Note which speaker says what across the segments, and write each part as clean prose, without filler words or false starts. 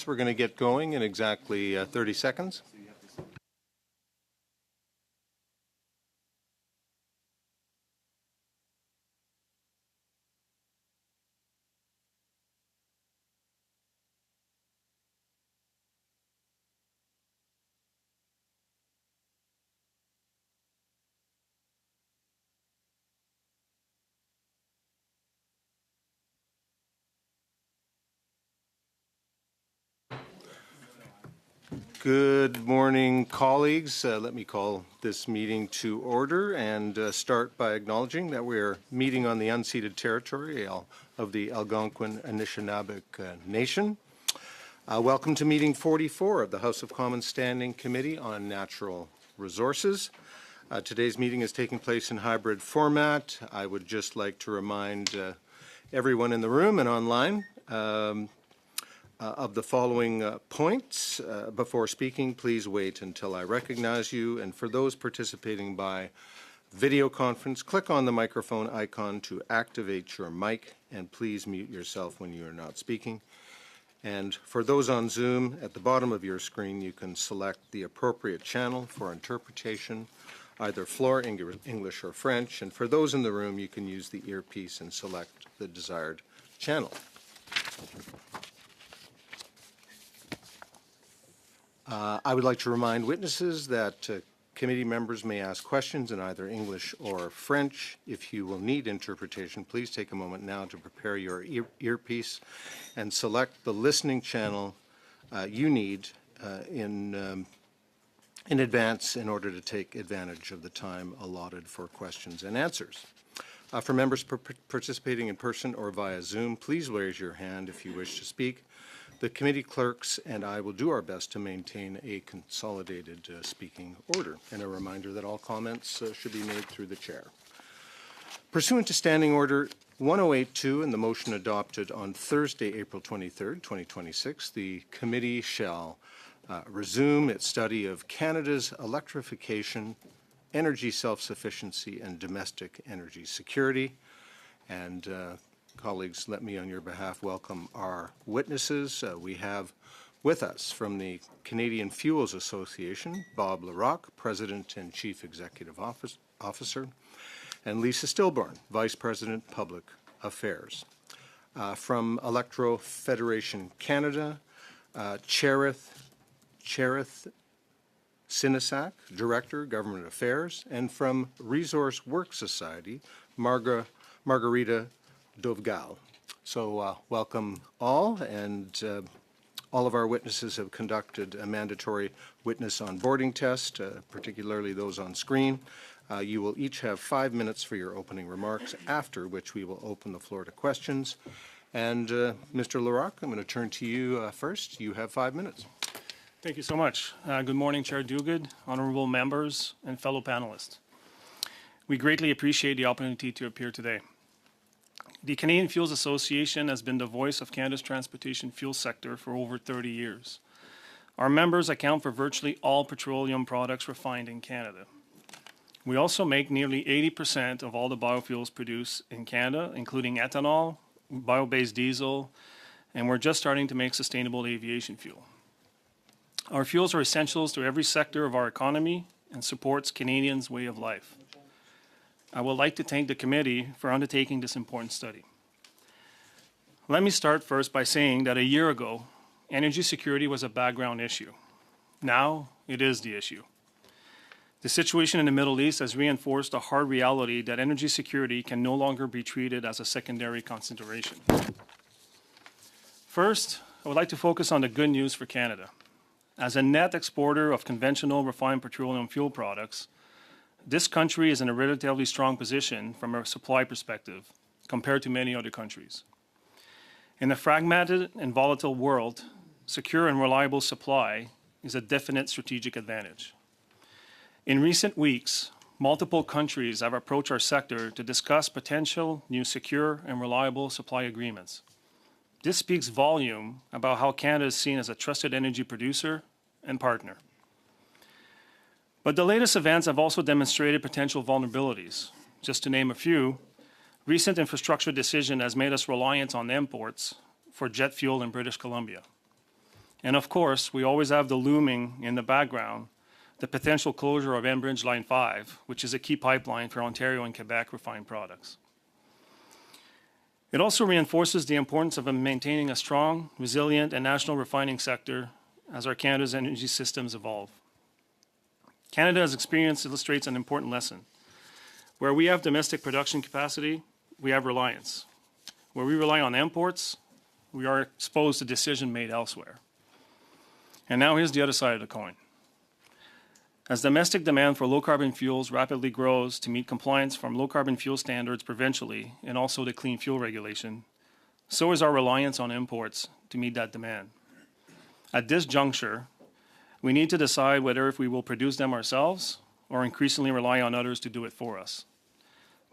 Speaker 1: minutes. We're going to get going in exactly 30 seconds. Good morning, colleagues. Let me call this meeting to order and start by acknowledging that we are meeting on the unceded territory of the Algonquin Anishinaabe Nation. Welcome to meeting 44 of the House of Commons Standing Committee on Natural Resources. Today's meeting is taking place in hybrid format. I would just like to remind everyone in the room and online of the following points. Before speaking, please wait until I recognize you. And for those participating by video conference, click on the microphone icon to activate your mic, and please mute yourself when you are not speaking. And for those on Zoom, at the bottom of your screen, you can select the appropriate channel for interpretation, either Floor English or French. And for those in the room, you can use the earpiece and select the desired channel. I would like to remind witnesses that committee members may ask questions in either English or French. If you will need interpretation, please take a moment now to prepare your earpiece and select the listening channel you need in advance in order to take advantage of the time allotted for questions and answers. For members participating in person or via Zoom, please raise your hand if you wish to speak. The committee clerks and I will do our best to maintain a consolidated speaking order, and a reminder that all comments should be made through the chair. Pursuant to Standing Order 1082 and the motion adopted on Thursday, April 23rd, 2026, the committee shall resume its study of Canada's electrification, energy self-sufficiency, and domestic energy security. And colleagues, let me on your behalf welcome our witnesses. We have with us from the Canadian Fuels Association, Bob Larocque, President and Chief Executive Officer, and Lisa Stillborn, Vice President, Public Affairs. From Electro Federation Canada, Cherith Sinisak, Director, Government Affairs, and from Resource Work Society, Margarita Dovgal. So welcome all, and all of our witnesses have conducted a mandatory witness onboarding test, particularly those on screen. You will each have 5 minutes for your opening remarks, after which we will open the floor to questions. And Mr. Larocque, I'm going to turn to you first. You have 5 minutes.
Speaker 2: Thank you so much. Good morning, Chair Duguid, honorable members, and fellow panelists. We greatly appreciate the opportunity to appear today. The Canadian Fuels Association has been the voice of Canada's transportation fuel sector for over 30 years. Our members account for virtually all petroleum products refined in Canada. We also make nearly 80% of all the biofuels produced in Canada, including ethanol, bio-based diesel, and we're just starting to make sustainable aviation fuel. Our fuels are essentials to every sector of our economy and supports Canadians' way of life. I would like to thank the committee for undertaking this important study. Let me start first by saying that a year ago, energy security was a background issue. Now, it is the issue. The situation in the Middle East has reinforced the hard reality that energy security can no longer be treated as a secondary consideration. First, I would like to focus on the good news for Canada. As a net exporter of conventional refined petroleum fuel products, this country is in a relatively strong position from a supply perspective compared to many other countries. In a fragmented and volatile world, secure and reliable supply is a definite strategic advantage. In recent weeks, multiple countries have approached our sector to discuss potential new secure and reliable supply agreements. This speaks volume about how Canada is seen as a trusted energy producer and partner. But the latest events have also demonstrated potential vulnerabilities. Just to name a few, recent infrastructure decision has made us reliant on imports for jet fuel in British Columbia. And of course, we always have the looming in the background, the potential closure of Enbridge Line 5, which is a key pipeline for Ontario and Quebec refined products. It also reinforces the importance of maintaining a strong, resilient, and national refining sector as our Canada's energy systems evolve. Canada's experience illustrates an important lesson. Where we have domestic production capacity, we have reliance. Where we rely on imports, we are exposed to decisions made elsewhere. And now here's the other side of the coin. As domestic demand for low-carbon fuels rapidly grows to meet compliance from low-carbon fuel standards provincially and also the clean fuel regulation, so is our reliance on imports to meet that demand. At this juncture, we need to decide whether if we will produce them ourselves or increasingly rely on others to do it for us.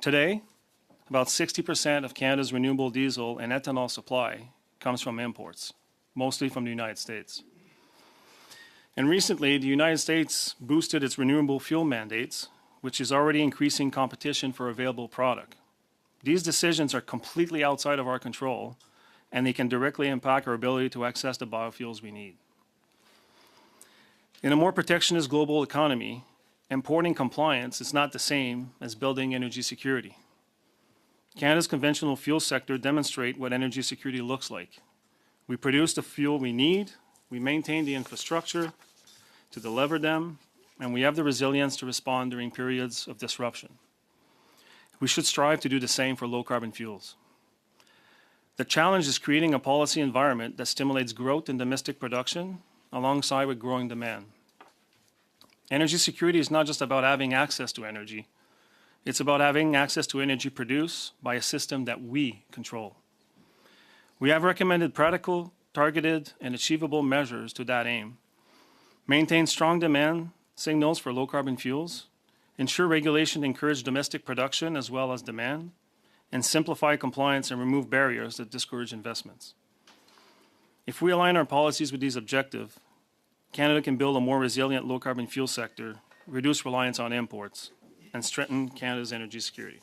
Speaker 2: Today, about 60% of Canada's renewable diesel and ethanol supply comes from imports, mostly from the United States. And recently, the United States boosted its renewable fuel mandates, which is already increasing competition for available product. These decisions are completely outside of our control, and they can directly impact our ability to access the biofuels we need. In a more protectionist global economy, importing compliance is not the same as building energy security. Canada's conventional fuel sector demonstrates what energy security looks like. We produce the fuel we need, we maintain the infrastructure to deliver them, and we have the resilience to respond during periods of disruption. We should strive to do the same for low-carbon fuels. The challenge is creating a policy environment that stimulates growth in domestic production alongside with growing demand. Energy security is not just about having access to energy. It's about having access to energy produced by a system that we control. We have recommended practical, targeted, and achievable measures to that aim. Maintain strong demand signals for low-carbon fuels, ensure regulation encourages domestic production as well as demand, and simplify compliance and remove barriers that discourage investments. If we align our policies with these objectives, Canada can build a more resilient low-carbon fuel sector, reduce reliance on imports, and strengthen Canada's energy security.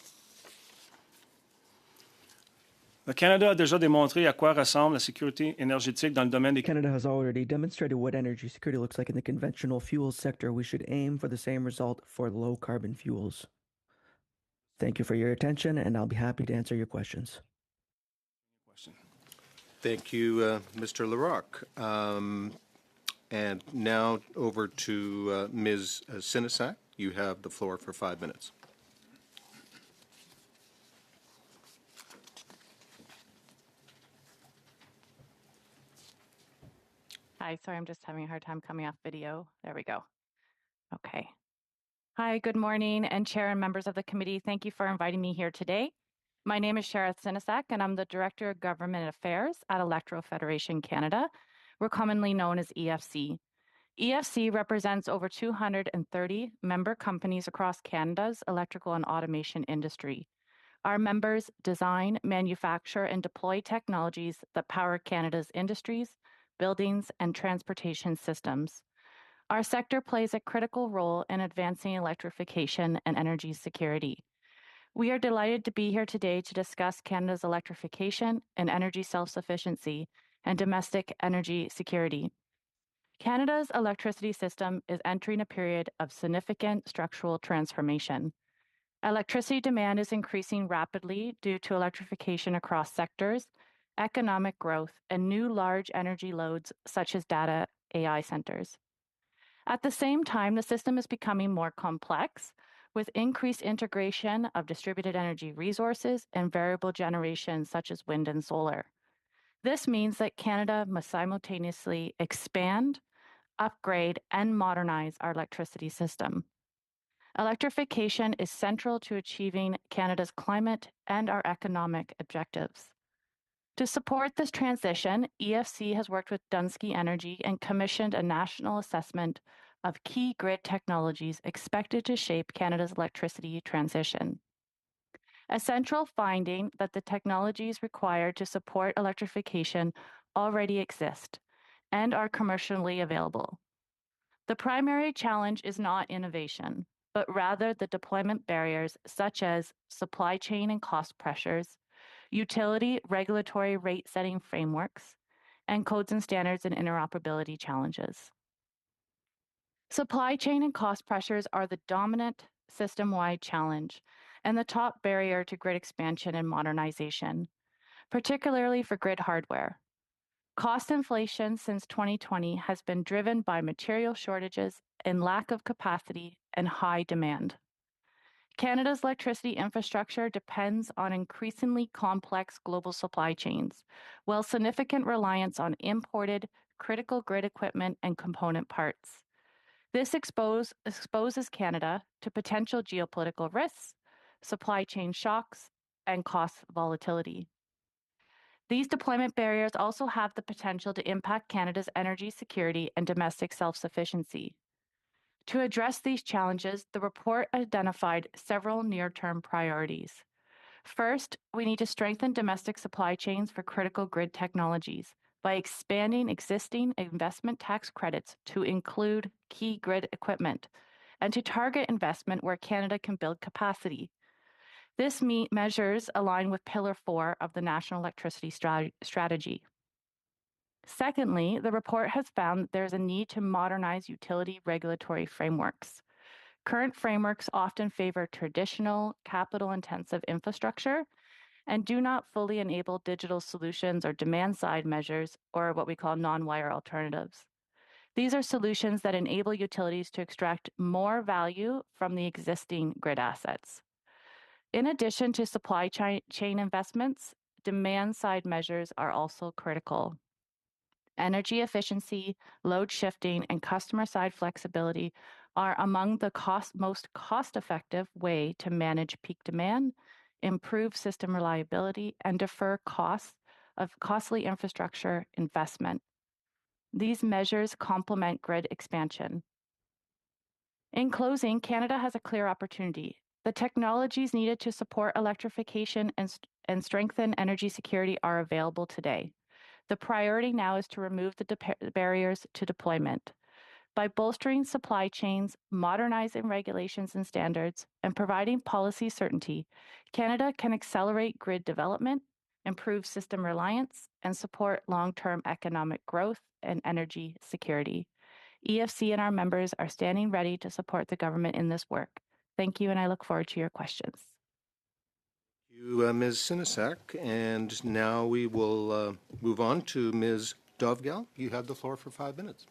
Speaker 2: Le Canada a déjà démontré à quoi ressemble la sécurité énergétique dans le domaine des...
Speaker 3: Canada has already demonstrated what energy security looks like in the conventional fuels sector. We should aim for the same result for low-carbon fuels. Thank you for your attention, and I'll be happy to answer your questions.
Speaker 1: Thank you, Mr. Larocque. And now over to Ms. Sinisak. You have the floor for 5 minutes.
Speaker 4: Hi, sorry, I'm just having a hard time coming off video. There we go. Okay. Hi, good morning, and Chair and members of the committee. Thank you for inviting me here today. My name is Shareth Sinisak, and I'm the Director of Government Affairs at Electro Federation Canada. We're commonly known as EFC. EFC represents over 230 member companies across Canada's electrical and automation industry. Our members design, manufacture, and deploy technologies that power Canada's industries, buildings, and transportation systems. Our sector plays a critical role in advancing electrification and energy security. We are delighted to be here today to discuss Canada's electrification and energy self-sufficiency and domestic energy security. Canada's electricity system is entering a period of significant structural transformation. Electricity demand is increasing rapidly due to electrification across sectors, economic growth, and new large energy loads such as data AI centers. At the same time, the system is becoming more complex with increased integration of distributed energy resources and variable generation such as wind and solar. This means that Canada must simultaneously expand, upgrade, and modernize our electricity system. Electrification is central to achieving Canada's climate and our economic objectives. To support this transition, EFC has worked with Dunsky Energy and commissioned a national assessment of key grid technologies expected to shape Canada's electricity transition. A central finding that the technologies required to support electrification already exist and are commercially available. The primary challenge is not innovation, but rather the deployment barriers such as supply chain and cost pressures, utility regulatory rate setting frameworks, and codes and standards and interoperability challenges. Supply chain and cost pressures are the dominant system-wide challenge and the top barrier to grid expansion and modernization, particularly for grid hardware. Cost inflation since 2020 has been driven by material shortages and lack of capacity and high demand. Canada's electricity infrastructure depends on increasingly complex global supply chains, while significant reliance on imported critical grid equipment and component parts. This exposes Canada to potential geopolitical risks, supply chain shocks, and cost volatility. These deployment barriers also have the potential to impact Canada's energy security and domestic self-sufficiency. To address these challenges, the report identified several near-term priorities. First, we need to strengthen domestic supply chains for critical grid technologies by expanding existing investment tax credits to include key grid equipment and to target investment where Canada can build capacity. This measures align with Pillar 4 of the National Electricity Strategy. Secondly, the report has found that there is a need to modernize utility regulatory frameworks. Current frameworks often favor traditional, capital-intensive infrastructure and do not fully enable digital solutions or demand-side measures, or what we call non-wire alternatives. These are solutions that enable utilities to extract more value from the existing grid assets. In addition to supply chain investments, demand-side measures are also critical. Energy efficiency, load shifting, and customer-side flexibility are among the most cost-effective way to manage peak demand, improve system reliability, and defer costs of costly infrastructure investment. These measures complement grid expansion. In closing, Canada has a clear opportunity. The technologies needed to support electrification and strengthen energy security are available today. The priority now is to remove the barriers to deployment. By bolstering supply chains, modernizing regulations and standards, and providing policy certainty, Canada can accelerate grid development, improve system reliance, and support long-term economic growth and energy security. EFC and our members are standing ready to support the government in this work. Thank you, and I look forward to your questions.
Speaker 1: You, Ms. Sinisak, and now we will move on to Ms. Dovgal. You have the floor for 5 minutes.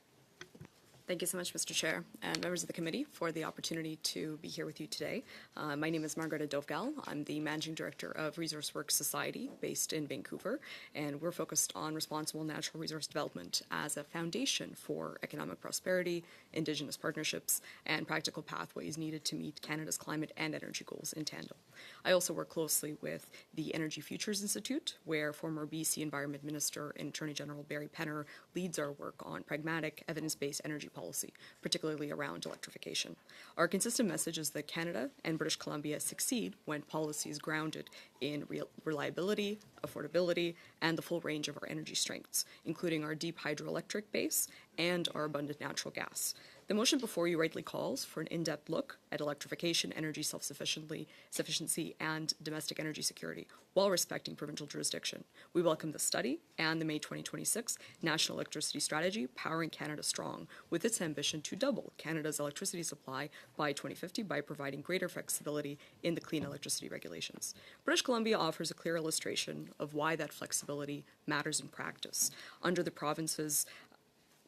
Speaker 5: Thank you so much, Mr. Chair, and members of the committee for the opportunity to be here with you today. My name is Margareta Dovgal. I'm the Managing Director of Resource Works Society based in Vancouver, and we're focused on responsible natural resource development as a foundation for economic prosperity, Indigenous partnerships, and practical pathways needed to meet Canada's climate and energy goals in tandem. I also work closely with the Energy Futures Institute, where former BC Environment Minister and Attorney General Barry Penner leads our work on pragmatic, evidence-based energy policy, particularly around electrification. Our consistent message is that Canada and British Columbia succeed when policy is grounded in reliability, affordability, and the full range of our energy strengths, including our deep hydroelectric base and our abundant natural gas. The motion before you rightly calls for an in-depth look at electrification, energy self-sufficiency, and domestic energy security, while respecting provincial jurisdiction. We welcome the study and the May 2026 National Electricity Strategy, Powering Canada Strong, with its ambition to double Canada's electricity supply by 2050 by providing greater flexibility in the clean electricity regulations. British Columbia offers a clear illustration of why that flexibility matters in practice. Under the province's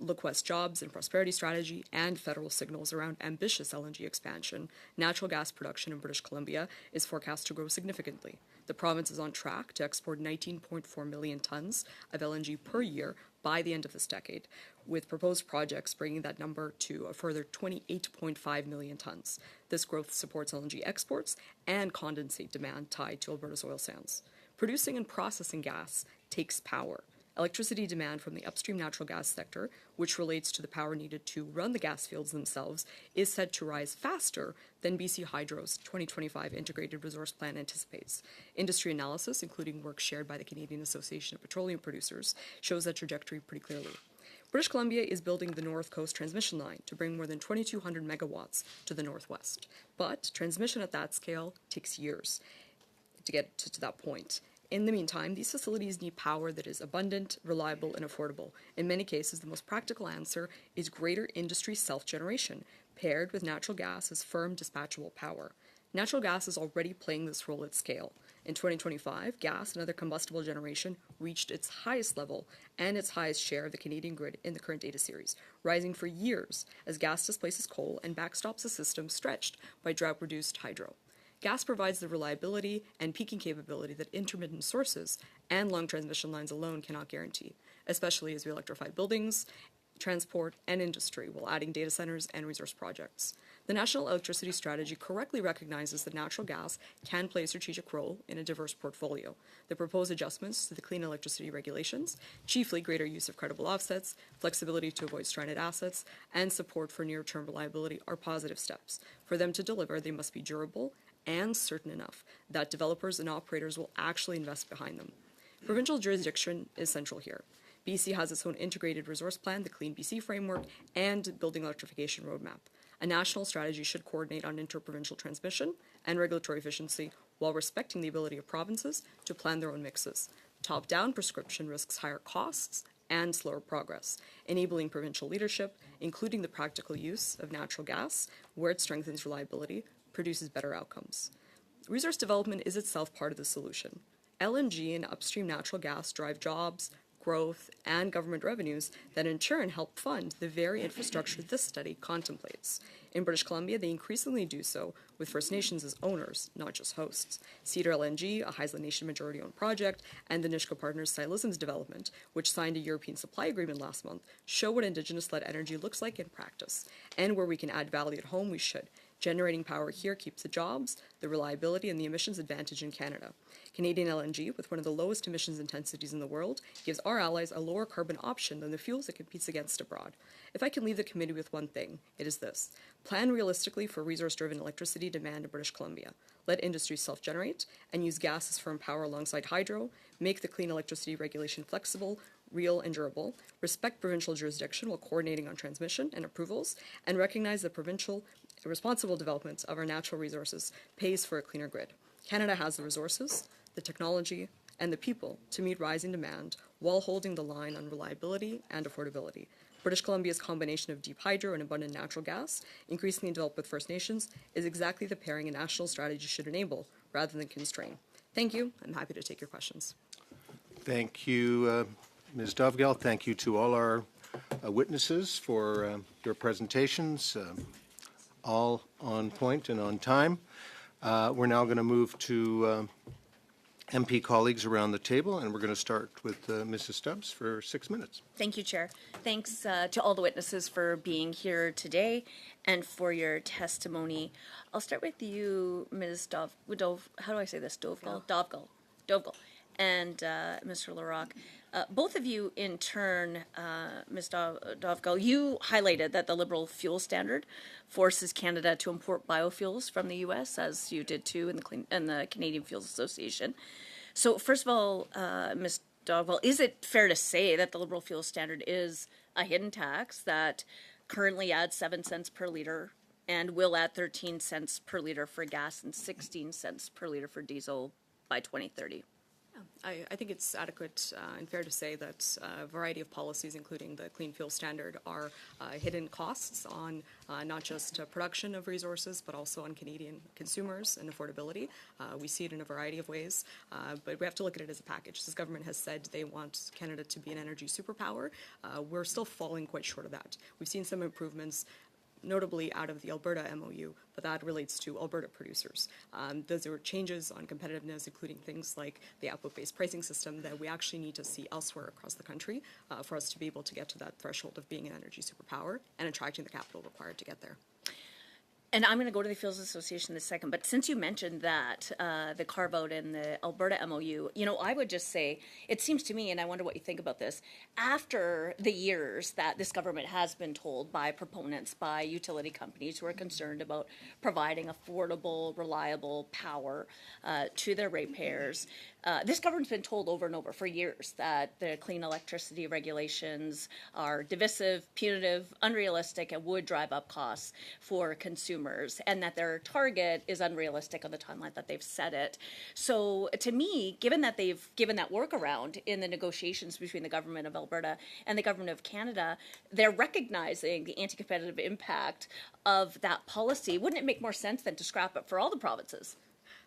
Speaker 5: Look West Jobs and Prosperity Strategy and federal signals around ambitious LNG expansion, natural gas production in British Columbia is forecast to grow significantly. The province is on track to export 19.4 million tons of LNG per year by the end of this decade, with proposed projects bringing that number to a further 28.5 million tons. This growth supports LNG exports and condensate demand tied to Alberta's oil sands. Producing and processing gas takes power. Electricity demand from the upstream natural gas sector, which relates to the power needed to run the gas fields themselves, is said to rise faster than BC Hydro's 2025 Integrated Resource Plan anticipates. Industry analysis, including work shared by the Canadian Association of Petroleum Producers, shows that trajectory pretty clearly. British Columbia is building the North Coast transmission line to bring more than 2,200 megawatts to the northwest. But transmission at that scale takes years to get to that point. In the meantime, these facilities need power that is abundant, reliable, and affordable. In many cases, the most practical answer is greater industry self-generation, paired with natural gas as firm dispatchable power. Natural gas is already playing this role at scale. In 2025, gas and other combustible generation reached its highest level and its highest share of the Canadian grid in the current data series, rising for years as gas displaces coal and backstops a system stretched by drought-reduced hydro. Gas provides the reliability and peaking capability that intermittent sources and long transmission lines alone cannot guarantee, especially as we electrify buildings, transport, and industry while adding data centers and resource projects. The National Electricity Strategy correctly recognizes that natural gas can play a strategic role in a diverse portfolio. The proposed adjustments to the clean electricity regulations, chiefly greater use of credible offsets, flexibility to avoid stranded assets, and support for near-term reliability are positive steps. For them to deliver, they must be durable and certain enough that developers and operators will actually invest behind them. Provincial jurisdiction is central here. BC has its own integrated resource plan, the Clean BC framework, and building electrification roadmap. A national strategy should coordinate on interprovincial transmission and regulatory efficiency while respecting the ability of provinces to plan their own mixes. Top-down prescription risks higher costs and slower progress, enabling provincial leadership, including the practical use of natural gas, where it strengthens reliability, produces better outcomes. Resource development is itself part of the solution. LNG and upstream natural gas drive jobs, growth, and government revenues that in turn help fund the very infrastructure this study contemplates. In British Columbia, they increasingly do so with First Nations as owners, not just hosts. Cedar LNG, a Haisla Nation majority-owned project, and the Nisga'a Partners Silisms development, which signed a European supply agreement last month, show what Indigenous-led energy looks like in practice. And where we can add value at home, we should. Generating power here keeps the jobs, the reliability, and the emissions advantage in Canada. Canadian LNG, with one of the lowest emissions intensities in the world, gives our allies a lower carbon option than the fuels it competes against abroad. If I can leave the committee with one thing, it is this. Plan realistically for resource-driven electricity demand in British Columbia. Let industry self-generate and use gas as firm power alongside hydro. Make the clean electricity regulation flexible, real, and durable. Respect provincial jurisdiction while coordinating on transmission and approvals, and recognize the provincial responsible development of our natural resources pays for a cleaner grid. Canada has the resources, the technology, and the people to meet rising demand while holding the line on reliability and affordability. British Columbia's combination of deep hydro and abundant natural gas, increasingly developed with First Nations, is exactly the pairing a national strategy should enable rather than constrain. Thank you. I'm happy to take your questions.
Speaker 1: Thank you, Ms. Dovgel. Thank you to all our witnesses for your presentations, all on point and on time. We're now going to move to MP colleagues around the table, and we're going to start with Mrs. Stubbs for 6 minutes.
Speaker 6: Thank you, Chair. Thanks to all the witnesses for being here today and for your testimony. I'll start with you, Ms. how do I say this? Dovgel. And Mr. Larocque. Both of you, in turn, Ms. Dovgel, you highlighted that the Liberal Fuel Standard forces Canada to import biofuels from the U.S., as you did too in the Canadian Fuels Association. So, first of all, Ms. Dovgel, is it fair to say that the Liberal Fuel Standard is a hidden tax that currently adds 7 cents per litre and will add 13 cents per litre for gas and 16 cents per litre for diesel by 2030?
Speaker 5: I think it's adequate and fair to say that a variety of policies, including the Clean Fuel Standard, are hidden costs on not just production of resources, but also on Canadian consumers and affordability. We see it in a variety of ways, but we have to look at it as a package. This government has said they want Canada to be an energy superpower. We're still falling quite short of that. We've seen some improvements, notably out of the Alberta MOU, but that relates to Alberta producers. Those are changes on competitiveness, including things like the output-based pricing system that we actually need to see elsewhere across the country for us to be able to get to that threshold of being an energy superpower and attracting the capital required to get there.
Speaker 6: And I'm going to go to the Fuels Association in a second, but since you mentioned that, the carve-out and the Alberta MOU, I would just say, it seems to me, and I wonder what you think about this, after the years that this government has been told by proponents, by utility companies who are concerned about providing affordable, reliable power to their ratepayers, this government's been told over and over for years that the clean electricity regulations are divisive, punitive, unrealistic, and would drive up costs for consumers, and that their target is unrealistic on the timeline that they've set it. So to me, given that they've given that workaround in the negotiations between the government of Alberta and the government of Canada, they're recognizing the anti-competitive impact of that policy. Wouldn't it make more sense than to scrap it for all the provinces?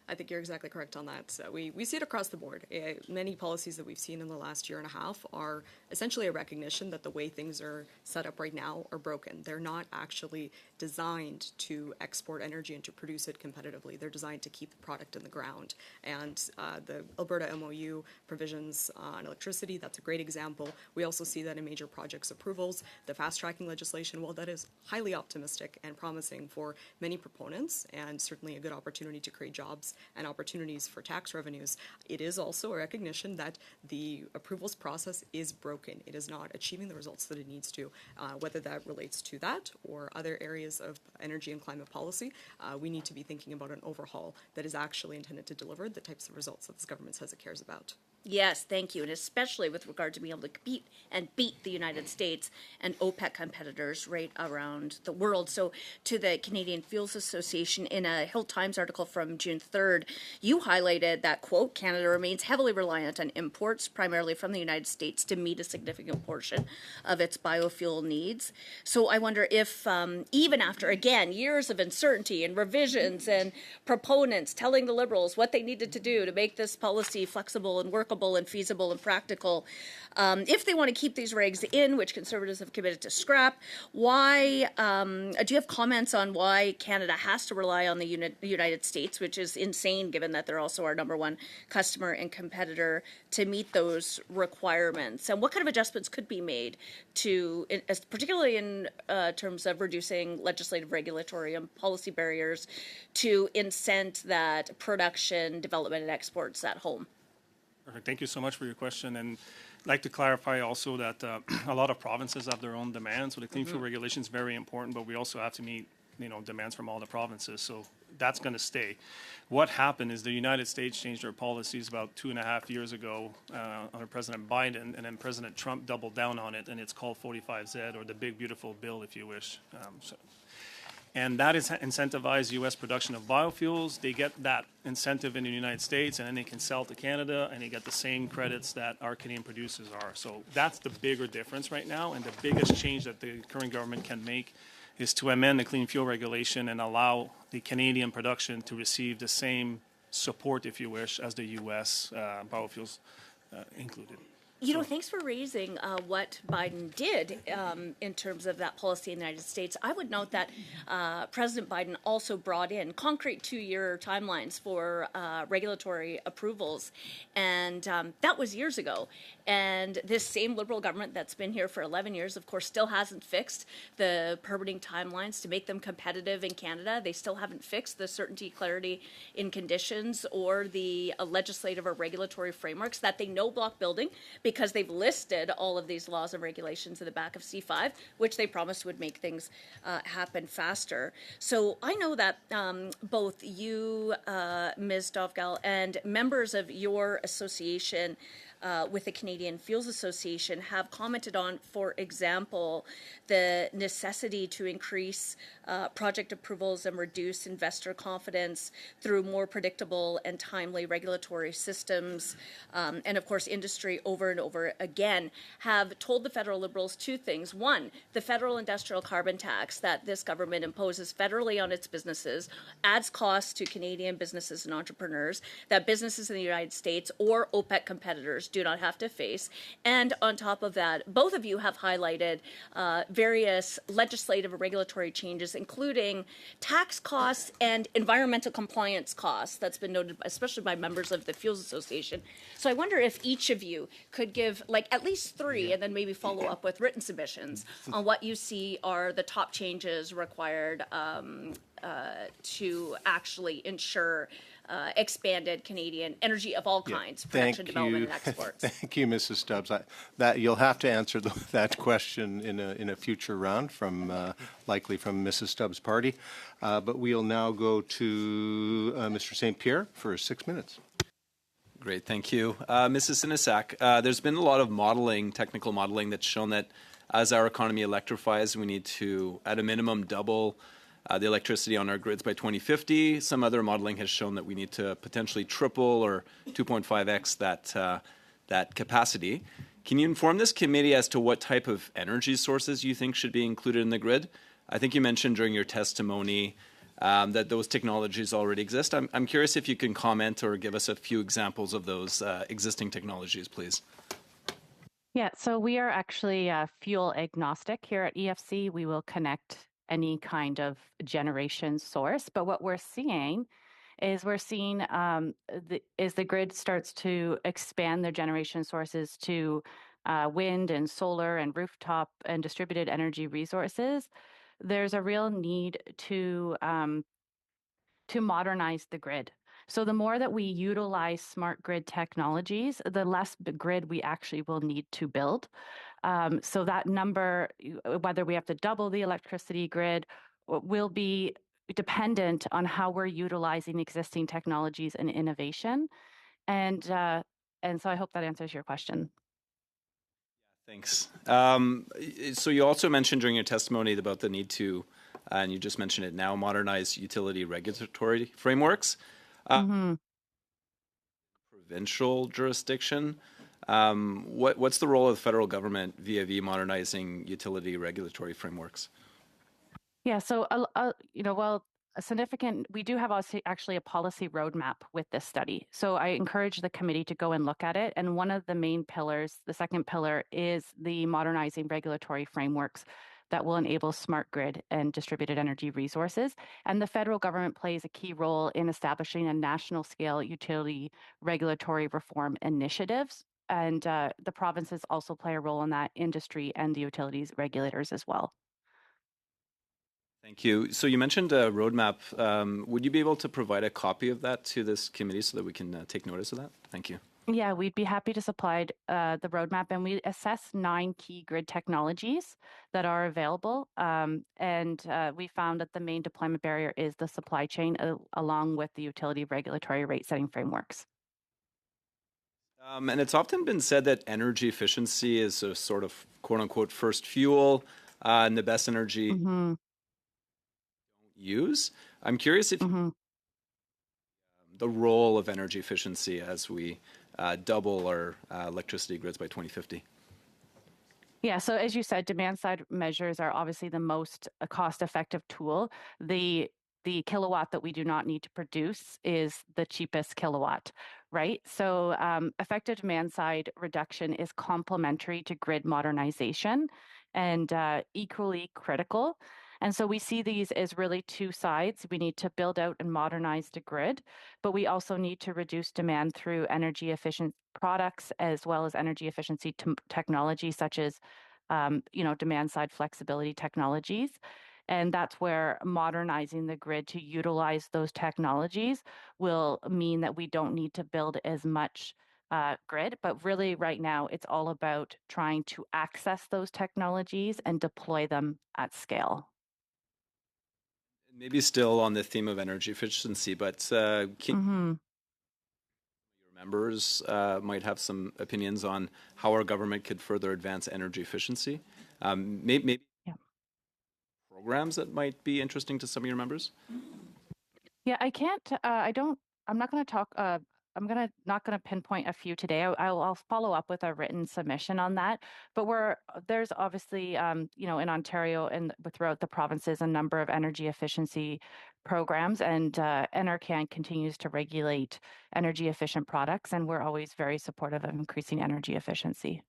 Speaker 5: I think you're exactly correct on that. So we see it across the board. Many policies that we've seen in the last year and a half are essentially a recognition that the way things are set up right now are broken. They're not actually designed to export energy and to produce it competitively. They're designed to keep the product in the ground. And the Alberta MOU provisions on electricity, that's a great example. We also see that in major projects approvals. The fast-tracking legislation, well, that is highly optimistic and promising for many proponents, and certainly a good opportunity to create jobs and opportunities for tax revenues. It is also a recognition that the approvals process is broken. It is not achieving the results that it needs to, whether that relates to that or other areas of energy and climate policy. We need to be thinking about an overhaul that is actually intended to deliver the types of results that this government says it cares about.
Speaker 6: Yes, thank you, and especially with regard to being able to compete and beat the United States and OPEC competitors right around the world. So to the Canadian Fuels Association, in a Hill Times article from June 3rd, you highlighted that, quote, Canada remains heavily reliant on imports, primarily from the United States, to meet a significant portion of its biofuel needs. So I wonder if, even after, again, years of uncertainty and revisions and proponents telling the Liberals what they needed to do to make this policy flexible and workable and feasible and practical, if they want to keep these regs in, which Conservatives have committed to scrap, why, do you have comments on why Canada has to rely on the United States, which is insane given that they're also our number one customer and competitor, to meet those requirements? And what kind of adjustments could be made to, particularly in terms of reducing legislative, regulatory, and policy barriers to incent that production, development, and exports at home?
Speaker 2: Perfect. Thank you so much for your question. And I'd like to clarify also that a lot of provinces have their own demands. So the clean fuel regulation is very important, but we also have to meet, demands from all the provinces. So that's going to stay. What happened is the United States changed their policies about 2.5 years ago under President Biden, and then President Trump doubled down on it, and it's called 45Z, or the Big Beautiful Bill, if you wish. And that is incentivize U.S. production of biofuels. They get that incentive in the United States, and then they can sell to Canada, and they get the same credits that our Canadian producers are. So that's the bigger difference right now, and the biggest change that the current government can make is to amend the clean fuel regulation and allow the Canadian production to receive the same support, if you wish, as the U.S. Biofuels included.
Speaker 6: Thanks for raising what Biden did in terms of that policy in the United States. I would note that President Biden also brought in concrete 2-year timelines for regulatory approvals, and that was years ago. And this same Liberal government that's been here for 11 years, of course, still hasn't fixed the permitting timelines to make them competitive in Canada. They still haven't fixed the certainty, clarity in conditions, or the legislative or regulatory frameworks that they know block building, because they've listed all of these laws and regulations in the back of C5, which they promised would make things happen faster. So I know that both you, Ms. Dovgal, and members of your association with the Canadian Fuels Association have commented on, for example, the necessity to increase project approvals and reduce investor confidence through more predictable and timely regulatory systems. And of course, industry over and over again have told the federal Liberals two things. One, the federal industrial carbon tax that this government imposes federally on its businesses adds costs to Canadian businesses and entrepreneurs that businesses in the United States or OPEC competitors do not have to face. And on top of that, both of you have highlighted various legislative or regulatory changes, including tax costs and environmental compliance costs. That's been noted especially by members of the Fuels Association. So I wonder if each of you could give at least 3 and then maybe follow up with written submissions on what you see are the top changes required to actually ensure expanded Canadian energy of all kinds, production, development, and exports.
Speaker 1: Thank you, Mrs. Stubbs. That you'll have to answer that question in a future round likely from Mrs. Stubbs' party. But we'll now go to Mr. St. Pierre for 6 minutes.
Speaker 7: Great, thank you. Mrs. Sinisak, there's been a lot of modeling, technical modeling, that's shown that as our economy electrifies, we need to, at a minimum, double the electricity on our grids by 2050. Some other modeling has shown that we need to potentially triple or 2.5x that capacity. Can you inform this committee as to what type of energy sources you think should be included in the grid? I think you mentioned during your testimony that those technologies already exist. I'm curious if you can comment or give us a few examples of those existing technologies, please.
Speaker 4: Yeah, so we are actually fuel agnostic here at EFC. We will connect any kind of generation source, but what we're seeing is as the grid starts to expand their generation sources to wind and solar and rooftop and distributed energy resources, there's a real need to modernize the grid. So the more that we utilize smart grid technologies, the less grid we actually will need to build. So that number, whether we have to double the electricity grid, will be dependent on how we're utilizing existing technologies and innovation. And so I hope that answers your question.
Speaker 7: Thanks. So you also mentioned during your testimony about the need to, and you just mentioned it now, modernize utility regulatory frameworks. Provincial jurisdiction. What's the role of the federal government via modernizing utility regulatory frameworks?
Speaker 4: Yeah, so we do have actually a policy roadmap with this study. So I encourage the committee to go and look at it. And one of the main pillars, the second pillar, is the modernizing regulatory frameworks that will enable smart grid and distributed energy resources. And the federal government plays a key role in establishing a national scale utility regulatory reform initiatives. And the provinces also play a role in that, industry and the utilities regulators as well.
Speaker 7: Thank you. So you mentioned a roadmap. Would you be able to provide a copy of that to this committee so that we can take notice of that? Thank you.
Speaker 4: Yeah, we'd be happy to supply the roadmap, and we assess 9 key grid technologies that are available. We found that the main deployment barrier is the supply chain, along with the utility regulatory rate setting frameworks.
Speaker 7: And it's often been said that energy efficiency is a sort of quote unquote first fuel and the best energy use. I'm curious if the role of energy efficiency as we double our electricity grids by 2050.
Speaker 4: Yeah, so as you said, demand side measures are obviously the most cost-effective tool. The kilowatt that we do not need to produce is the cheapest kilowatt, right? So effective demand side reduction is complementary to grid modernization and equally critical. And so we see these as really 2 sides. We need to build out and modernize the grid, but we also need to reduce demand through energy efficient products as well as energy efficiency technology, such as demand side flexibility technologies. And that's where modernizing the grid to utilize those technologies will mean that we don't need to build as much grid. But really right now, it's all about trying to access those technologies and deploy them at scale.
Speaker 7: Maybe still on the theme of energy efficiency, but your members might have some opinions on how our government could further advance energy efficiency. Maybe programs that might be interesting to some of your members?
Speaker 4: Yeah, I can't, I'm not going to talk, not going to pinpoint a few today. I'll follow up with a written submission on that. But there's obviously, in Ontario and throughout the provinces, a number of energy efficiency programs, and NRCan continues to regulate energy efficient products, and we're always very supportive of increasing energy efficiency.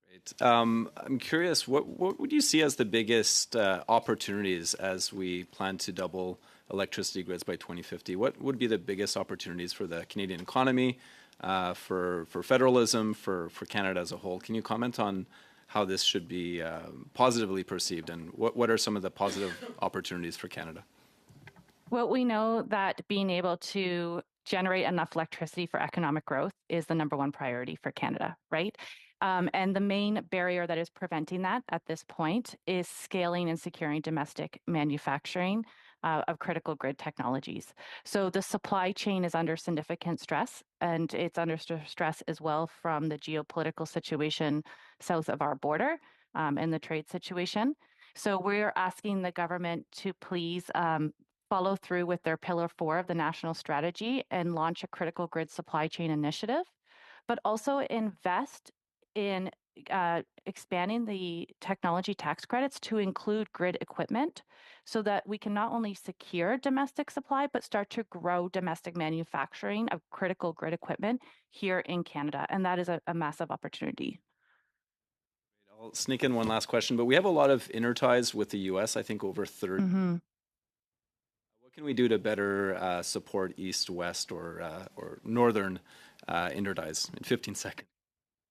Speaker 7: Great. I'm curious, what would you see as the biggest opportunities as we plan to double electricity grids by 2050? What would be the biggest opportunities for the Canadian economy, for federalism, for Canada as a whole? Can you comment on how this should be positively perceived, and what are some of the positive opportunities for Canada?
Speaker 4: Well, we know that being able to generate enough electricity for economic growth is the number 1 priority for Canada, right? And the main barrier that is preventing that at this point is scaling and securing domestic manufacturing of critical grid technologies. So the supply chain is under significant stress, and it's under stress as well from the geopolitical situation south of our border and the trade situation. So we're asking the government to please follow through with their Pillar 4 of the national strategy and launch a critical grid supply chain initiative, but also invest in expanding the technology tax credits to include grid equipment so that we can not only secure domestic supply, but start to grow domestic manufacturing of critical grid equipment here in Canada. And that is a massive opportunity.
Speaker 7: I'll sneak in one last question, but we have a lot of interties with the U.S., I think over 30. What can we do to better support east, west, or northern interties in 15 seconds?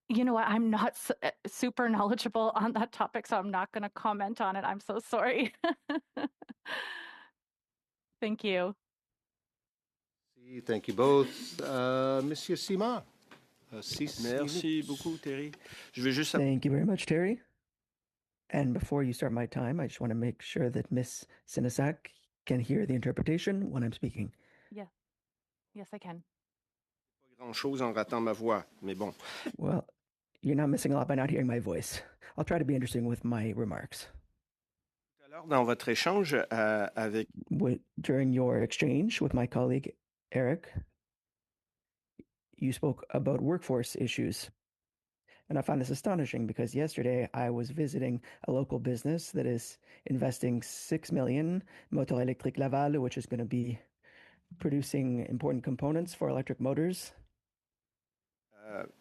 Speaker 4: You know what? I'm not super knowledgeable on that topic, so I'm not going to comment on it. I'm so sorry. Thank you.
Speaker 1: Thank you both. Monsieur Simard.
Speaker 8: Merci beaucoup, Terry. Je vais juste
Speaker 3: Thank you very much, Terry. And before you start my time, I just want to make sure that Miss Sinisak can hear the interpretation when I'm speaking.
Speaker 4: Yeah. Yes, I can.
Speaker 8: pas grand-chose en ratant ma voix, mais bon.
Speaker 3: Well, you're not missing a lot by not hearing my voice. I'll try to be interesting with my remarks.
Speaker 8: Tout à l'heure, dans votre échange avec
Speaker 3: During your exchange with my colleague Eric, you spoke about workforce issues. And I find this astonishing because yesterday I was visiting a local business that is investing 6 million, Motor Électrique Laval, which is going to be producing important components for electric motors.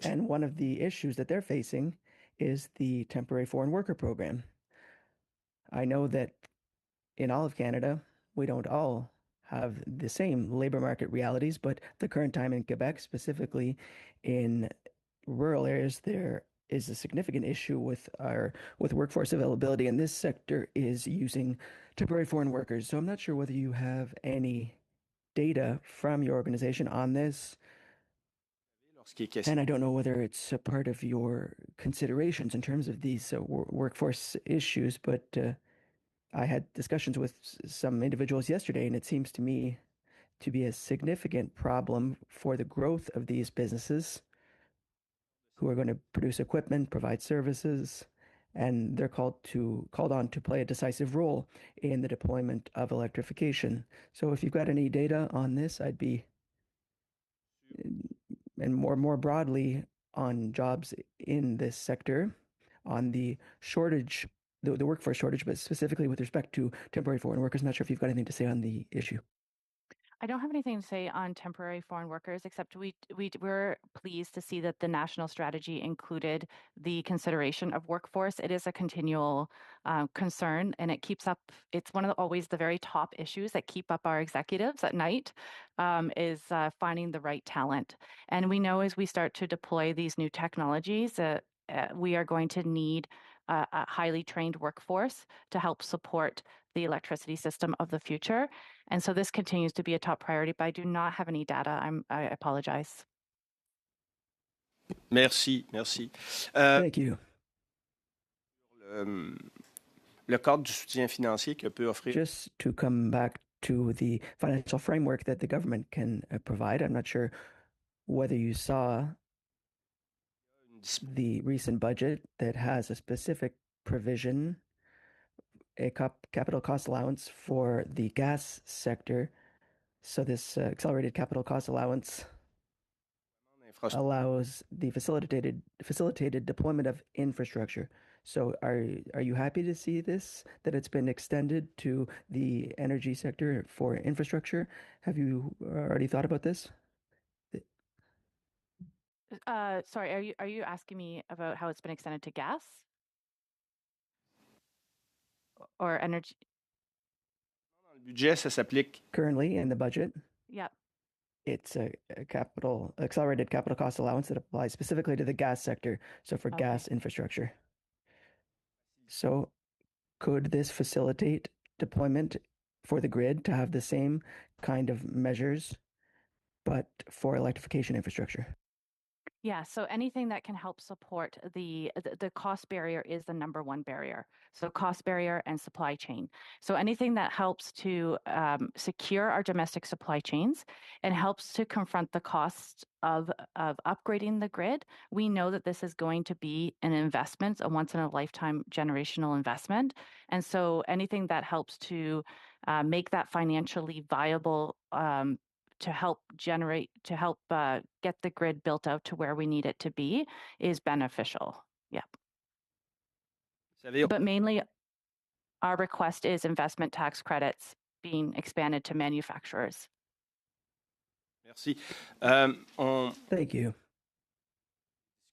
Speaker 3: And one of the issues that they're facing is the temporary foreign worker program. I know that in all of Canada, we don't all have the same labor market realities, but the current time in Quebec, specifically in rural areas, there is a significant issue with workforce availability, and this sector is using temporary foreign workers. So I'm not sure whether you have any data from your organization on this, and I don't know whether it's a part of your considerations in terms of these workforce issues, but I had discussions with some individuals yesterday, and it seems to me to be a significant problem for the growth of these businesses who are going to produce equipment, provide services, and they're called on to play a decisive role in the deployment of electrification. So if you've got any data on this, I'd be, and more broadly on jobs in this sector, on the shortage, the workforce shortage, but specifically with respect to temporary foreign workers. I'm not sure if you've got anything to say on the issue.
Speaker 4: I don't have anything to say on temporary foreign workers, except we're pleased to see that the national strategy included the consideration of workforce. It is a continual concern, and it keeps up. It's one of always the very top issues that keep up our executives at night, is finding the right talent. And we know as we start to deploy these new technologies, we are going to need a highly trained workforce to help support the electricity system of the future. And so this continues to be a top priority, but I do not have any data. I apologize.
Speaker 8: Merci.
Speaker 3: Thank you.
Speaker 8: Le cadre du soutien financier que peut offrir.
Speaker 3: Just to come back to the financial framework that the government can provide, I'm not sure whether you saw the recent budget that has a specific provision, a capital cost allowance for the gas sector. So this accelerated capital cost allowance allows the facilitated deployment of infrastructure. So are you happy to see this, that it's been extended to the energy sector for infrastructure? Have you already thought about this?
Speaker 4: Sorry, are you asking me about how it's been extended to gas or energy?
Speaker 8: Dans le budget, ça s'applique.
Speaker 3: Currently in the budget,
Speaker 4: Yep.
Speaker 3: it's a accelerated capital cost allowance that applies specifically to the gas sector, so for gas infrastructure. So could this facilitate deployment for the grid to have the same kind of measures, but for electrification infrastructure?
Speaker 4: Yeah, so anything that can help support the cost barrier is the number one barrier. So cost barrier and supply chain. So anything that helps to secure our domestic supply chains and helps to confront the cost of upgrading the grid, we know that this is going to be an investment, a once in a lifetime generational investment. And so anything that helps to make that financially viable to help get the grid built out to where we need it to be is beneficial. Yeah. But mainly our request is investment tax credits being expanded to manufacturers.
Speaker 8: Merci. On
Speaker 3: Thank you.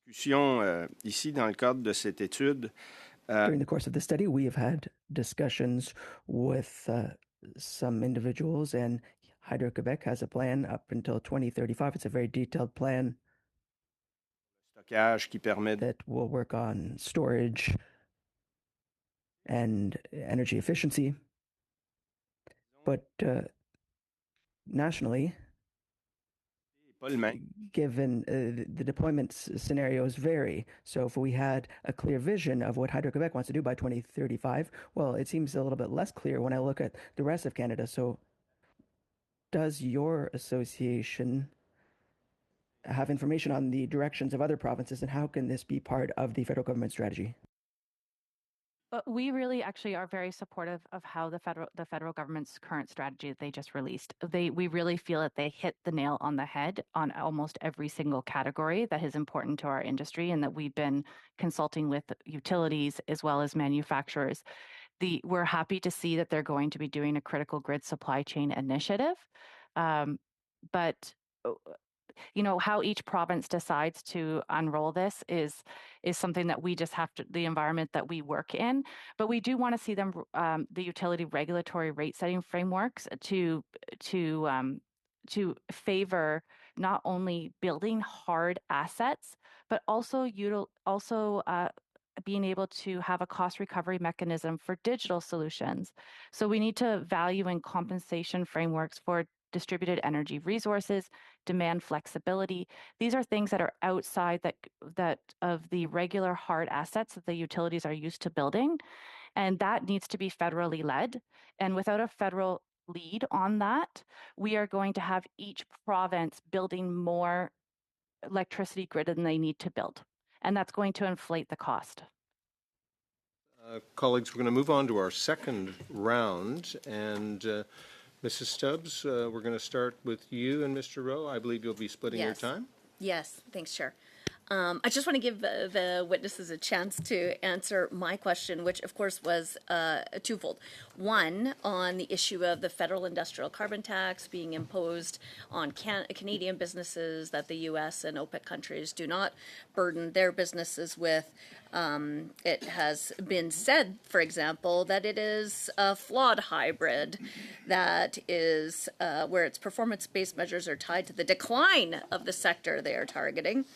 Speaker 8: discussion ici dans le cadre de cette étude.
Speaker 3: During the course of the study, we have had discussions with some individuals, and Hydro-Quebec has a plan up until 2035. It's a very detailed plan
Speaker 8: Stockage qui permet
Speaker 3: that will work on storage and energy efficiency. But nationally,
Speaker 8: pas le même.
Speaker 3: given the deployment scenarios vary. So if we had a clear vision of what Hydro-Quebec wants to do by 2035, well, it seems a little bit less clear when I look at the rest of Canada. So does your association have information on the directions of other provinces, and how can this be part of the federal government strategy?
Speaker 4: But we really actually are very supportive of how the federal government's current strategy that they just released. We really feel that they hit the nail on the head on almost every single category that is important to our industry, and that we've been consulting with utilities as well as manufacturers. We're happy to see that they're going to be doing a critical grid supply chain initiative, but how each province decides to unroll this is something that we just have to, the environment that we work in. But we do want to see them, the utility regulatory rate setting frameworks to favor not only building hard assets, but also being able to have a cost recovery mechanism for digital solutions. So we need to value and compensation frameworks for distributed energy resources, demand flexibility. These are things that are outside that of the regular hard assets that the utilities are used to building, and that needs to be federally led. And without a federal lead on that, we are going to have each province building more electricity grid than they need to build, and that's going to inflate the cost.
Speaker 1: Colleagues, we're going to move on to our second round, and Mrs. Stubbs, we're going to start with you and Mr. Rowe. I believe you'll be splitting your
Speaker 6: Yes.
Speaker 1: time.
Speaker 6: Yes, thanks, Chair. I just want to give the witnesses a chance to answer my question, which of course was twofold. One, on the issue of the federal industrial carbon tax being imposed on Canadian businesses that the U.S. and OPEC countries do not burden their businesses with. It has been said, for example, that it is a flawed hybrid that is where its performance-based measures are tied to the decline of the sector they are targeting.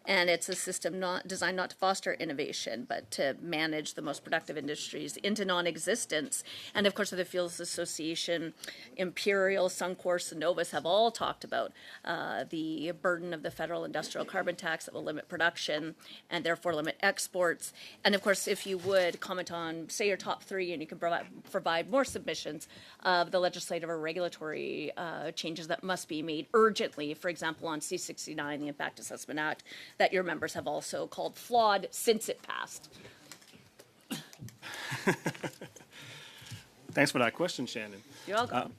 Speaker 6: And it's a system designed not to foster innovation, but to manage the most productive industries into non-existence. And of course, the Fuels Association, Imperial, Suncor, Cenovus have all talked about the burden of the federal industrial carbon tax that will limit production and therefore limit exports. And of course, if you would comment on, say, your top three, and you can provide more submissions of the legislative or regulatory changes that must be made urgently, for example, on C-69, the Impact Assessment Act, that your members have also called flawed since it passed.
Speaker 2: Thanks for that question, Shannon.
Speaker 6: You're welcome.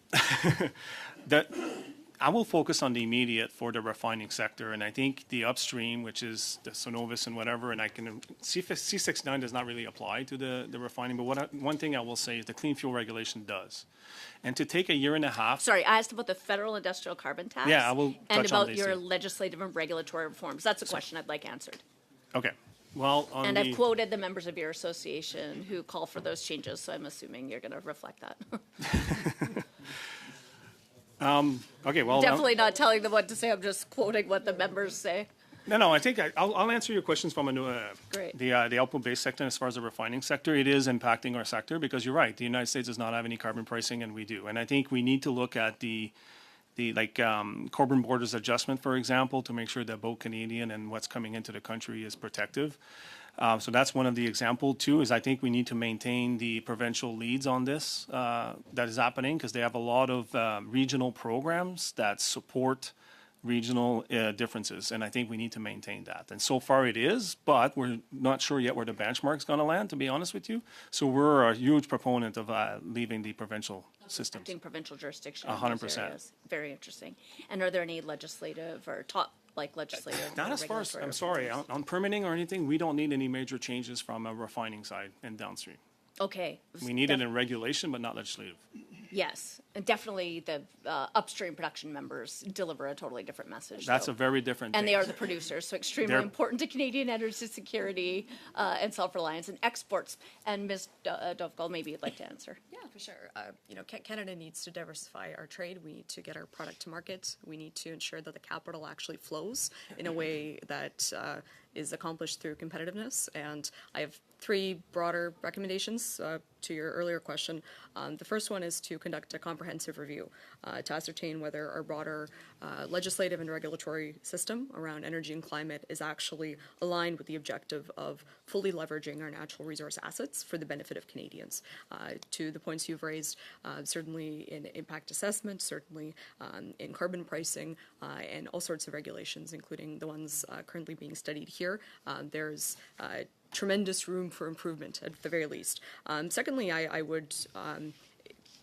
Speaker 2: I will focus on the immediate for the refining sector, and I think the upstream, which is the Cenovus and whatever, and I can C69 does not really apply to the refining, but one thing I will say is the clean fuel regulation does. And to take a year and a half.
Speaker 6: Sorry, I asked about the federal industrial carbon tax.
Speaker 2: Yeah, I will
Speaker 6: and
Speaker 2: touch on
Speaker 6: about
Speaker 2: this,
Speaker 6: your
Speaker 2: yeah.
Speaker 6: legislative and regulatory reforms. That's a question I'd like answered.
Speaker 2: Okay. Well,
Speaker 6: And I've quoted the members of your association who call for those changes, so I'm assuming you're going to reflect that.
Speaker 2: okay, well,
Speaker 6: Definitely not telling them what to say. I'm just quoting what the members say.
Speaker 2: No, I think I'll answer your questions from
Speaker 6: Great.
Speaker 2: the output-based sector. As far as the refining sector, it is impacting our sector because you're right. The United States does not have any carbon pricing, and we do. And I think we need to look at the Coburn Borders Adjustment, for example, to make sure that both Canadian and what's coming into the country is protective. So that's one of the example. Two is I think we need to maintain the provincial leads on this that is happening, because they have a lot of regional programs that support regional differences, and I think we need to maintain that. And so far it is, but we're not sure yet where the benchmark's going to land, to be honest with you. So we're a huge proponent of leaving the provincial systems.
Speaker 6: Acting provincial jurisdiction.
Speaker 2: 100%.
Speaker 6: Areas. Very interesting. And are there any legislative or legislative?
Speaker 2: Not
Speaker 6: or
Speaker 2: as far as,
Speaker 6: regulatory
Speaker 2: I'm sorry,
Speaker 6: approvals?
Speaker 2: on permitting or anything, we don't need any major changes from a refining side and downstream.
Speaker 6: Okay.
Speaker 2: We need it in regulation, but not legislative.
Speaker 6: Yes, and definitely the upstream production members deliver a totally different message.
Speaker 2: That's
Speaker 6: though.
Speaker 2: a very different
Speaker 6: And
Speaker 2: thing.
Speaker 6: they are the producers, so extremely
Speaker 2: They're-
Speaker 6: important to Canadian energy security and self-reliance and exports. And Ms. Dovgal, maybe you'd like to answer.
Speaker 5: Yeah, for sure. Canada needs to diversify our trade. We need to get our product to market. We need to ensure that the capital actually flows in a way that is accomplished through competitiveness. And I have three broader recommendations to your earlier question. The first one is to conduct a comprehensive review to ascertain whether our broader legislative and regulatory system around energy and climate is actually aligned with the objective of fully leveraging our natural resource assets for the benefit of Canadians. To the points you've raised, certainly in impact assessment, certainly in carbon pricing, and all sorts of regulations, including the ones currently being studied here. There's tremendous room for improvement at the very least. Secondly, I would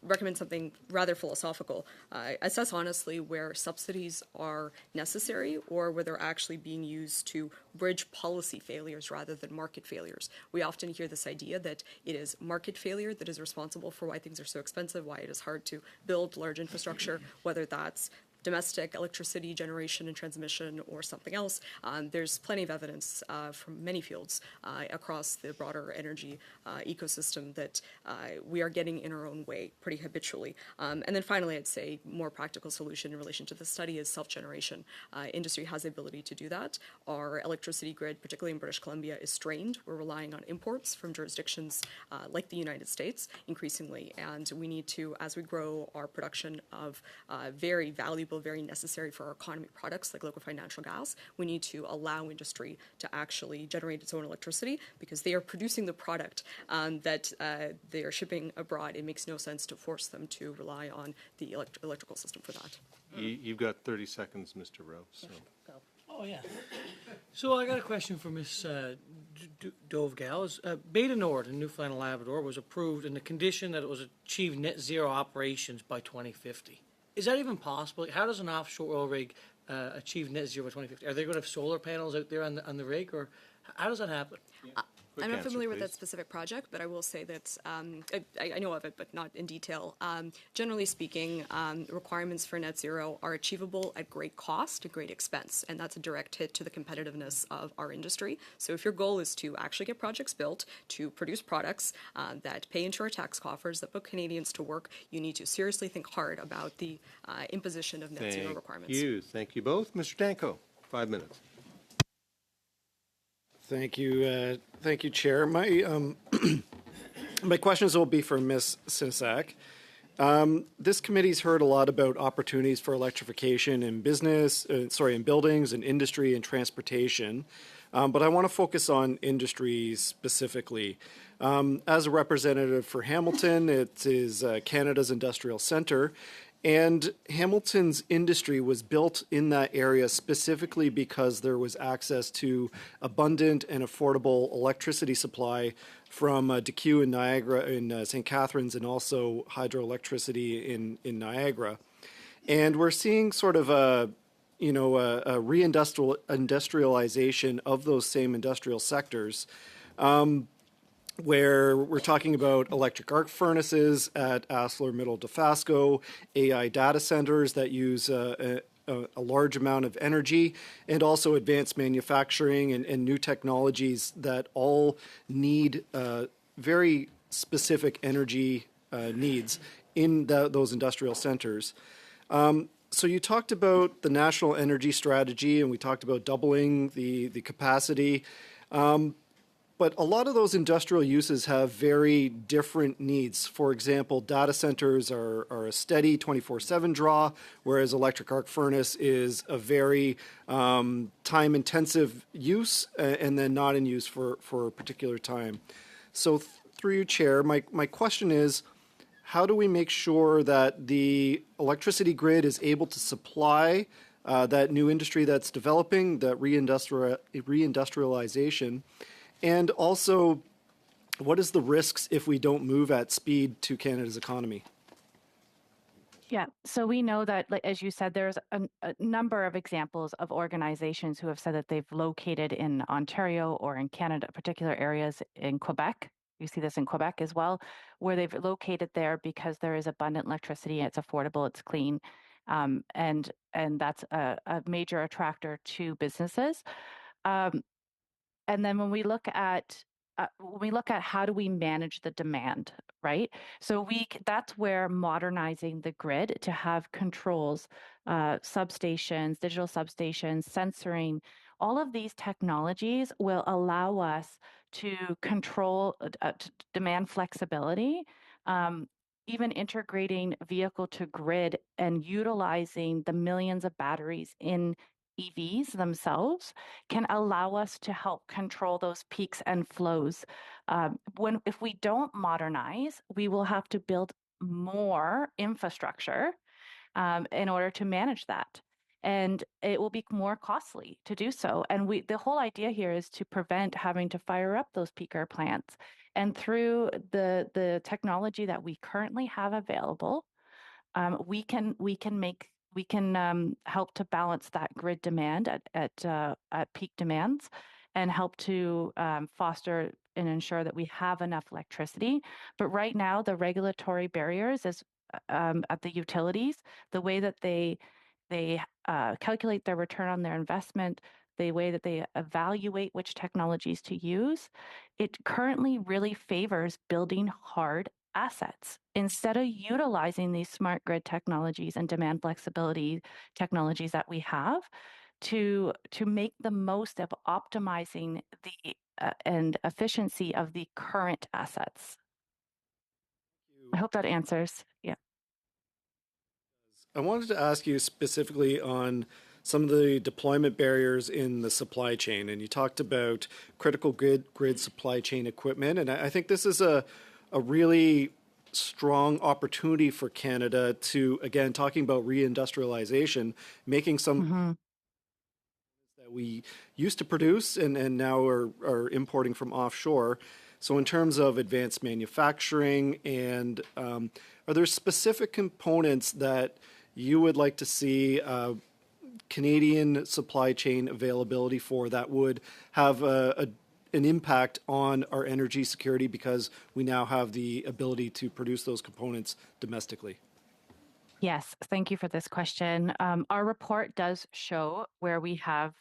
Speaker 5: recommend something rather philosophical. Assess honestly where subsidies are necessary or where they're actually being used to bridge policy failures rather than market failures. We often hear this idea that it is market failure that is responsible for why things are so expensive, why it is hard to build large infrastructure, whether that's domestic electricity generation and transmission or something else. There's plenty of evidence from many fields across the broader energy ecosystem that we are getting in our own way pretty habitually. And then finally, I'd say more practical solution in relation to the study is self-generation. Industry has the ability to do that. Our electricity grid, particularly in British Columbia, is strained. We're relying on imports from jurisdictions like the United States increasingly, and we need to, as we grow our production of very valuable, very necessary for our economy products like liquefied natural gas, we need to allow industry to actually generate its own electricity because they are producing the product that they are shipping abroad. It makes no sense to force them to rely on the electrical system for that.
Speaker 1: You've got 30 seconds, Mr. Rowe. So.
Speaker 9: Oh, yeah. So I got a question for Ms. Dovgal. Beta Nord in Newfoundland and Labrador was approved in the condition that it was achieve net zero operations by 2050. Is that even possible? How does an offshore oil rig achieve net zero by 2050? Are they going to have solar panels out there on the rig, or how does that happen?
Speaker 5: I'm not
Speaker 1: answer,
Speaker 5: familiar with
Speaker 1: please.
Speaker 5: that specific project, but I will say that I know of it, but not in detail. Generally speaking, requirements for net zero are achievable at great cost, at great expense, and that's a direct hit to the competitiveness of our industry. So if your goal is to actually get projects built, to produce products that pay into our tax coffers, that put Canadians to work, you need to seriously think hard about the imposition of net zero requirements.
Speaker 1: Thank you both. Mr. Danko, 5 minutes.
Speaker 10: Thank you, Chair. My my questions will be for Ms. Sinisak. This committee's heard a lot about opportunities for electrification in in buildings and industry and transportation, but I want to focus on industry specifically. As a representative for Hamilton, it is Canada's industrial centre. And Hamilton's industry was built in that area specifically because there was access to abundant and affordable electricity supply from DeQ and Niagara in St. Catharines, and also hydroelectricity in Niagara. And we're seeing sort of a reindustrialization of those same industrial sectors. Where we're talking about electric arc furnaces at ArcelorMittal Dofasco, AI data centers that use a large amount of energy, and also advanced manufacturing and new technologies that all need very specific energy needs in those industrial centers. So you talked about the national energy strategy, and we talked about doubling the capacity. But a lot of those industrial uses have very different needs. For example, data centers are a steady 24/7 draw, whereas electric arc furnace is a very time-intensive use and then not in use for a particular time. So through you, Chair, my question is, how do we make sure that the electricity grid is able to supply that new industry that's developing, that reindustrialization, and also, what is the risks if we don't move at speed to Canada's economy?
Speaker 4: Yeah, so we know that, like, as you said, there's a number of examples of organizations who have said that they've located in Ontario or in Canada, particular areas in Quebec. You see this in Quebec as well, where they've located there because there is abundant electricity, it's affordable, it's clean, and that's a major attractor to businesses. And then when we look at how do we manage the demand, right? So that's where modernizing the grid to have controls, substations, digital substations, sensoring, all of these technologies will allow us to control demand flexibility, even integrating vehicle to grid and utilizing the millions of batteries in EVs themselves can allow us to help control those peaks and flows. If we don't modernize, we will have to build more infrastructure in order to manage that. And it will be more costly to do so. And the whole idea here is to prevent having to fire up those peaker plants. And through the technology that we currently have available, we can help to balance that grid demand at peak demands and help to foster and ensure that we have enough electricity. But right now, the regulatory barriers is at the utilities, the way that they calculate their return on their investment, the way that they evaluate which technologies to use, it currently really favors building hard assets instead of utilizing these smart grid technologies and demand flexibility technologies that we have to make the most of optimizing the and efficiency of the current assets. I hope that answers. Yeah.
Speaker 10: I wanted to ask you specifically on some of the deployment barriers in the supply chain, and you talked about critical grid supply chain equipment, and I think this is a really strong opportunity for Canada to, again, talking about reindustrialization, making some that we used to produce and now are importing from offshore. So in terms of advanced manufacturing, and are there specific components that you would like to see Canadian supply chain availability for that would have an impact on our energy security because we now have the ability to produce those components domestically?
Speaker 4: Yes, thank you for this question. Our report does show where we have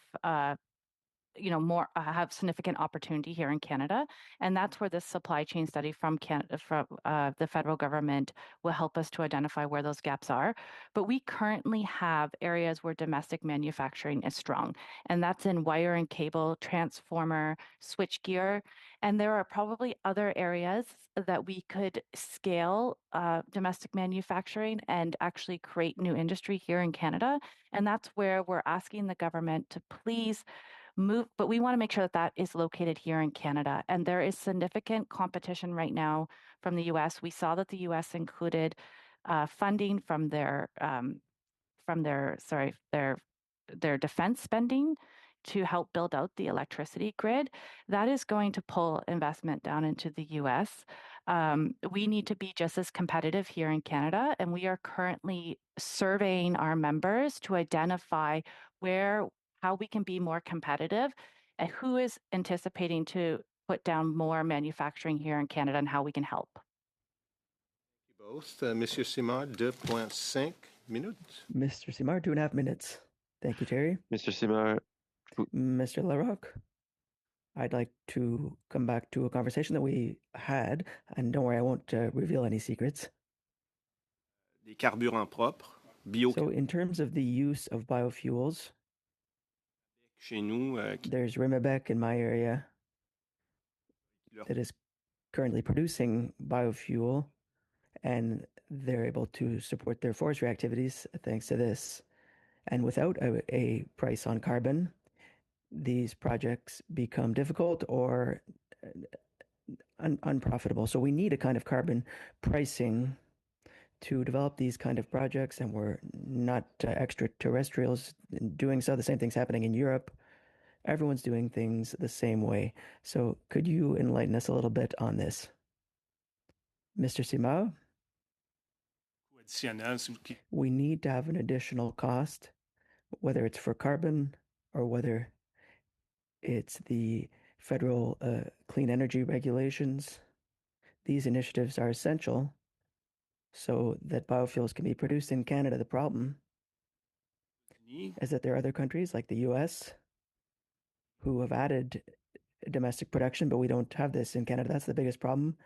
Speaker 4: have significant opportunity here in Canada, and that's where this supply chain study from Canada, from the federal government, will help us to identify where those gaps are. But we currently have areas where domestic manufacturing is strong, and that's in wire and cable, transformer, switchgear, and there are probably other areas that we could scale domestic manufacturing and actually create new industry here in Canada. And that's where we're asking the government to please move, but we want to make sure that that is located here in Canada. And there is significant competition right now from the US. We saw that the US included funding from their defense spending to help build out the electricity grid. That is going to pull investment down into the US. We need to be just as competitive here in Canada, and we are currently surveying our members to identify how we can be more competitive and who is anticipating to put down more manufacturing here in Canada and how we can help.
Speaker 1: Thank you both. Monsieur Simard, 2.5 minutes.
Speaker 3: Mr. Simard, 2.5 minutes. Thank you, Terry.
Speaker 8: Mr. Simard.
Speaker 3: Mr. Larocque, I'd like to come back to a conversation that we had, and don't worry, I won't reveal any secrets.
Speaker 8: Des carburants propres, bio.
Speaker 3: So in terms of the use of biofuels,
Speaker 8: Chez nous,
Speaker 3: there's Rimabec in my area. that is currently producing biofuel, and they're able to support their forestry activities thanks to this. And without a price on carbon, these projects become difficult or unprofitable. So we need a kind of carbon pricing to develop these kind of projects, and we're not extraterrestrials in doing so. The same thing's happening in Europe. Everyone's doing things the same way. So could you enlighten us a little bit on this? Mr. Simao? We need to have an additional cost, whether it's for carbon or whether it's the federal clean energy regulations. These initiatives are essential so that biofuels can be produced in Canada. The problem is that there are other countries like the US who have added domestic production, but we don't have this in Canada. That's the biggest problem.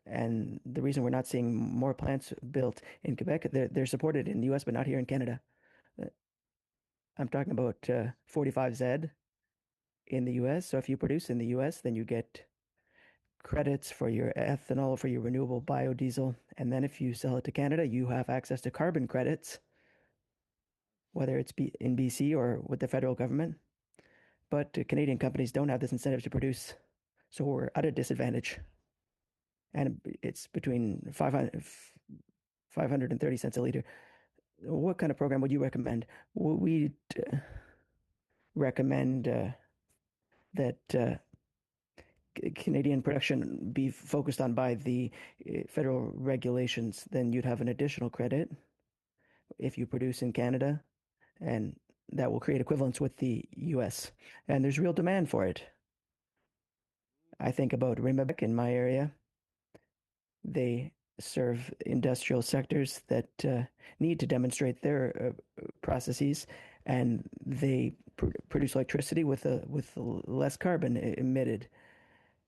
Speaker 3: And the reason we're not seeing more plants built in Quebec, they're supported in the US, but not here in Canada. I'm talking about 45Z in the US. So if you produce in the US, then you get credits for your ethanol, for your renewable biodiesel. And then if you sell it to Canada, you have access to carbon credits, whether it's in BC or with the federal government. But Canadian companies don't have this incentive to produce. So we're at a disadvantage. And it's between 530 cents a liter. What kind of program would you recommend? We'd recommend that Canadian production be focused on by the federal regulations. Then you'd have an additional credit if you produce in Canada, and that will create equivalence with the US. And there's real demand for it. I think about Rimabec in my area. They serve industrial sectors that need to demonstrate their processes, and they produce electricity with less carbon emitted.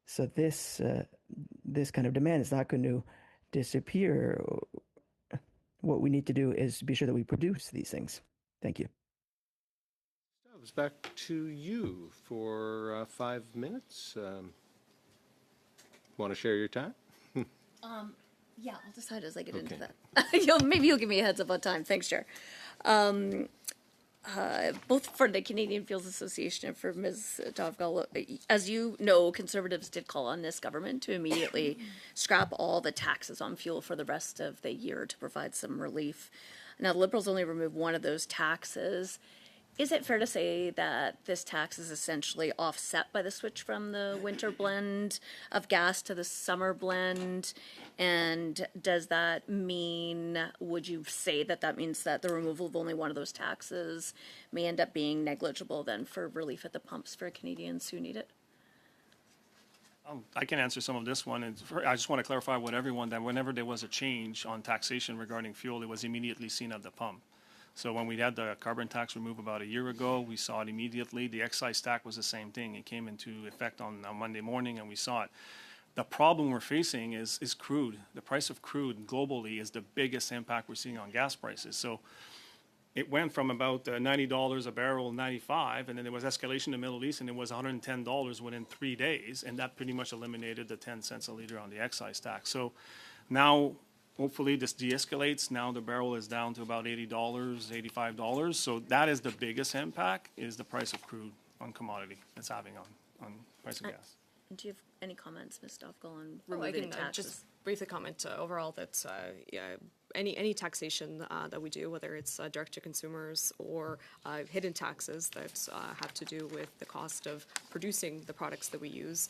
Speaker 3: So this kind of demand is not going to disappear. What we need to do is be sure that we produce these things. Thank you.
Speaker 1: It's back to you for 5 minutes. Want to share your time?
Speaker 6: Yeah, I'll decide as I get into that. Maybe you'll give me a heads up on time. Thanks, Chair. Both for the Canadian Fuels Association and for Ms. Dovgal, as you know, Conservatives did call on this government to immediately scrap all the taxes on fuel for the rest of the year to provide some relief. Now, the Liberals only removed one of those taxes. Is it fair to say that this tax is essentially offset by the switch from the winter blend of gas to the summer blend? And does that mean, would you say that that means that the removal of only one of those taxes may end up being negligible then for relief at the pumps for Canadians who need it?
Speaker 2: I can answer some of this one. And I just want to clarify with everyone that whenever there was a change on taxation regarding fuel, it was immediately seen at the pump. So when we had the carbon tax removed about a year ago, we saw it immediately. The excise tax was the same thing. It came into effect on Monday morning, and we saw it. The problem we're facing is crude. The price of crude globally is the biggest impact we're seeing on gas prices. So it went from about $90 a barrel, 95, and then there was escalation in the Middle East, and it was $110 within 3 days, and that pretty much eliminated the 10 cents a liter on the excise tax. So now, hopefully this de-escalates. Now the barrel is down to about $80, $85. So that is the biggest impact, is the price of crude on commodity it's having on price of gas.
Speaker 6: Do you have any comments, Ms. Dovgal, on
Speaker 5: I
Speaker 6: removing
Speaker 5: can
Speaker 6: taxes?
Speaker 5: just briefly comment overall that any taxation that we do, whether it's direct to consumers or hidden taxes that have to do with the cost of producing the products that we use,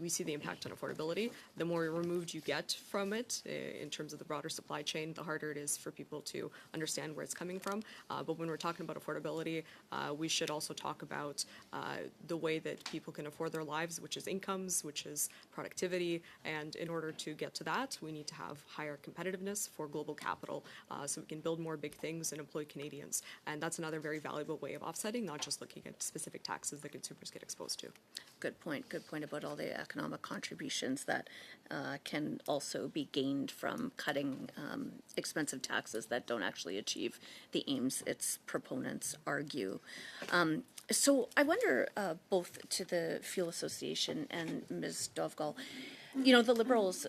Speaker 5: we see the impact on affordability. The more removed you get from it in terms of the broader supply chain, the harder it is for people to understand where it's coming from. But when we're talking about affordability, we should also talk about the way that people can afford their lives, which is incomes, which is productivity. And in order to get to that, we need to have higher competitiveness for global capital so we can build more big things and employ Canadians. And that's another very valuable way of offsetting, not just looking at specific taxes that consumers get exposed to.
Speaker 6: Good point. Good point about all the economic contributions that can also be gained from cutting expensive taxes that don't actually achieve the aims its proponents argue. So I wonder, both to the Fuel Association and Ms. Dovgal, you know, the Liberals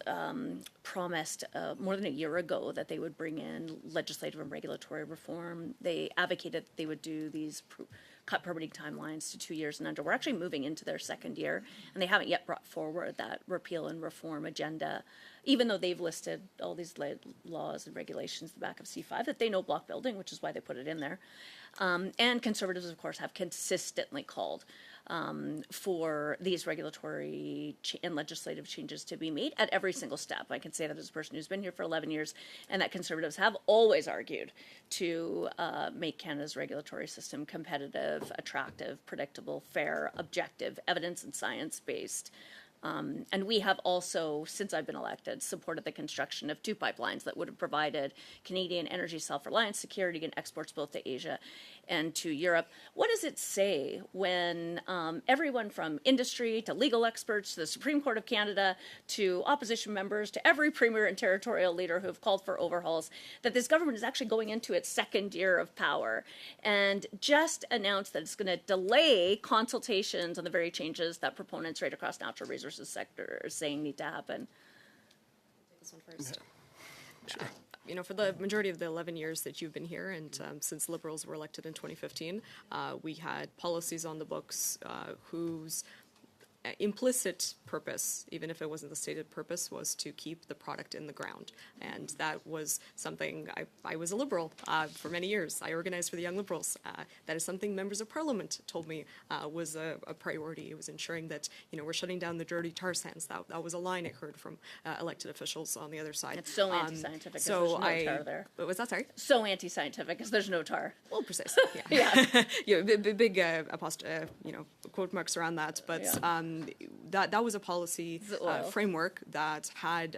Speaker 6: promised more than a year ago that they would bring in legislative and regulatory reform. They advocated that they would do these cut permitting timelines to 2 years and under. We're actually moving into their second year, and they haven't yet brought forward that repeal and reform agenda, even though they've listed all these laws and regulations in the back of C5 that they know block building, which is why they put it in there. And Conservatives, of course, have consistently called for these regulatory and legislative changes to be made at every single step. I can say that as a person who's been here for 11 years, and that Conservatives have always argued to make Canada's regulatory system competitive, attractive, predictable, fair, objective, evidence and science-based. And we have also, since I've been elected, supported the construction of 2 pipelines that would have provided Canadian energy self-reliance, security, and exports both to Asia and to Europe. What does it say when everyone from industry to legal experts to the Supreme Court of Canada to opposition members to every premier and territorial leader who have called for overhauls, that this government is actually going into its second year of power and just announced that it's going to delay consultations on the very changes that proponents right across natural resources sector are saying need to happen?
Speaker 5: This one first. You know, for the majority of the 11 years that you've been here, and since Liberals were elected in 2015, we had policies on the books whose implicit purpose, even if it wasn't the stated purpose, was to keep the product in the ground. And that was something, I was a Liberal for many years. I organized for the Young Liberals. That is something members of Parliament told me was a priority. It was ensuring that, you know, we're shutting down the dirty tar sands. That was a line I heard from elected officials on the other side.
Speaker 6: It's so anti-scientific because there's no tar there.
Speaker 5: What was that, sorry?
Speaker 6: So anti-scientific because there's no tar.
Speaker 5: Well, precisely, yeah. Yeah, big you know, quote marks around that. But that was a policy framework that had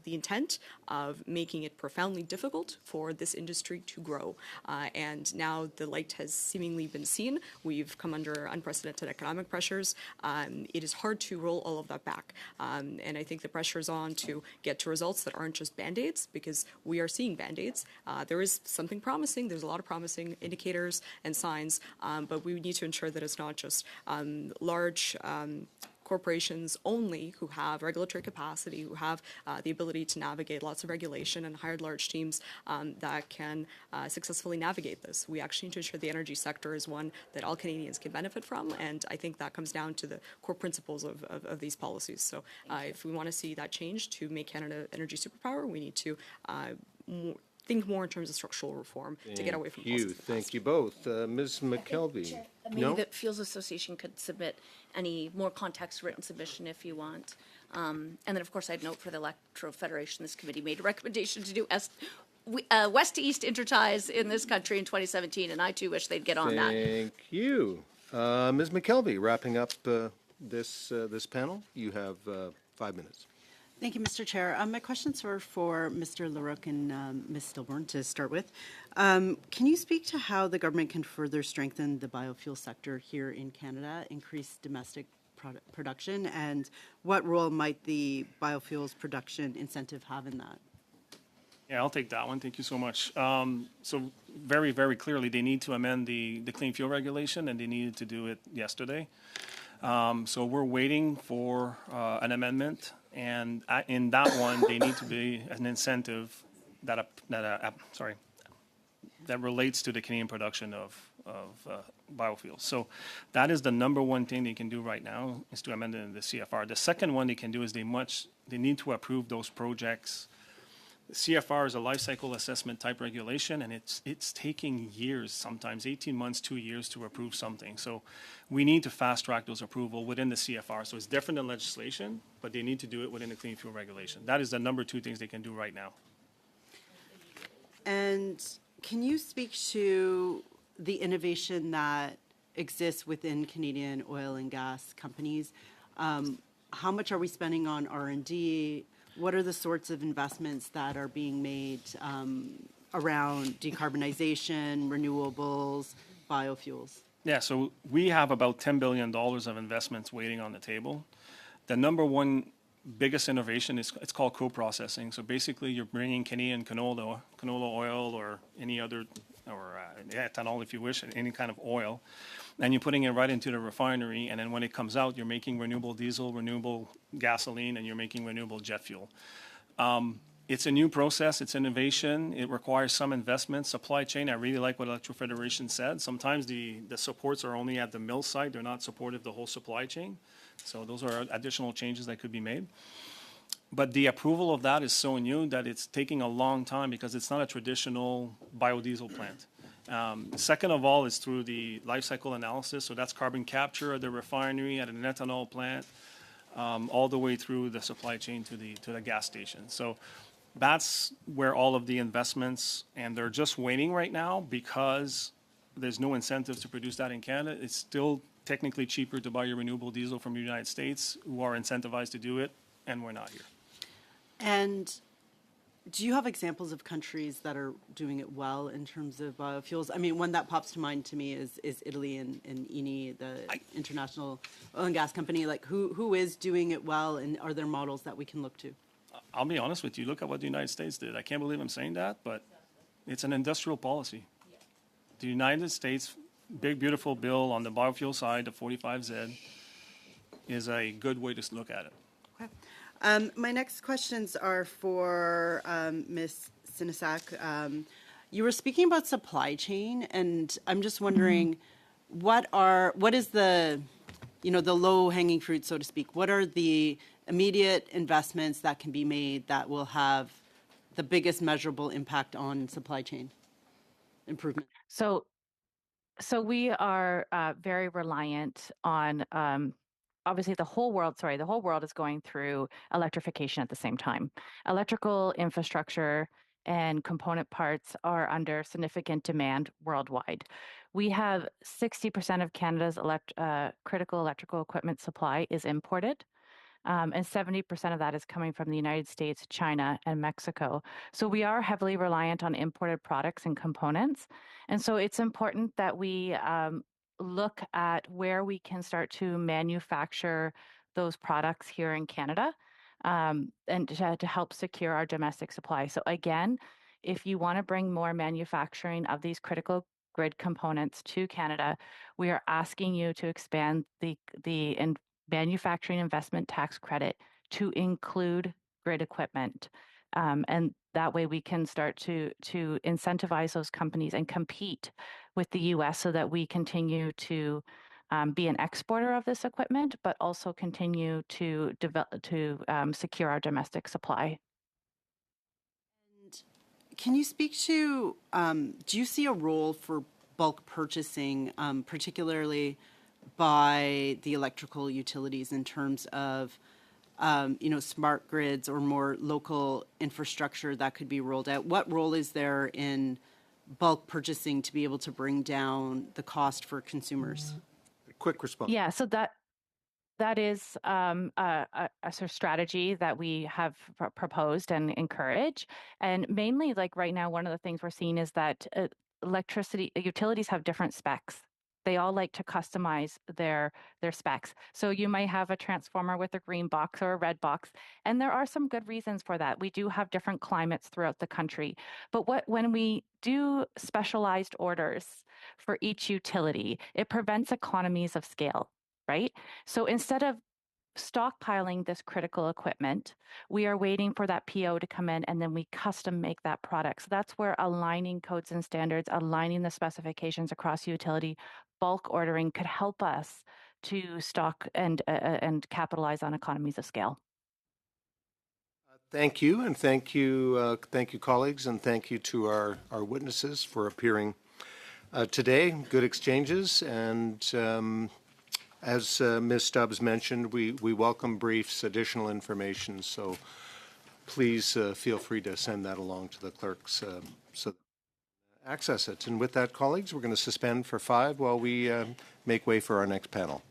Speaker 5: the intent of making it profoundly difficult for this industry to grow. And now the light has seemingly been seen. We've come under unprecedented economic pressures. It is hard to roll all of that back. And I think the pressure is on to get to results that aren't just Band-Aids, because we are seeing Band-Aids. There is something promising. There's a lot of promising indicators and signs, but we need to ensure that it's not just large corporations only who have regulatory capacity, who have the ability to navigate lots of regulation and hired large teams that can successfully navigate this. We actually need to ensure the energy sector is one that all Canadians can benefit from, and I think that comes down to the core principles of these policies. So if we want to see that change to make Canada an energy superpower, we need to think more in terms of structural reform to get away from policies.
Speaker 1: Thank you both. Ms. McKelvey.
Speaker 6: Maybe the Fuels Association could submit any more context written submission if you want. And then, of course, I'd note for the Electro Federation, this committee made a recommendation to do west to east interties in this country in 2017, and I too wish they'd get on that.
Speaker 1: Thank you. Ms. McKelvey, wrapping up this panel, you have 5 minutes.
Speaker 11: Thank you, Mr. Chair. My questions are for Mr. Larocque and Ms. Stillborn to start with. Can you speak to how the government can further strengthen the biofuel sector here in Canada, increase domestic production, and what role might the biofuels production incentive have in that?
Speaker 2: Yeah, I'll take that one. Thank you so much. So very, very clearly, they need to amend the clean fuel regulation, and they needed to do it yesterday. So we're waiting for an amendment, and in that one, they need to be an incentive that relates to the Canadian production of biofuels. So that is the number one thing they can do right now, is to amend it in the CFR. The second one they can do is they need to approve those projects. The CFR is a life cycle assessment type regulation, and it's taking years, sometimes 18 months, 2 years to approve something. So we need to fast track those approval within the CFR. So it's different than legislation, but they need to do it within the clean fuel regulation. That is the number 2 things they can do right now.
Speaker 11: And can you speak to the innovation that exists within Canadian oil and gas companies? How much are we spending on R&D? What are the sorts of investments that are being made around decarbonization, renewables, biofuels? Yeah,
Speaker 2: so we have about $10 billion of investments waiting on the table. The number one biggest innovation is it's called co-processing. So basically, you're bringing Canadian canola oil or any other, or ethanol if you wish, any kind of oil, and you're putting it right into the refinery, and then when it comes out, you're making renewable diesel, renewable gasoline, and you're making renewable jet fuel. It's a new process, it's innovation, it requires some investment. Supply chain, I really like what Electro Federation said. Sometimes the supports are only at the mill site, they're not supportive of the whole supply chain. So those are additional changes that could be made. But the approval of that is so new that it's taking a long time because it's not a traditional biodiesel plant. Second of all is through the life cycle analysis. So that's carbon capture at the refinery, at an ethanol plant, all the way through the supply chain to the gas station. So that's where all of the investments, and they're just waiting right now because there's no incentives to produce that in Canada. It's still technically cheaper to buy your renewable diesel from the United States, who are incentivized to do it, and we're not here.
Speaker 11: And do you have examples of countries that are doing it well in terms of biofuels? I mean, one that pops to mind to me is Italy and INI, the International Oil and Gas Company. Like, who is doing it well, and are there models that we can look to?
Speaker 2: I'll be honest with you. Look at what the United States did. I can't believe I'm saying that, but it's an industrial policy. The United States, big, beautiful bill on the biofuel side, the 45Z, is a good way to look at it.
Speaker 11: Okay. My next questions are for Ms. Sinisak. You were speaking about supply chain, and I'm just wondering, what is the low-hanging fruit, so to speak? What are the immediate investments that can be made that will have the biggest measurable impact on supply chain improvement?
Speaker 4: So we are very reliant on, obviously the whole world is going through electrification at the same time. Electrical infrastructure and component parts are under significant demand worldwide. We have 60% of Canada's critical electrical equipment supply is imported. And 70% of that is coming from the United States, China, and Mexico. So we are heavily reliant on imported products and components. And so it's important that we look at where we can start to manufacture those products here in Canada, and to help secure our domestic supply. So again, if you want to bring more manufacturing of these critical grid components to Canada, we are asking you to expand the manufacturing investment tax credit to include grid equipment. And that way we can start to incentivize those companies and compete with the US so that we continue to be an exporter of this equipment, but also continue to secure our domestic supply.
Speaker 11: And can you speak to, do you see a role for bulk purchasing, particularly by the electrical utilities in terms of, smart grids or more local infrastructure that could be rolled out? What role is there in bulk purchasing to be able to bring down the cost for consumers?
Speaker 1: Quick response.
Speaker 4: Yeah, so that is a sort of strategy that we have proposed and encourage. And mainly, like right now, one of the things we're seeing is that utilities have different specs. They all like to customize their specs. So you might have a transformer with a green box or a red box, and there are some good reasons for that. We do have different climates throughout the country. But when we do specialized orders for each utility, it prevents economies of scale, right? So instead of stockpiling this critical equipment, we are waiting for that PO to come in, and then we custom make that product. So that's where aligning codes and standards, aligning the specifications across utility, bulk ordering could help us to stock and capitalize on economies of scale.
Speaker 1: Thank you, and thank you, colleagues, and thank you to our witnesses for appearing today. Good exchanges, and as Ms. Stubbs mentioned, we welcome briefs, additional information, so please feel free to send that along to the clerks so access it. And with that, colleagues, we're going to suspend for 5 while we make way for our next panel.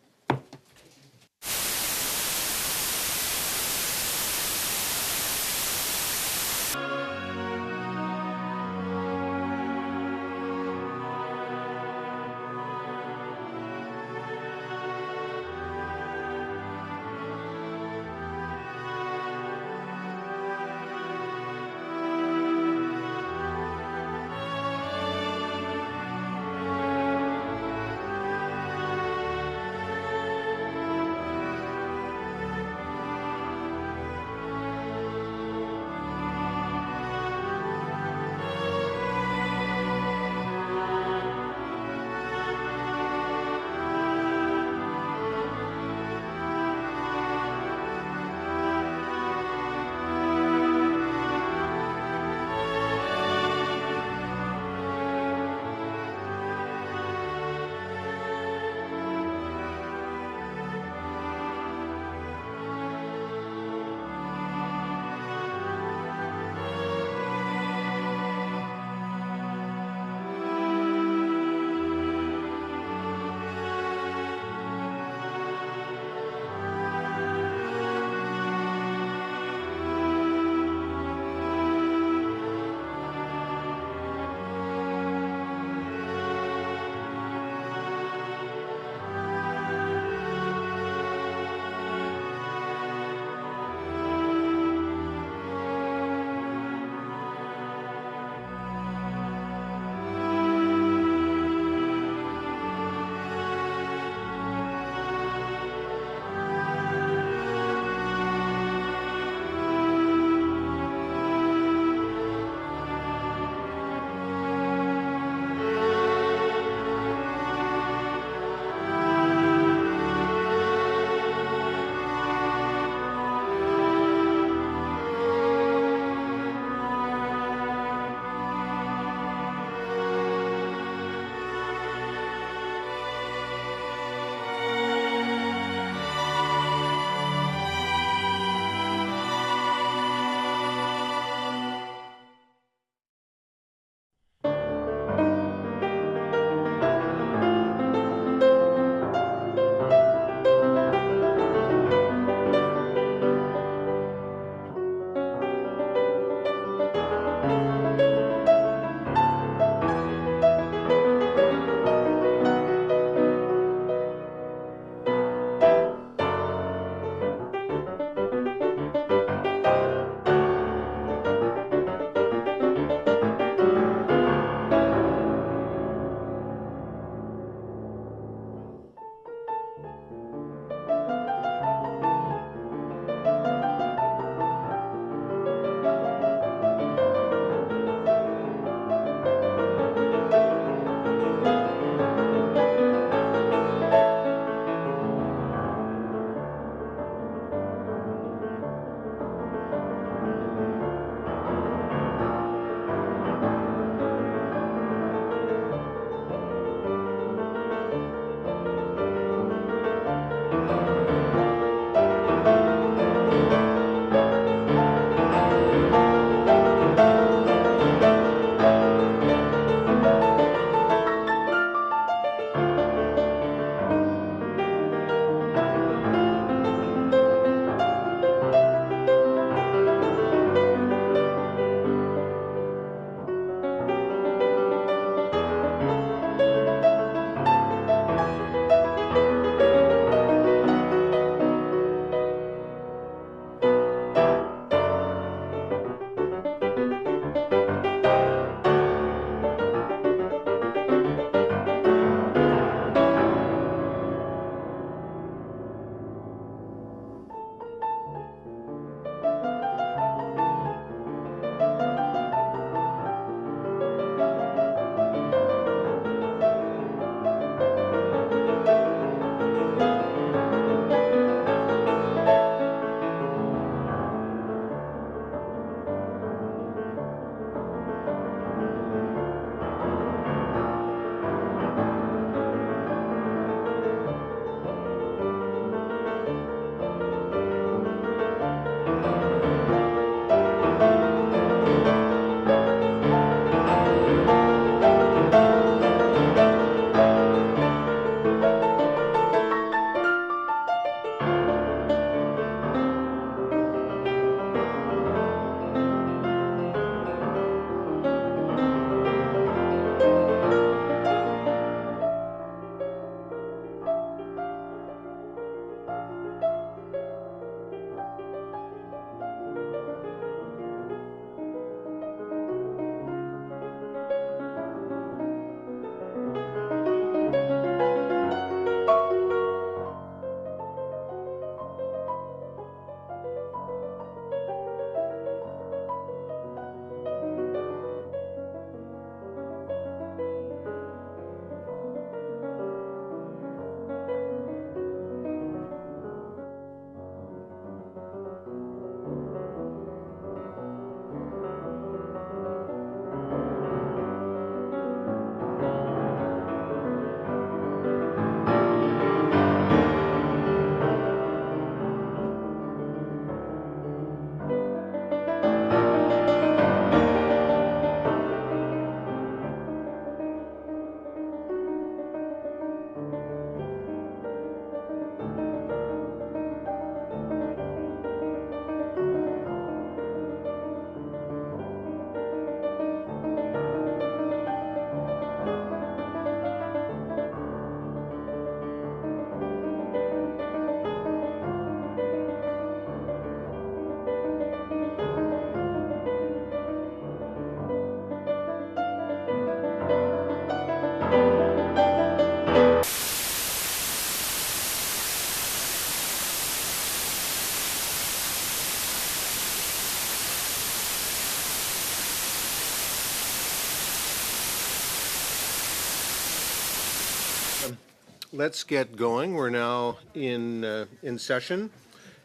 Speaker 1: let's get going. We're now in session,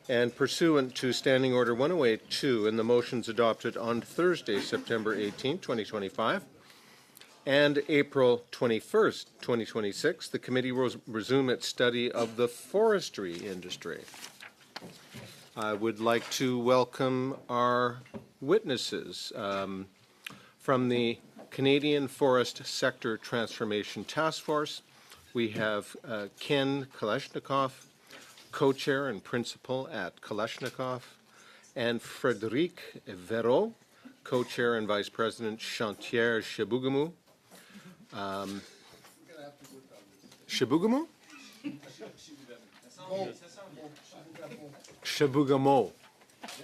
Speaker 1: and pursuant to Standing Order 108-2 and the motions adopted on Thursday, September 18, 2025, and April 21st, 2026, the committee will resume its study of the forestry industry. I would like to welcome our witnesses from the Canadian Forest Sector Transformation Task Force. We have Ken Kalashnikov, co-chair and principal at Kalashnikov, and Frédéric Verreau, co-chair and vice president, Chantier Chibougamau. Chibougamau? Chibougamau.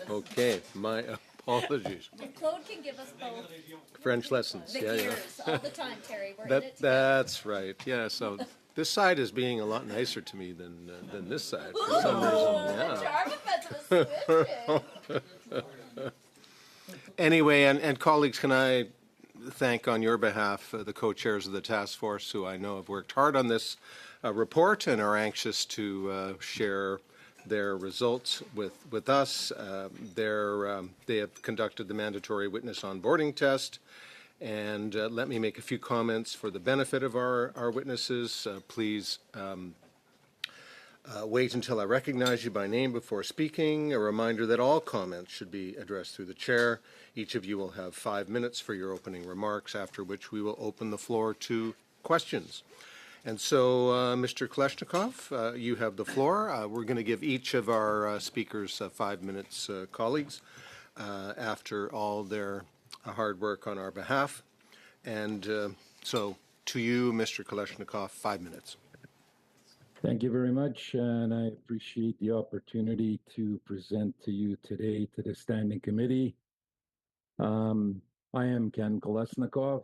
Speaker 1: Okay, my apologies.
Speaker 6: Claude can give us both
Speaker 1: French lessons.
Speaker 6: the
Speaker 1: Yeah, yeah.
Speaker 6: ears all the time, Terry. We're in it together.
Speaker 1: That's right. Yeah. So this side is being a lot nicer to me than this side for some reason. Yeah. Anyway, and colleagues, can I thank on your behalf the co-chairs of the task force who I know have worked hard on this report and are anxious to share their results with us. They have conducted the mandatory witness onboarding test. And let me make a few comments for the benefit of our witnesses. Please wait until I recognize you by name before speaking. A reminder that all comments should be addressed through the chair. Each of you will have 5 minutes for your opening remarks, after which we will open the floor to questions. And so, Mr. Kalashnikov, you have the floor. We're going to give each of our speakers 5 minutes, colleagues, after all their hard work on our behalf. And so, to you, Mr. Kalashnikov, 5 minutes.
Speaker 12: Thank you very much, and I appreciate the opportunity to present to you today to the Standing Committee. I am Ken Kalashnikov.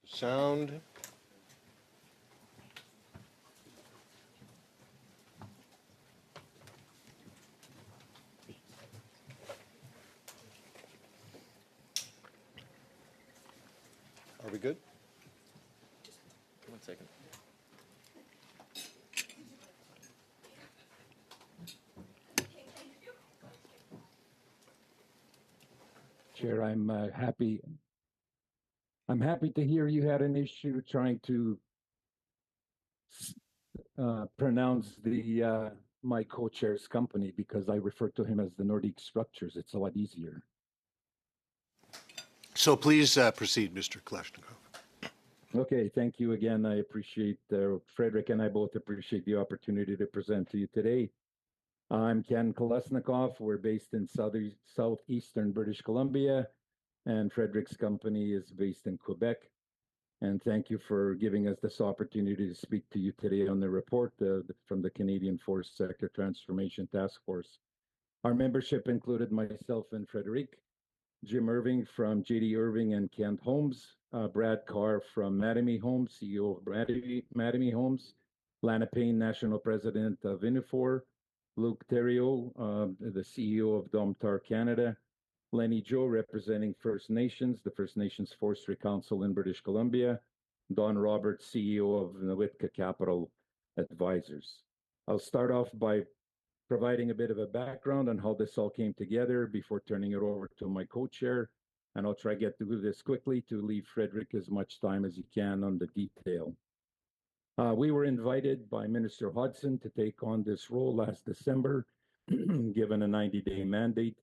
Speaker 1: Sound. Are we good?
Speaker 8: Just 1 second.
Speaker 12: Chair, I'm happy to hear you had an issue trying to pronounce the my co-chair's company, because I refer to him as the Nordic Structures. It's a lot easier.
Speaker 1: So please proceed, Mr. Kalashnikov.
Speaker 12: Okay, thank you again. I appreciate, Frederick and I both appreciate the opportunity to present to you today. I'm Ken Kalashnikov. We're based in southeastern British Columbia, and Frederick's company is based in Quebec. And thank you for giving us this opportunity to speak to you today on the report from the Canadian Forest Sector Transformation Task Force. Our membership included myself and Frederic, Jim Irving from JD Irving and Kent Homes, Brad Carr from Mattamy Homes, CEO of Mattamy Homes, Lana Payne, National President of Inifor, Luke Theriault, the CEO of Domtar Canada, Lenny Joe, representing First Nations, the First Nations Forestry Council in British Columbia, Don Roberts, CEO of Nooitka Capital Advisors. I'll start off by providing a bit of a background on how this all came together before turning it over to my co-chair, and I'll try to get through this quickly to leave Frederick as much time as he can on the detail. We were invited by Minister Hodson to take on this role last December, given a 90-day mandate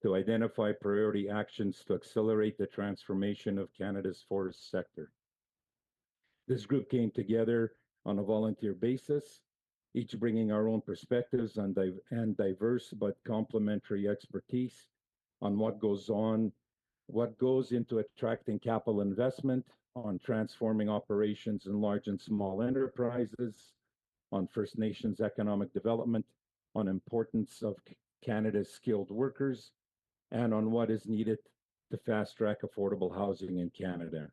Speaker 12: to identify priority actions to accelerate the transformation of Canada's forest sector. This group came together on a volunteer basis, each bringing our own perspectives and diverse but complementary expertise on what goes into attracting capital investment, on transforming operations in large and small enterprises, on First Nations economic development, on importance of Canada's skilled workers, and on what is needed to fast-track affordable housing in Canada.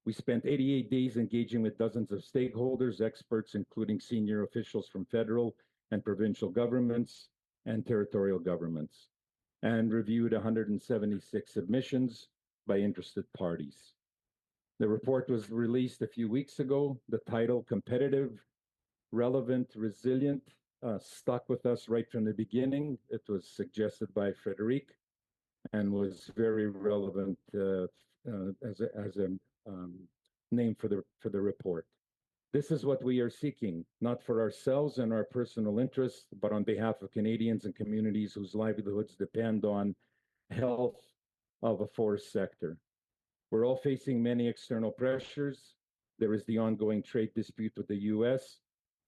Speaker 12: We spent 88 days engaging with dozens of stakeholders, experts, including senior officials from federal and provincial governments and territorial governments, and reviewed 176 submissions by interested parties. The report was released a few weeks ago. The title, Competitive, Relevant, Resilient, stuck with us right from the beginning. It was suggested by Frederic and was very relevant as a name for the report. This is what we are seeking, not for ourselves and our personal interests, but on behalf of Canadians and communities whose livelihoods depend on health of a forest sector. We're all facing many external pressures. There is the ongoing trade dispute with the US,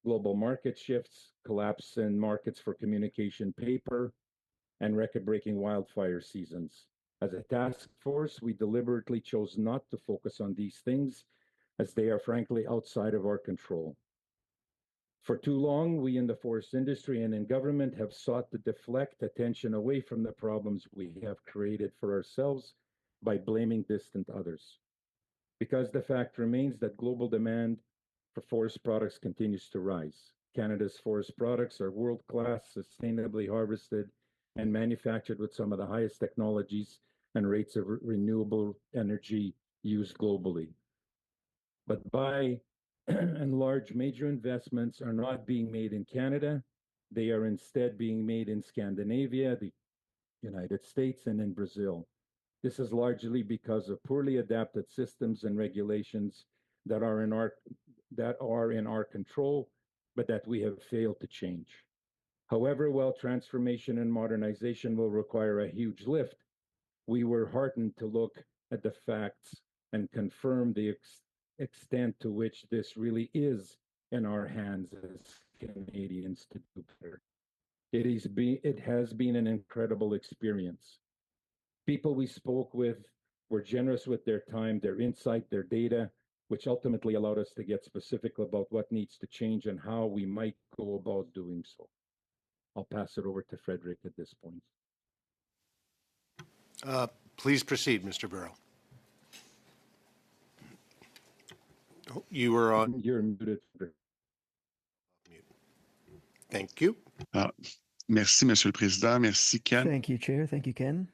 Speaker 12: global market shifts, collapse in markets for communication paper, and record-breaking wildfire seasons. As a task force, we deliberately chose not to focus on these things as they are frankly outside of our control. For too long, we in the forest industry and in government have sought to deflect attention away from the problems we have created for ourselves by blaming distant others. Because the fact remains that global demand for forest products continues to rise. Canada's forest products are world-class, sustainably harvested, and manufactured with some of the highest technologies and rates of renewable energy used globally. But by and large, major investments are not being made in Canada. They are instead being made in Scandinavia, the United States, and in Brazil. This is largely because of poorly adapted systems and regulations that are in our control, but that we have failed to change. However, while transformation and modernization will require a huge lift, we were heartened to look at the facts and confirm the extent to which this really is in our hands as Canadians to do better. It has been an incredible experience. People we spoke with were generous with their time, their insight, their data, which ultimately allowed us to get specific about what needs to change and how we might go about doing so. I'll pass it over to Frederic at this point.
Speaker 1: Please proceed, Mr. Burrow. Oh, you were on.
Speaker 12: You're muted.
Speaker 1: Thank you.
Speaker 13: Merci, Monsieur le Président. Merci, Ken.
Speaker 3: Thank you, Chair. Thank you, Ken.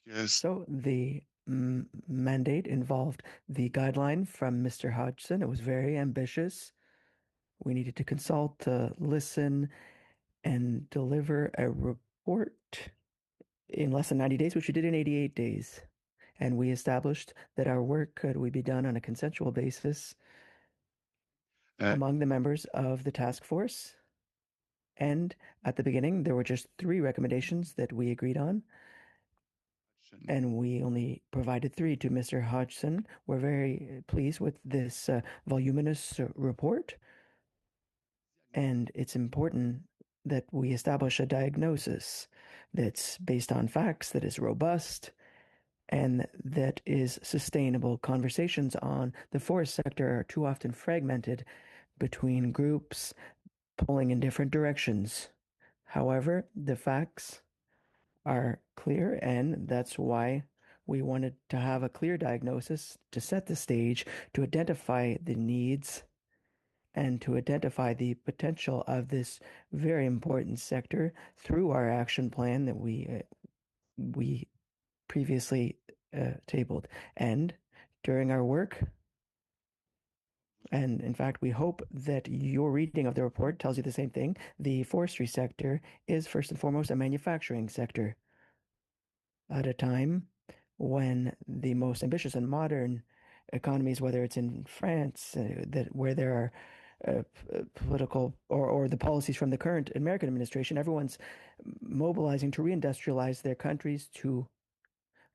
Speaker 13: Yes.
Speaker 3: So the mandate involved the guideline from Mr. Hodgson. It was very ambitious. We needed to consult, listen, and deliver a report in less than 90 days, which we did in 88 days. And we established that our work could be done on a consensual basis among the members of the task force. And at the beginning, there were just 3 recommendations that we agreed on. And we only provided 3 to Mr. Hodgson. We're very pleased with this voluminous report. And it's important that we establish a diagnosis that's based on facts, that is robust, and that is sustainable. Conversations on the forest sector are too often fragmented between groups pulling in different directions. However, the facts are clear, and that's why we wanted to have a clear diagnosis to set the stage, to identify the needs, and to identify the potential of this very important sector through our action plan that we previously tabled. And during our work, and in fact, we hope that your reading of the report tells you the same thing, the forestry sector is first and foremost a manufacturing sector. At a time when the most ambitious and modern economies, whether it's in France, where there are political or the policies from the current American administration, everyone's mobilizing to reindustrialize their countries to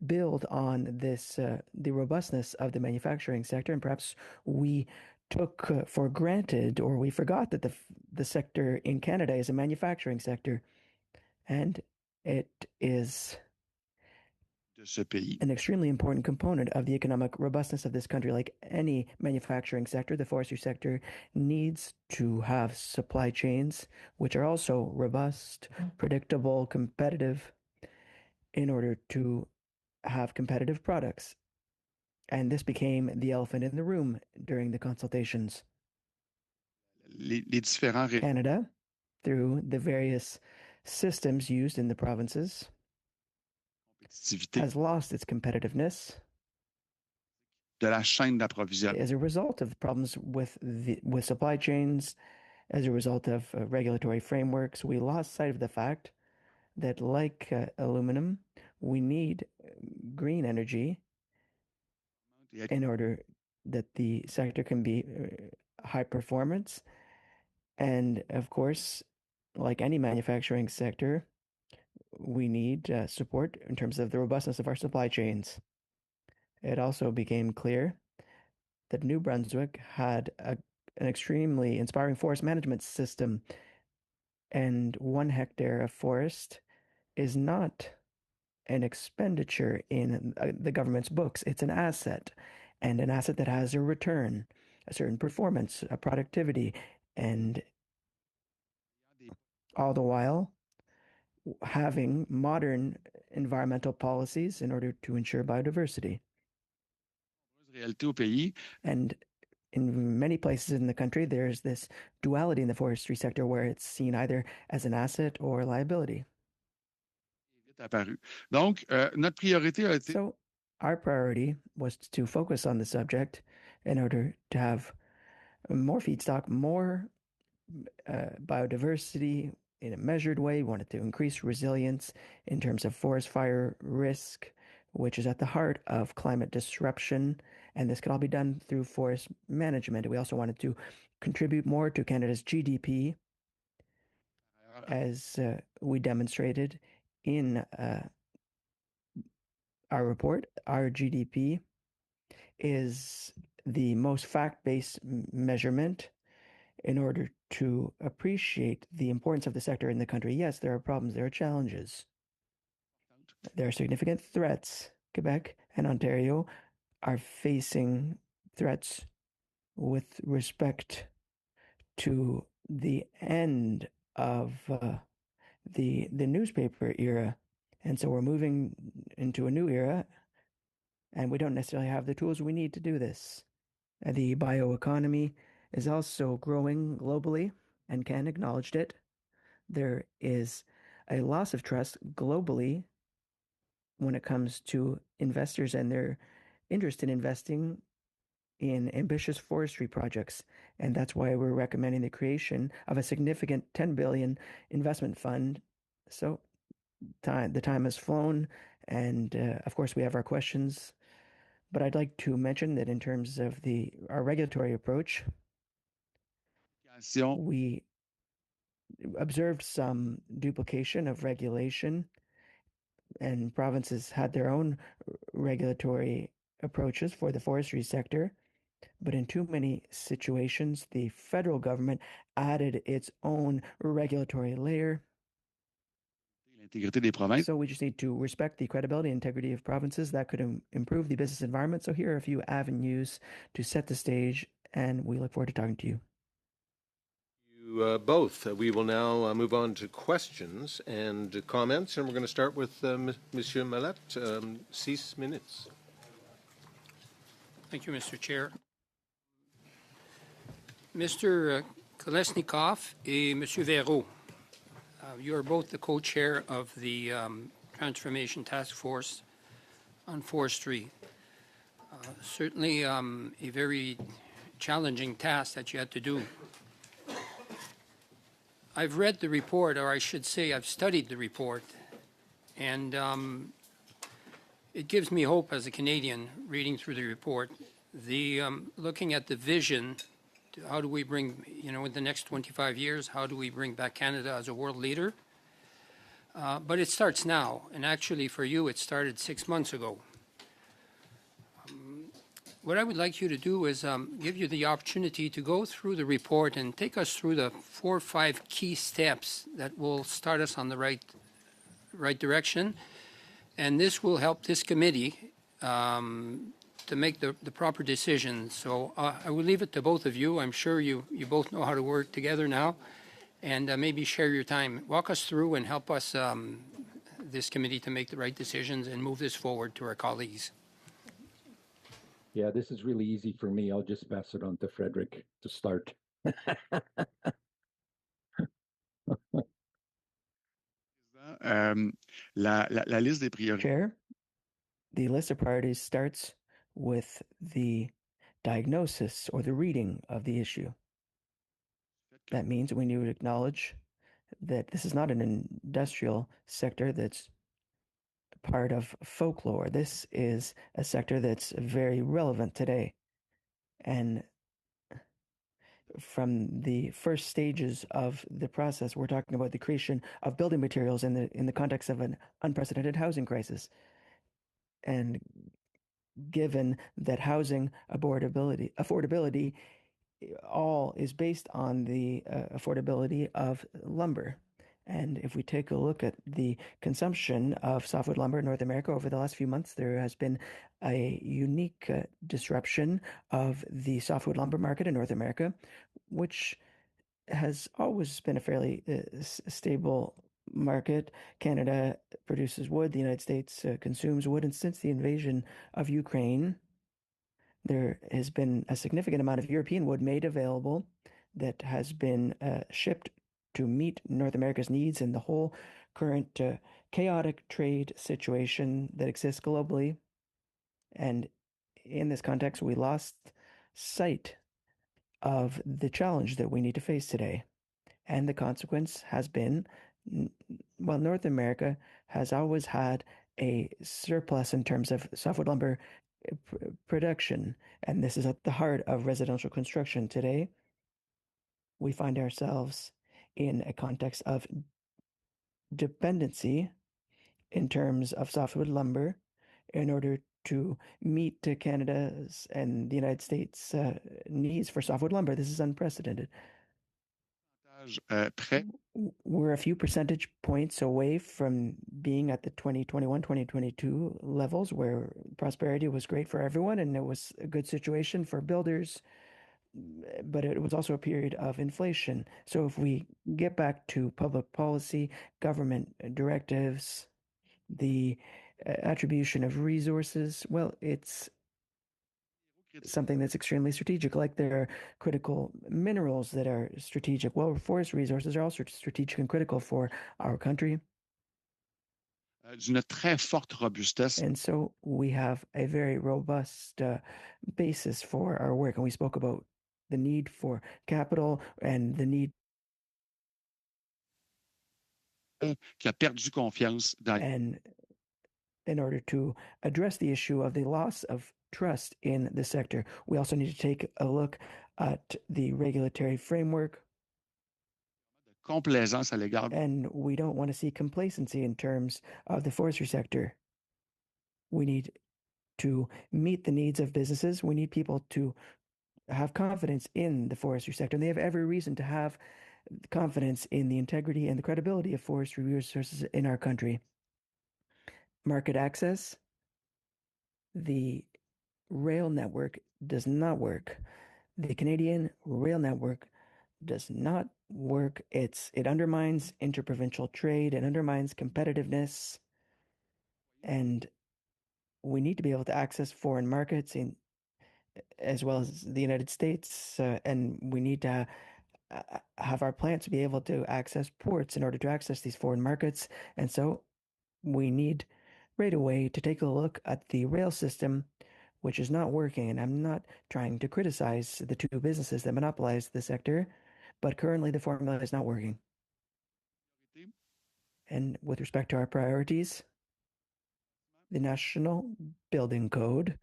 Speaker 3: build on this the robustness of the manufacturing sector. And perhaps we took for granted, or we forgot that the sector in Canada is a manufacturing sector, and it is an extremely important component of the economic robustness of this country. Like any manufacturing sector, the forestry sector needs to have supply chains which are also robust, predictable, competitive, in order to have competitive products. And this became the elephant in the room during the consultations. Canada, through the various systems used in the provinces, has lost its competitiveness
Speaker 13: de la chaîne d'approvisionnement.
Speaker 3: As a result of problems with supply chains, as a result of regulatory frameworks, we lost sight of the fact that, like aluminum, we need green energy in order that the sector can be high performance. And of course, like any manufacturing sector, we need support in terms of the robustness of our supply chains. It also became clear that New Brunswick had an extremely inspiring forest management system, and 1 hectare of forest is not an expenditure in the government's books. It's an asset, and an asset that has a return, a certain performance, a productivity, and all the while having modern environmental policies in order to ensure biodiversity.
Speaker 13: Réalité au pays.
Speaker 3: And in many places in the country, there's this duality in the forestry sector where it's seen either as an asset or a liability.
Speaker 13: Donc, notre priorité a été.
Speaker 3: So, our priority was to focus on the subject in order to have more feedstock, more biodiversity in a measured way. We wanted to increase resilience in terms of forest fire risk, which is at the heart of climate disruption. And this could all be done through forest management. We also wanted to contribute more to Canada's GDP, as we demonstrated in our report. Our GDP is the most fact-based measurement in order to appreciate the importance of the sector in the country. Yes, there are problems, there are challenges. There are significant threats. Quebec and Ontario are facing threats with respect to the end of the newspaper era. And so we're moving into a new era, and we don't necessarily have the tools we need to do this. The bioeconomy is also growing globally, and Ken acknowledged it. There is a loss of trust globally when it comes to investors and their interest in investing in ambitious forestry projects. And that's why we're recommending the creation of a significant 10 billion investment fund. So the time has flown, and of course we have our questions. But I'd like to mention that in terms of our regulatory approach, we observed some duplication of regulation, and provinces had their own regulatory approaches for the forestry sector. But in too many situations, the federal government added its own regulatory layer. So we just need to respect the credibility and integrity of provinces. That could improve the business environment. So here are a few avenues to set the stage, and we look forward to talking to you.
Speaker 1: You both. We will now move on to questions and comments, and we're going to start with Monsieur Mallette. 6 minutes.
Speaker 14: Thank you, Mr. Chair. Mr. Kolesnikov and Monsieur Véro, you are both the co-chair of the Transformation Task Force on Forestry. Certainly a very challenging task that you had to do. I've read the report, or I should say I've studied the report, and it gives me hope as a Canadian reading through the report. Looking at the vision, how do we bring, in the next 25 years, how do we bring back Canada as a world leader? But it starts now, and actually for you it started 6 months ago. What I would like you to do is give you the opportunity to go through the report and take us through the 4 or 5 key steps that will start us on the right direction. And this will help this committee to make the proper decisions. So I will leave it to both of you. I'm sure you both know how to work together now. And maybe share your time. Walk us through and help us, this committee, to make the right decisions and move this forward to our colleagues.
Speaker 12: Yeah, this is really easy for me. I'll just pass it on to Frederick to start.
Speaker 13: La liste des priorités.
Speaker 3: Chair, the list of priorities starts with the diagnosis or the reading of the issue. That means we need to acknowledge that this is not an industrial sector that's part of folklore. This is a sector that's very relevant today. And from the first stages of the process, we're talking about the creation of building materials in the context of an unprecedented housing crisis. And given that housing affordability all is based on the affordability of lumber. And if we take a look at the consumption of softwood lumber in North America over the last few months, there has been a unique disruption of the softwood lumber market in North America, which has always been a fairly stable market. Canada produces wood, the United States consumes wood, and since the invasion of Ukraine, there has been a significant amount of European wood made available that has been shipped to meet North America's needs in the whole current chaotic trade situation that exists globally. And in this context, we lost sight of the challenge that we need to face today. And the consequence has been, well, North America has always had a surplus in terms of softwood lumber production, and this is at the heart of residential construction today. We find ourselves in a context of dependency in terms of softwood lumber in order to meet Canada's and the United States needs for softwood lumber. This is unprecedented. We're a few percentage points away from being at the 2021-2022 levels where prosperity was great for everyone and it was a good situation for builders, but it was also a period of inflation. So if we get back to public policy, government directives, the attribution of resources, well, it's something that's extremely strategic, like there are critical minerals that are strategic. Well, forest resources are also strategic and critical for our country.
Speaker 13: D'une très forte robustesse.
Speaker 3: And so we have a very robust basis for our work. And we spoke about the need for capital and the need.
Speaker 13: Qui a perdu confiance dans.
Speaker 3: And in order to address the issue of the loss of trust in the sector, we also need to take a look at the regulatory framework.
Speaker 13: Complaisance à l'égard.
Speaker 3: And we don't want to see complacency in terms of the forestry sector. We need to meet the needs of businesses. We need people to have confidence in the forestry sector, and they have every reason to have confidence in the integrity and the credibility of forestry resources in our country. Market access, the rail network does not work. The Canadian rail network does not work. It undermines interprovincial trade, it undermines competitiveness, and we need to be able to access foreign markets as well as the United States, and we need to have our plants be able to access ports in order to access these foreign markets. And so we need right away to take a look at the rail system, which is not working. And I'm not trying to criticize the two businesses that monopolize the sector, but currently the formula is not working. And with respect to our priorities, the National Building Code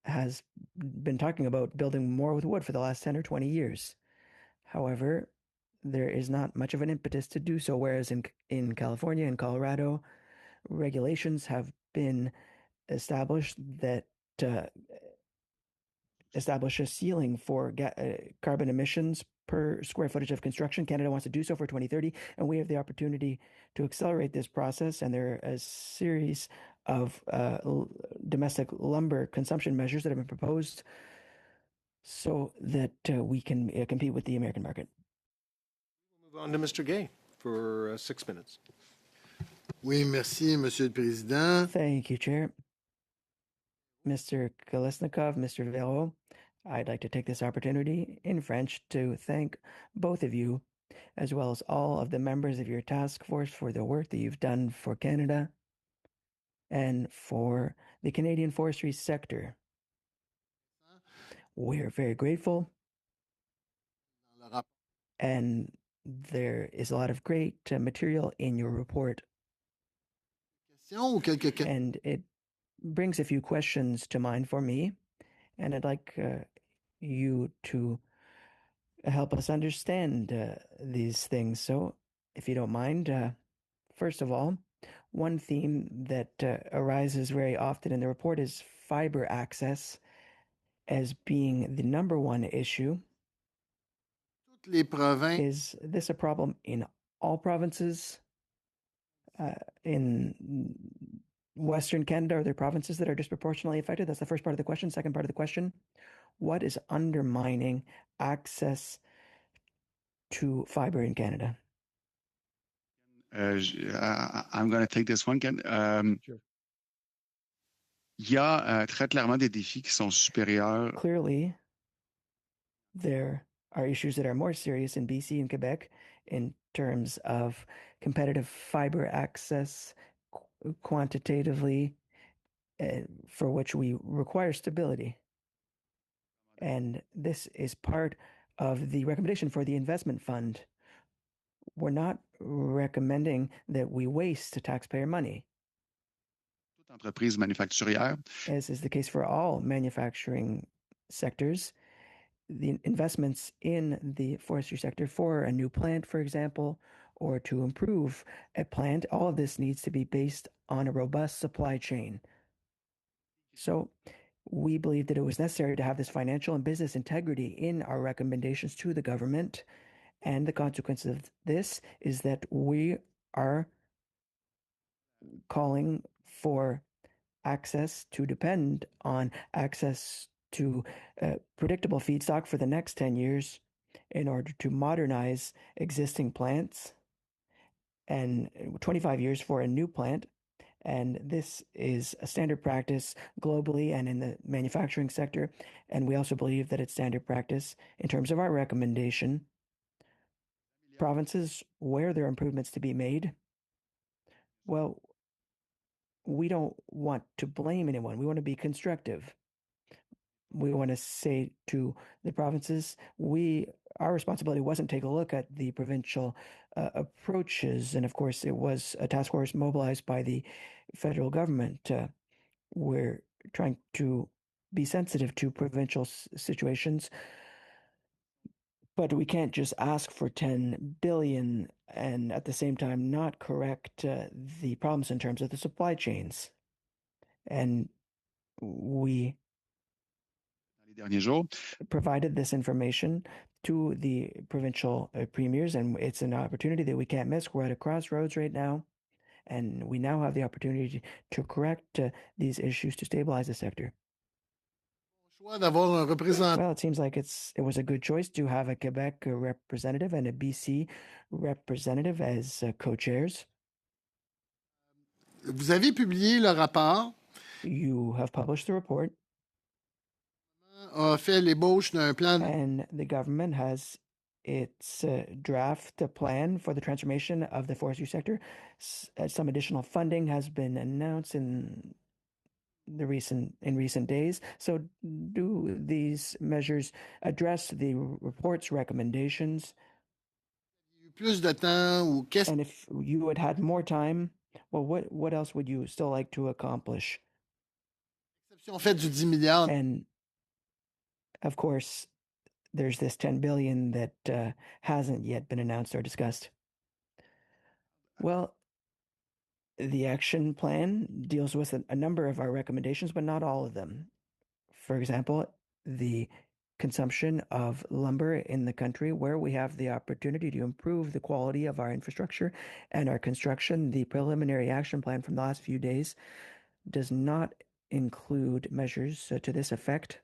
Speaker 3: has been talking about building more with wood for the last 10 or 20 years. However, there is not much of an impetus to do so, whereas in California and Colorado, regulations have been established that establish a ceiling for carbon emissions per square footage of construction. Canada wants to do so for 2030, and we have the opportunity to accelerate this process, and there are a series of domestic lumber consumption measures that have been proposed so that we can compete with the American market.
Speaker 1: We'll move on to Mr. Gay for 6 minutes.
Speaker 15: Oui, merci, Monsieur le Président.
Speaker 3: Thank you, Chair. Mr. Kolesnikov, Mr. Vero, I'd like to take this opportunity in French to thank both of you, as well as all of the members of your task force for the work that you've done for Canada and for the Canadian forestry sector. We're very grateful, and there is a lot of great material in your report. And it brings a few questions to mind for me, and I'd like you to help us understand these things. So, if you don't mind, first of all, one theme that arises very often in the report is fiber access as being the number one issue. Is this a problem in all provinces? In Western Canada, are there provinces that are disproportionately affected? That's the first part of the question. Second part of the question, what is undermining access to fiber in Canada?
Speaker 13: I'm going to take this one, Ken.
Speaker 3: Sure.
Speaker 13: Il y a très clairement des défis qui sont supérieurs.
Speaker 3: Clearly, there are issues that are more serious in BC and Quebec in terms of competitive fiber access quantitatively, for which we require stability. And this is part of the recommendation for the investment fund. We're not recommending that we waste taxpayer money.
Speaker 13: Entreprise manufacturière.
Speaker 3: As is the case for all manufacturing sectors, the investments in the forestry sector for a new plant, for example, or to improve a plant, all of this needs to be based on a robust supply chain. So we believe that it was necessary to have this financial and business integrity in our recommendations to the government. And the consequence of this is that we are calling for access to depend on access to predictable feedstock for the next 10 years in order to modernize existing plants, and 25 years for a new plant. And this is a standard practice globally and in the manufacturing sector. And we also believe that it's standard practice in terms of our recommendation. Provinces where there are improvements to be made, well, we don't want to blame anyone. We want to be constructive. We want to say to the provinces, our responsibility wasn't to take a look at the provincial approaches. And of course, it was a task force mobilized by the federal government. We're trying to be sensitive to provincial situations, but we can't just ask for 10 billion and at the same time not correct the problems in terms of the supply chains. And we provided this information to the provincial premiers, and it's an opportunity that we can't miss. We're at a crossroads right now, and we now have the opportunity to correct these issues to stabilize the sector. Well, it seems like it was a good choice to have a Quebec representative and a BC representative as co-chairs.
Speaker 15: Vous avez publié le rapport.
Speaker 3: You have published the report.
Speaker 15: A fait l'ébauche d'un plan.
Speaker 3: And the government has its draft plan for the transformation of the forestry sector. Some additional funding has been announced in recent days. So do these measures address the report's recommendations?
Speaker 15: Plus de temps, ou qu'est-ce...
Speaker 3: And if you had had more time, well, what else would you still like to accomplish?
Speaker 15: Exception faite du 10 milliards.
Speaker 3: And of course, there's this 10 billion that hasn't yet been announced or discussed. Well, the action plan deals with a number of our recommendations, but not all of them. For example, the consumption of lumber in the country, where we have the opportunity to improve the quality of our infrastructure and our construction. The preliminary action plan from the last few days does not include measures to this effect.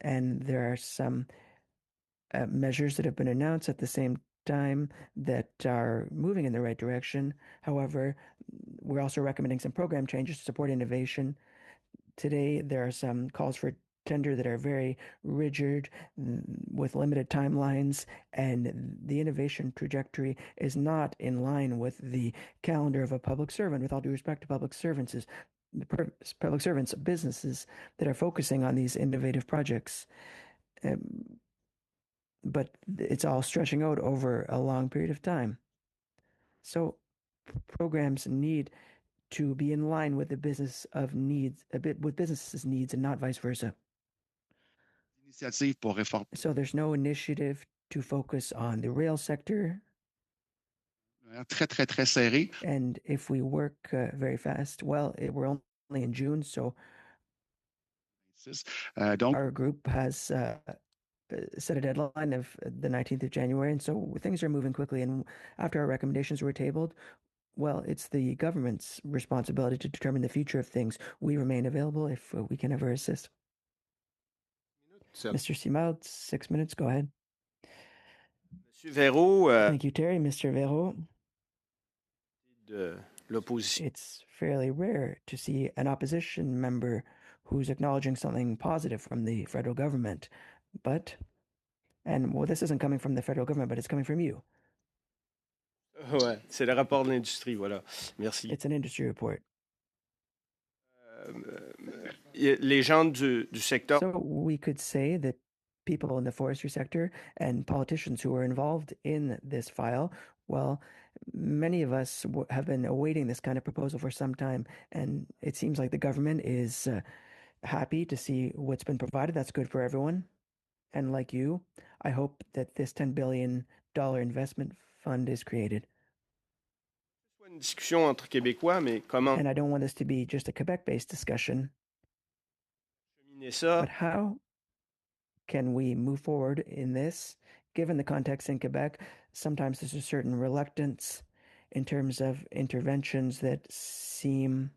Speaker 3: And there are some measures that have been announced at the same time that are moving in the right direction. However, we're also recommending some program changes to support innovation. Today, there are some calls for tender that are very rigid with limited timelines, and the innovation trajectory is not in line with the calendar of a public servant. With all due respect to public servants, businesses that are focusing on these innovative projects. But it's all stretching out over a long period of time. So programs need to be in line with the business of needs, a bit with businesses' needs, and not vice versa.
Speaker 13: Initiative pour réformer.
Speaker 3: So there's no initiative to focus on the rail sector.
Speaker 13: Très, très, très serré.
Speaker 3: And if we work very fast, well, we're only in June, so our group has set a deadline of the 19th of January, and so things are moving quickly. And after our recommendations were tabled, well, it's the government's responsibility to determine the future of things. We remain available if we can ever assist. Mr. Simard, 6 minutes, go ahead.
Speaker 8: Monsieur Véro,
Speaker 3: Thank you, Terry. Mr. Véro.
Speaker 8: De l'opposition.
Speaker 3: It's fairly rare to see an opposition member who's acknowledging something positive from the federal government. Well, this isn't coming from the federal government, but it's coming from you.
Speaker 8: Ouais, c'est le rapport de l'industrie, voilà. Merci.
Speaker 3: It's an industry report.
Speaker 8: Les gens du secteur.
Speaker 3: So we could say that people in the forestry sector and politicians who are involved in this file, well, many of us have been awaiting this kind of proposal for some time, and it seems like the government is happy to see what's been provided. That's good for everyone. And like you, I hope that this $10 billion investment fund is created.
Speaker 8: Une discussion entre Québécois, mais comment.
Speaker 3: And I don't want this to be just a Quebec-based discussion. But how can we move forward in this? Given the context in Quebec, sometimes there's a certain reluctance in terms of interventions that seem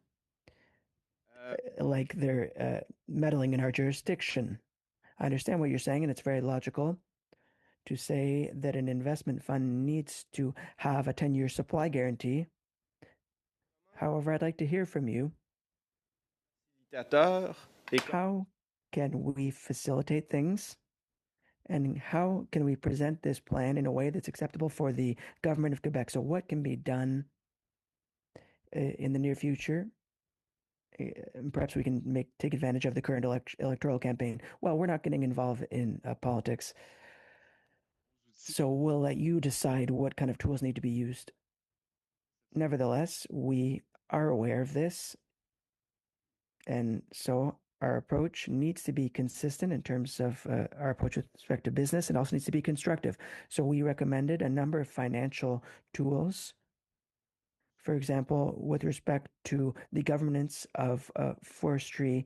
Speaker 3: like they're meddling in our jurisdiction. I understand what you're saying, and it's very logical to say that an investment fund needs to have a 10-year supply guarantee. However, I'd like to hear from you. How can we facilitate things? And how can we present this plan in a way that's acceptable for the government of Quebec? So what can be done in the near future? Perhaps we can take advantage of the current electoral campaign. Well, we're not getting involved in politics, so we'll let you decide what kind of tools need to be used. Nevertheless, we are aware of this, and so our approach needs to be consistent in terms of our approach with respect to business, and also needs to be constructive. So we recommended a number of financial tools. For example, with respect to the governance of the forestry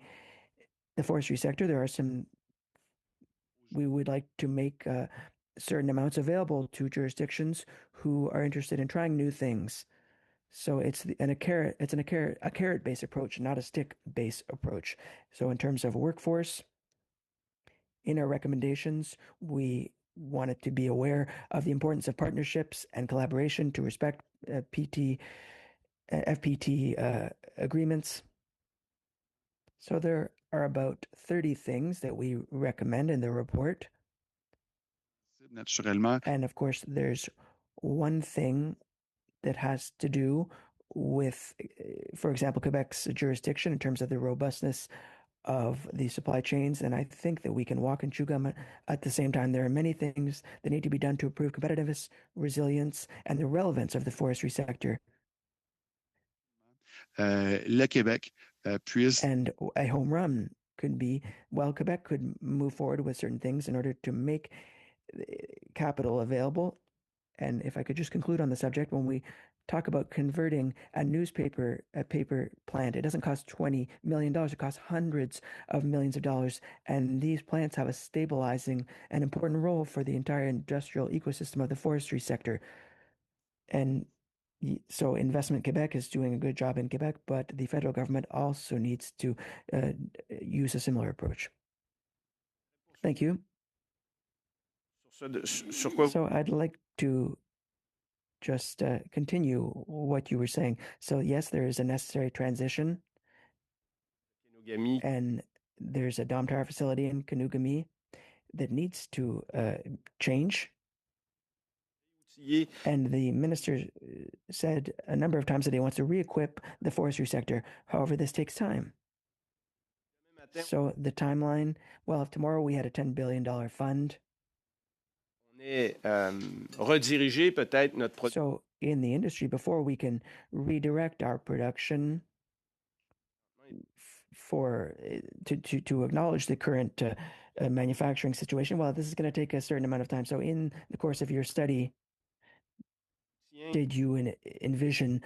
Speaker 3: sector, there are some, we would like to make certain amounts available to jurisdictions who are interested in trying new things. So it's a carrot-based approach, not a stick-based approach. So in terms of workforce, in our recommendations, we wanted to be aware of the importance of partnerships and collaboration to respect FPT agreements. So there are about 30 things that we recommend in the report.
Speaker 13: Naturellement.
Speaker 3: And of course, there's one thing that has to do with, for example, Quebec's jurisdiction in terms of the robustness of the supply chains. And I think that we can walk and chew gum at the same time. There are many things that need to be done to improve competitiveness, resilience, and the relevance of the forestry sector.
Speaker 13: Le Québec puisse.
Speaker 3: And a home run could be, well, Quebec could move forward with certain things in order to make capital available. And if I could just conclude on the subject, when we talk about converting a paper plant, it doesn't cost $20 million, it costs hundreds of millions of dollars. And these plants have a stabilizing and important role for the entire industrial ecosystem of the forestry sector. And so Investment Quebec is doing a good job in Quebec, but the federal government also needs to use a similar approach. Thank you. So I'd like to just continue what you were saying. So yes, there is a necessary transition, and there's a Domtar facility in Kanugami that needs to change. And the minister said a number of times that he wants to re-equip the forestry sector. However, this takes time. So the timeline, well, if tomorrow we had a $10 billion fund.
Speaker 8: Rediriger peut-être notre production.
Speaker 3: So in the industry, before we can redirect our production to acknowledge the current manufacturing situation, well, this is going to take a certain amount of time. So in the course of your study, did you envision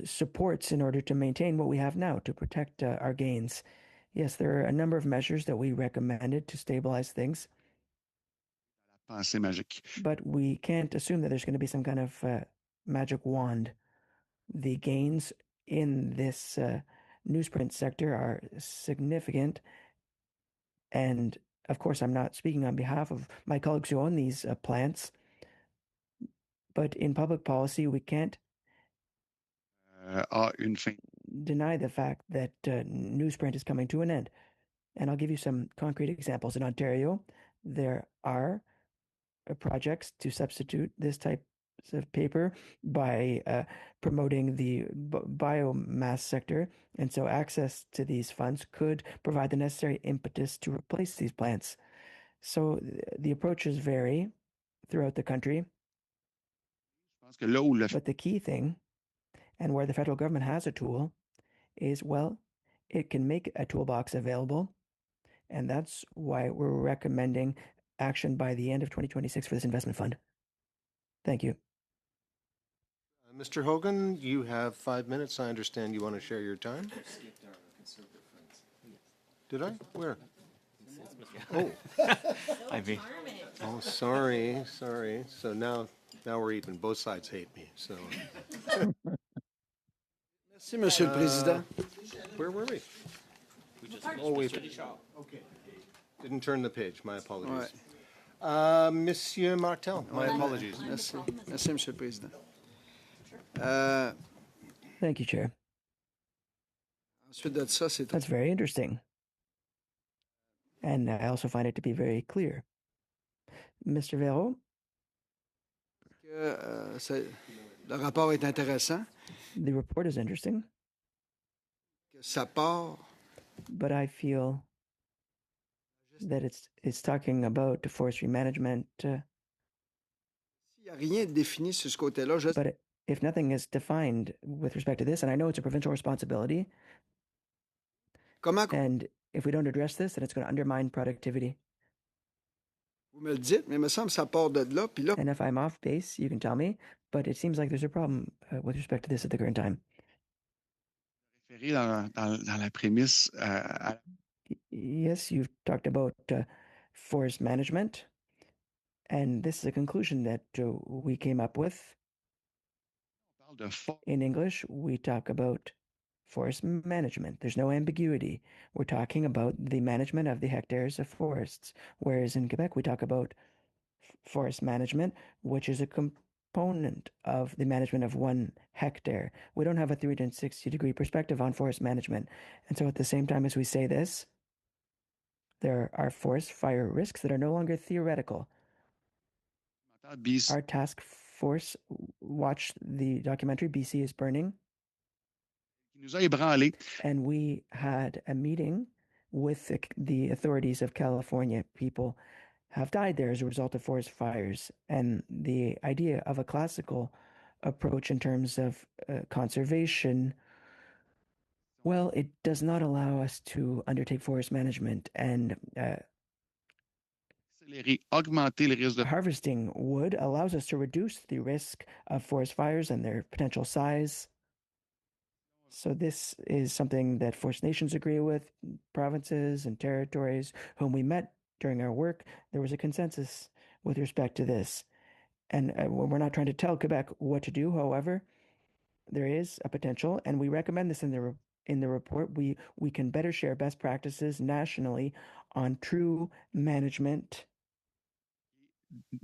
Speaker 3: supports in order to maintain what we have now, to protect our gains? Yes, there are a number of measures that we recommended to stabilize things.
Speaker 13: Pensée magique.
Speaker 3: But we can't assume that there's going to be some kind of magic wand. The gains in this newsprint sector are significant. And of course, I'm not speaking on behalf of my colleagues who own these plants. But in public policy, we can't deny the fact that newsprint is coming to an end. And I'll give you some concrete examples. In Ontario, there are projects to substitute this type of paper by promoting the biomass sector. And so access to these funds could provide the necessary impetus to replace these plants. So the approaches vary throughout the country. But the key thing, and where the federal government has a tool, is, well, it can make a toolbox available. And that's why we're recommending action by the end of 2026 for this investment fund. Thank you.
Speaker 1: Mr. Hogan, you have 5 minutes. I understand you want to share your time. Did I? Where? Oh.
Speaker 8: I mean.
Speaker 1: Oh, sorry. So now we're even. Both sides hate me. So.
Speaker 16: Merci, Monsieur le Président.
Speaker 1: Where were we? Oh, wait. Okay. Didn't turn the page. My apologies. Monsieur Martel, my apologies.
Speaker 16: Merci. Merci, Monsieur le Président.
Speaker 3: Thank you, Chair.
Speaker 16: Ensuite de ça, c'est
Speaker 3: That's very interesting. And I also find it to be very clear. Mr. Véro?
Speaker 16: Le rapport est intéressant.
Speaker 3: The report is interesting.
Speaker 16: Ça part.
Speaker 3: But I feel that it's talking about forestry management.
Speaker 16: S'il n'y a rien de défini sur ce côté-là,
Speaker 3: But if nothing is defined with respect to this, and I know it's a provincial responsibility, and if we don't address this, then it's going to undermine productivity.
Speaker 16: Vous me le dites, mais il me semble que ça part de là, puis là.
Speaker 3: And if I'm off base, you can tell me, but it seems like there's a problem with respect to this at the current time.
Speaker 13: Dans la prémisse.
Speaker 3: Yes, you've talked about forest management, and this is a conclusion that we came up with. In English, we talk about forest management. There's no ambiguity. We're talking about the management of the hectares of forests, whereas in Quebec, we talk about forest management, which is a component of the management of 1 hectare. We don't have a 360-degree perspective on forest management. And so at the same time as we say this, there are forest fire risks that are no longer theoretical. Our task force watched the documentary BC is Burning. And we had a meeting with the authorities of California. People have died there as a result of forest fires. And the idea of a classical approach in terms of conservation, well, it does not allow us to undertake forest management and harvesting wood allows us to reduce the risk of forest fires and their potential size. So this is something that First Nations agree with, provinces and territories whom we met during our work. There was a consensus with respect to this. And we're not trying to tell Quebec what to do. However, there is a potential, and we recommend this in the report. We can better share best practices nationally on true management.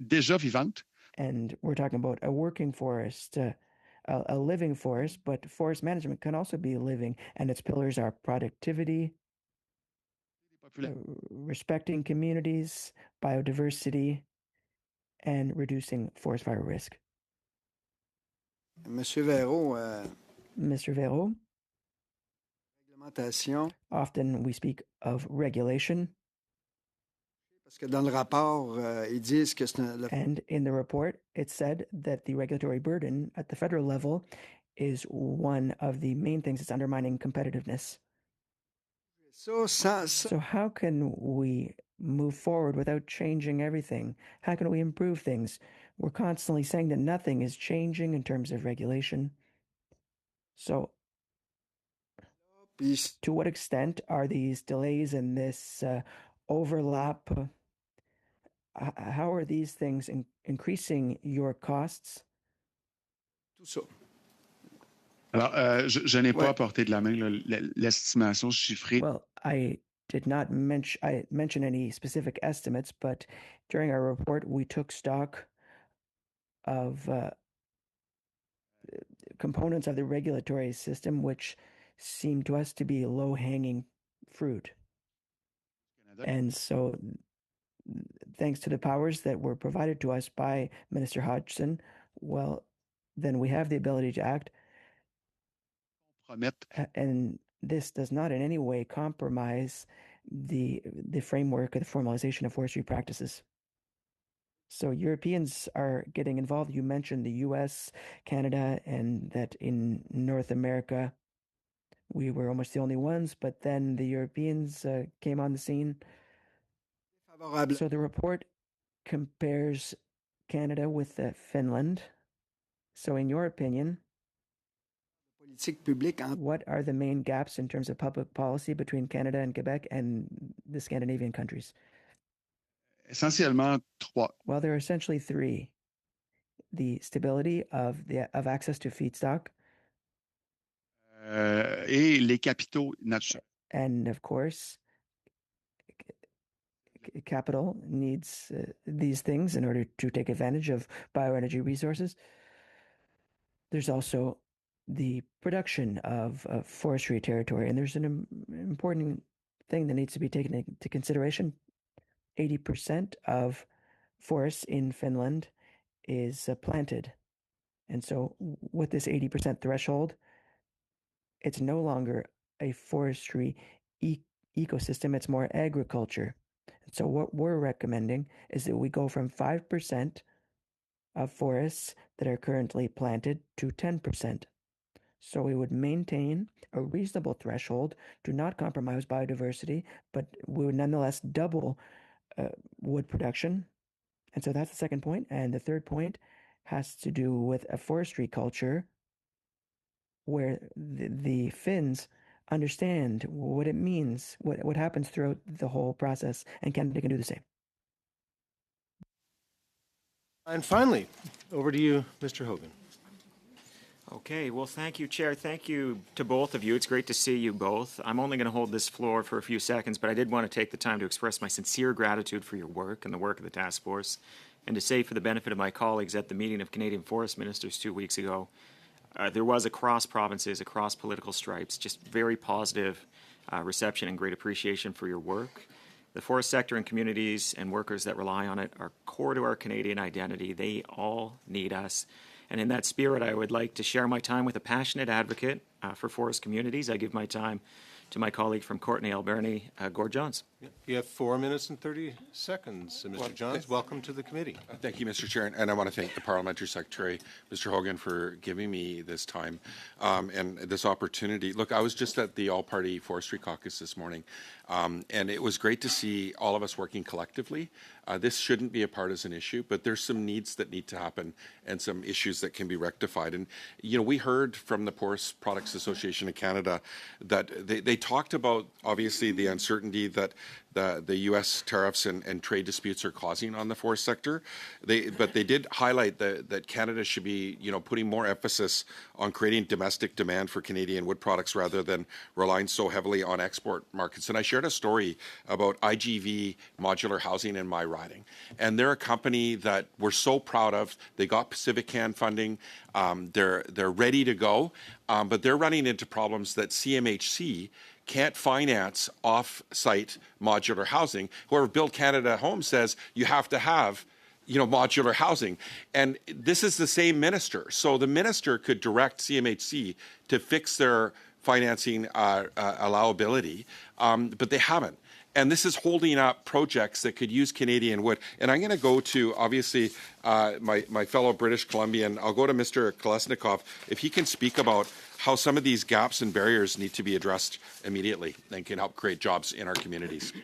Speaker 13: Déjà vivante.
Speaker 3: And we're talking about a working forest, a living forest, but forest management can also be living, and its pillars are productivity, respecting communities, biodiversity, and reducing forest fire risk.
Speaker 16: Monsieur Véro,
Speaker 3: Mr. Véro,
Speaker 16: réglementation,
Speaker 3: often we speak of regulation,
Speaker 16: parce que dans le rapport, ils disent que
Speaker 3: and in the report, it said that the regulatory burden at the federal level is one of the main things that's undermining competitiveness. So how can we move forward without changing everything? How can we improve things? We're constantly saying that nothing is changing in terms of regulation. So to what extent are these delays and this overlap? How are these things increasing your costs?
Speaker 16: tout ça.
Speaker 13: Alors, je n'ai pas apporté de la main l'estimation chiffrée.
Speaker 3: Well, I did not mention any specific estimates, but during our report, we took stock of components of the regulatory system which seemed to us to be low-hanging fruit. And so, thanks to the powers that were provided to us by Minister Hodgson, well, then we have the ability to act. And this does not in any way compromise the framework or the formalization of forestry practices. So Europeans are getting involved. You mentioned the US, Canada, and that in North America, we were almost the only ones, but then the Europeans came on the scene. So the report compares Canada with Finland. So in your opinion, what are the main gaps in terms of public policy between Canada and Quebec and the Scandinavian countries?
Speaker 13: Essentiellement trois.
Speaker 3: Well, there are essentially three: the stability of access to feedstock,
Speaker 13: Et les capitaux naturels.
Speaker 3: and of course, capital needs these things in order to take advantage of bioenergy resources. There's also the production of forestry territory, and there's an important thing that needs to be taken into consideration. 80% of forests in Finland is planted. And so with this 80% threshold, it's no longer a forestry ecosystem, it's more agriculture. And so what we're recommending is that we go from 5% of forests that are currently planted to 10%. So we would maintain a reasonable threshold, do not compromise biodiversity, but we would nonetheless double wood production. And so that's the second point. And the third point has to do with a forestry culture where the Finns understand what it means, what happens throughout the whole process, and Canada can do the same.
Speaker 1: And finally, over to you, Mr. Hogan.
Speaker 17: Okay, well, thank you, Chair. Thank you to both of you. It's great to see you both. I'm only going to hold this floor for a few seconds, but I did want to take the time to express my sincere gratitude for your work and the work of the task force, and to say for the benefit of my colleagues at the meeting of Canadian Forest Ministers 2 weeks ago, there was across provinces, across political stripes, just very positive reception and great appreciation for your work. The forest sector and communities and workers that rely on it are core to our Canadian identity. They all need us. And in that spirit, I would like to share my time with a passionate advocate for forest communities. I give my time to my colleague from Courtenay, Alberni, Gord Johns.
Speaker 1: You have 4 minutes and 30 seconds. Mr. Johns, welcome to the committee.
Speaker 18: Thank you, Mr. Chair. And I want to thank the Parliamentary Secretary, Mr. Hogan, for giving me this time and this opportunity. Look, I was just at the All-Party Forestry Caucus this morning, and it was great to see all of us working collectively. This shouldn't be a partisan issue, but there's some needs that need to happen and some issues that can be rectified. And, you know, we heard from the Forest Products Association of Canada that they talked about, obviously, the uncertainty that the U.S. tariffs and trade disputes are causing on the forest sector. But they did highlight that Canada should be, you know, putting more emphasis on creating domestic demand for Canadian wood products rather than relying so heavily on export markets. And I shared a story about IGV Modular Housing in my riding. And they're a company that we're so proud of. They got Pacific Can funding. They're ready to go, but they're running into problems that CMHC can't finance off-site modular housing. However, Build Canada Home says you have to have modular housing. And this is the same minister. So the minister could direct CMHC to fix their financing allowability, but they haven't. And this is holding up projects that could use Canadian wood. And I'm going to go to, obviously, my fellow British Columbian. I'll go to Mr. Kolesnikov, if he can speak about how some of these gaps and barriers need to be addressed immediately and can help create jobs in our communities.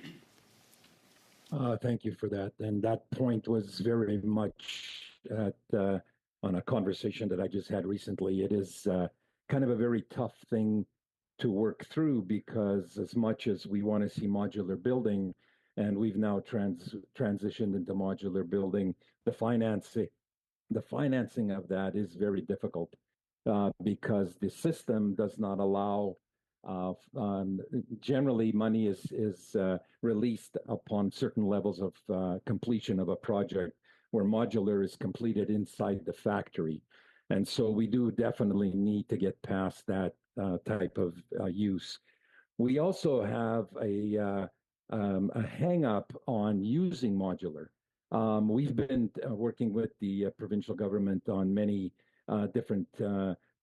Speaker 12: Thank you for that. And that point was very much on a conversation that I just had recently. It is kind of a very tough thing to work through, because as much as we want to see modular building, and we've now transitioned into modular building, the financing of that is very difficult because the system does not allow. Generally, money is released upon certain levels of completion of a project, where modular is completed inside the factory. And so we do definitely need to get past that type of use. We also have a hang up on using modular. We've been working with the provincial government on many different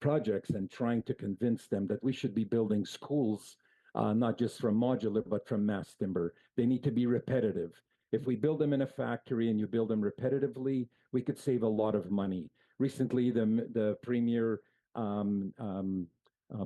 Speaker 12: projects and trying to convince them that we should be building schools, not just from modular, but from mass timber. They need to be repetitive. If we build them in a factory and you build them repetitively, we could save a lot of money. Recently, the Premier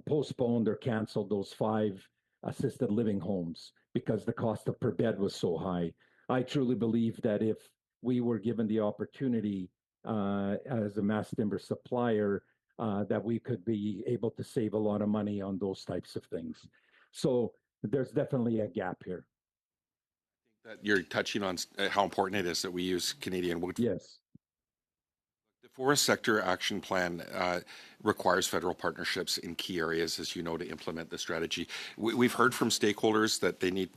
Speaker 12: postponed or canceled those 5 assisted living homes because the cost per bed was so high. I truly believe that if we were given the opportunity as a mass timber supplier, that we could be able to save a lot of money on those types of things. So there's definitely a gap here.
Speaker 18: That you're touching on how important it is that we use Canadian wood.
Speaker 12: Yes.
Speaker 18: The Forest Sector Action Plan requires federal partnerships in key areas, as you know, to implement the strategy. We've heard from stakeholders that they need,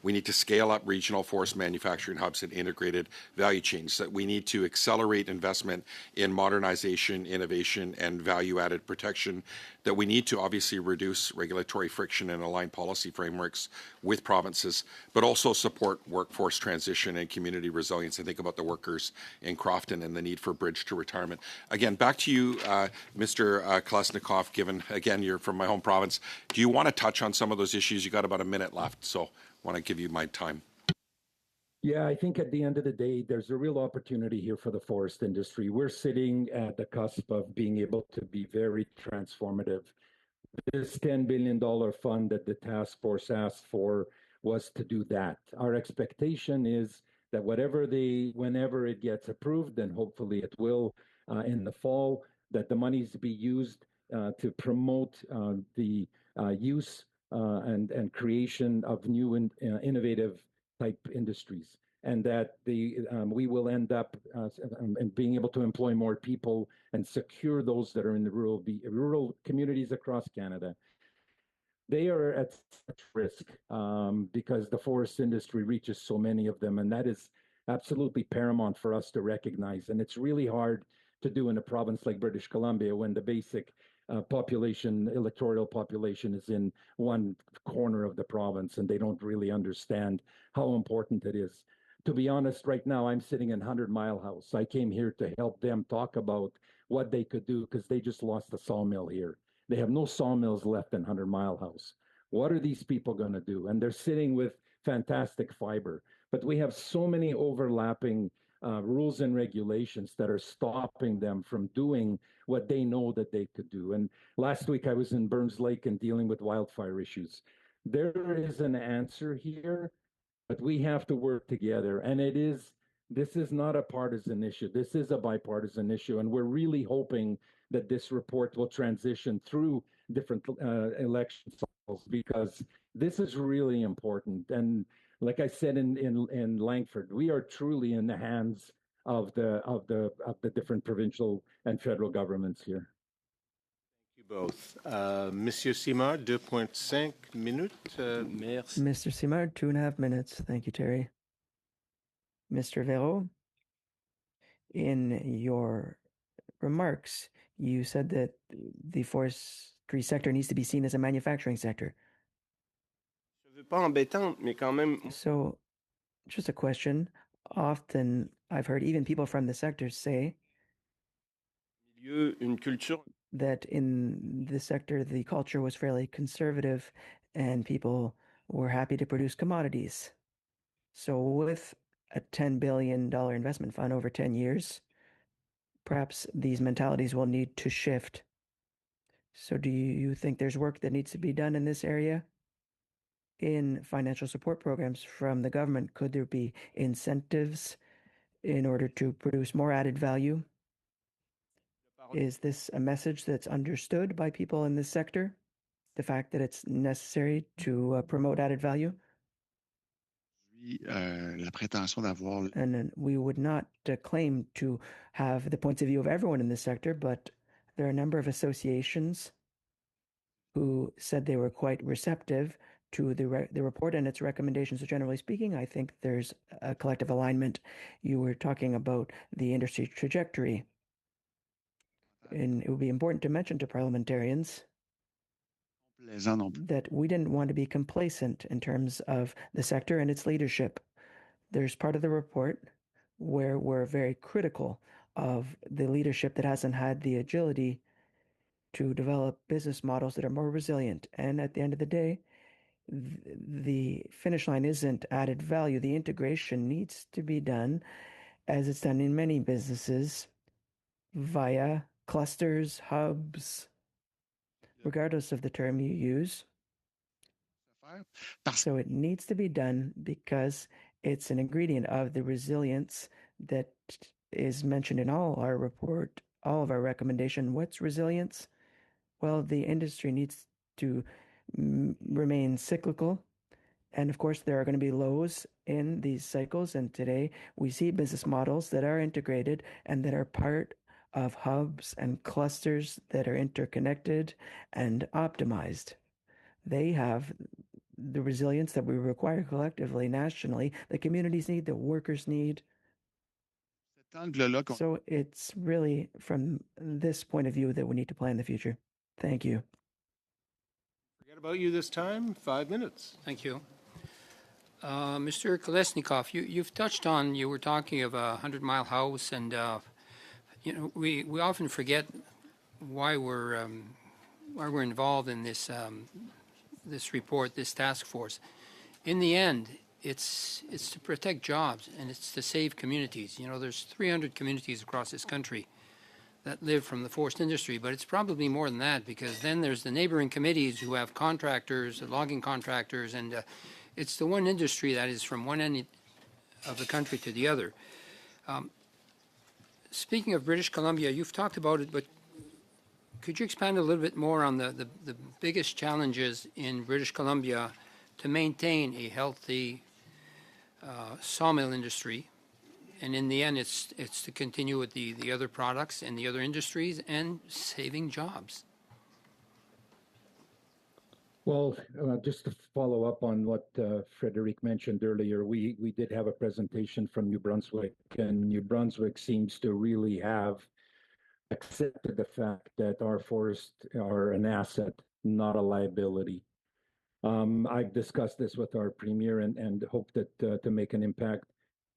Speaker 18: we need to scale up regional forest manufacturing hubs and integrated value chains, that we need to accelerate investment in modernization, innovation, and value-added protection, that we need to obviously reduce regulatory friction and align policy frameworks with provinces, but also support workforce transition and community resilience. And think about the workers in Crofton and the need for bridge to retirement. Again, back to you, Mr. Kolesnikov, given, again, you're from my home province. Do you want to touch on some of those issues? You got about a minute left, so I want to give you my time.
Speaker 12: Yeah, I think at the end of the day, there's a real opportunity here for the forest industry. We're sitting at the cusp of being able to be very transformative. This $10 billion fund that the task force asked for was to do that. Our expectation is that whenever it gets approved, and hopefully it will in the fall, that the monies be used to promote the use and creation of new and innovative type industries, and that we will end up being able to employ more people and secure those that are in the rural communities across Canada. They are at such risk because the forest industry reaches so many of them, and that is absolutely paramount for us to recognize. And it's really hard to do in a province like British Columbia when the basic electoral population is in one corner of the province, and they don't really understand how important it is. To be honest, right now I'm sitting in 100 Mile House. I came here to help them talk about what they could do because they just lost a sawmill here. They have no sawmills left in 100 Mile House. What are these people going to do? And they're sitting with fantastic fiber, but we have so many overlapping rules and regulations that are stopping them from doing what they know that they could do. And last week I was in Burns Lake and dealing with wildfire issues. There is an answer here, but we have to work together. And this is not a partisan issue. This is a bipartisan issue. And we're really hoping that this report will transition through different election cycles, because this is really important. And like I said in Langford, we are truly in the hands of the different provincial and federal governments here.
Speaker 1: Thank you both. Monsieur Simard, 2.5 minutes.
Speaker 3: Merci. Mr. Simard, 2.5 minutes. Thank you, Terry. Mr. Véro, in your remarks, you said that the forestry sector needs to be seen as a manufacturing sector.
Speaker 8: Pas embêtante, mais quand même.
Speaker 3: So, just a question. Often I've heard even people from the sector say
Speaker 8: Une culture.
Speaker 3: that in the sector, the culture was fairly conservative and people were happy to produce commodities. So, with a $10 billion investment fund over 10 years, perhaps these mentalities will need to shift. So, do you think there's work that needs to be done in this area? In financial support programs from the government, could there be incentives in order to produce more added value? Is this a message that's understood by people in this sector? The fact that it's necessary to promote added value?
Speaker 13: La prétention d'avoir.
Speaker 3: And then we would not claim to have the points of view of everyone in this sector, but there are a number of associations who said they were quite receptive to the report and its recommendations. So generally speaking, I think there's a collective alignment. You were talking about the industry trajectory, and it would be important to mention to parliamentarians that we didn't want to be complacent in terms of the sector and its leadership. There's part of the report where we're very critical of the leadership that hasn't had the agility to develop business models that are more resilient. And at the end of the day, the finish line isn't added value. The integration needs to be done as it's done in many businesses via clusters, hubs, regardless of the term you use. So it needs to be done because it's an ingredient of the resilience that is mentioned in all our report, all of our recommendation. What's resilience? Well, the industry needs to remain cyclical. And of course, there are going to be lows in these cycles. And today we see business models that are integrated and that are part of hubs and clusters that are interconnected and optimized. They have the resilience that we require collectively, nationally, the communities need, the workers need. So it's really from this point of view that we need to plan the future. Thank you.
Speaker 1: Forget about you this time. 5 minutes.
Speaker 14: Thank you. Mr. Kolesnikov, you've touched on, you were talking of a 100-mile house, and you know, we often forget why we're involved in this this report, this task force. In the end, it's to protect jobs and it's to save communities. You know, there's 300 communities across this country that live from the forest industry, but it's probably more than that, because then there's the neighboring committees who have contractors, logging contractors, and it's the one industry that is from one end of the country to the other. Speaking of British Columbia, you've talked about it, but could you expand a little bit more on the biggest challenges in British Columbia to maintain a healthy sawmill industry? And in the end, it's to continue with the other products and the other industries and saving jobs.
Speaker 12: Well, just to follow up on what Frederic mentioned earlier, we did have a presentation from New Brunswick, and New Brunswick seems to really have accepted the fact that our forests are an asset, not a liability. I've discussed this with our premier and hope that to make an impact.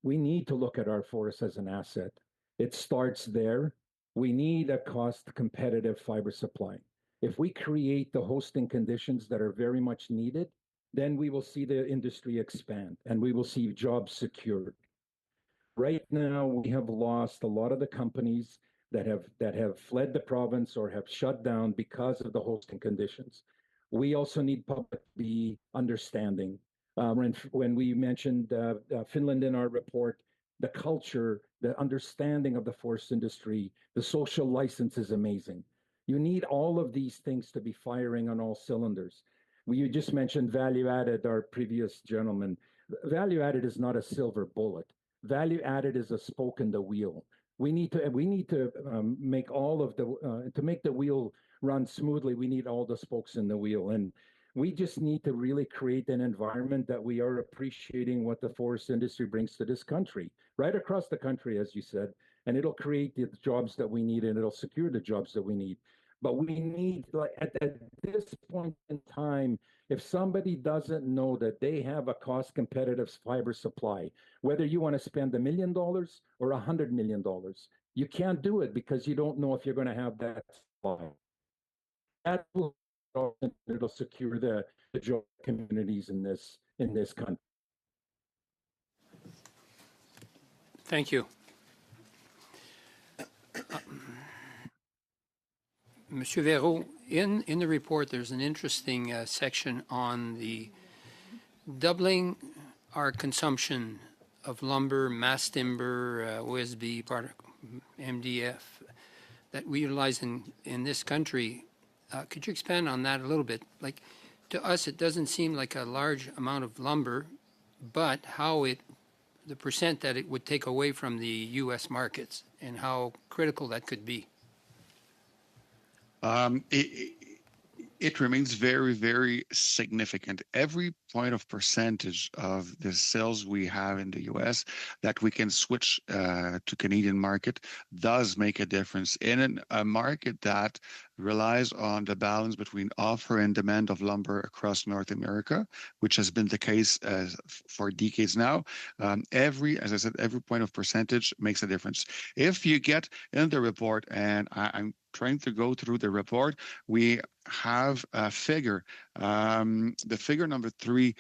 Speaker 12: We need to look at our forests as an asset. It starts there. We need a cost-competitive fiber supply. If we create the hosting conditions that are very much needed, then we will see the industry expand and we will see jobs secured. Right now, we have lost a lot of the companies that have fled the province or have shut down because of the hosting conditions. We also need public to be understanding. When we mentioned Finland in our report, the culture, the understanding of the forest industry, the social license is amazing. You need all of these things to be firing on all cylinders. You just mentioned value added, our previous gentleman. Value added is not a silver bullet. Value added is a spoke in the wheel. We need to make all of the to make the wheel run smoothly. We need all the spokes in the wheel, and we just need to really create an environment that we are appreciating what the forest industry brings to this country, right across the country, as you said, and it'll create the jobs that we need and it'll secure the jobs that we need. But we need, like, at this point in time, if somebody doesn't know that they have a cost competitive fiber supply, whether you want to spend $1 million or $100 million, you can't do it because you don't know if you're going to have that supply. That will it'll secure the job communities in this country.
Speaker 14: Thank you. Monsieur Véro, in the report, there's an interesting section on the doubling our consumption of lumber, mass timber, OSB, MDF that we utilize in this country. Could you expand on that a little bit? Like, to us, it doesn't seem like a large amount of lumber, but the percent that it would take away from the U.S. markets and how critical that could be.
Speaker 13: It remains very, very significant. Every point of percentage of the sales we have in the U.S. that we can switch to Canadian market does make a difference in a market that relies on the balance between offer and demand of lumber across North America, which has been the case for decades now. As I said, every point of percentage makes a difference. If you get in the report, and I'm trying to go through the report, we have a figure, the figure number 3,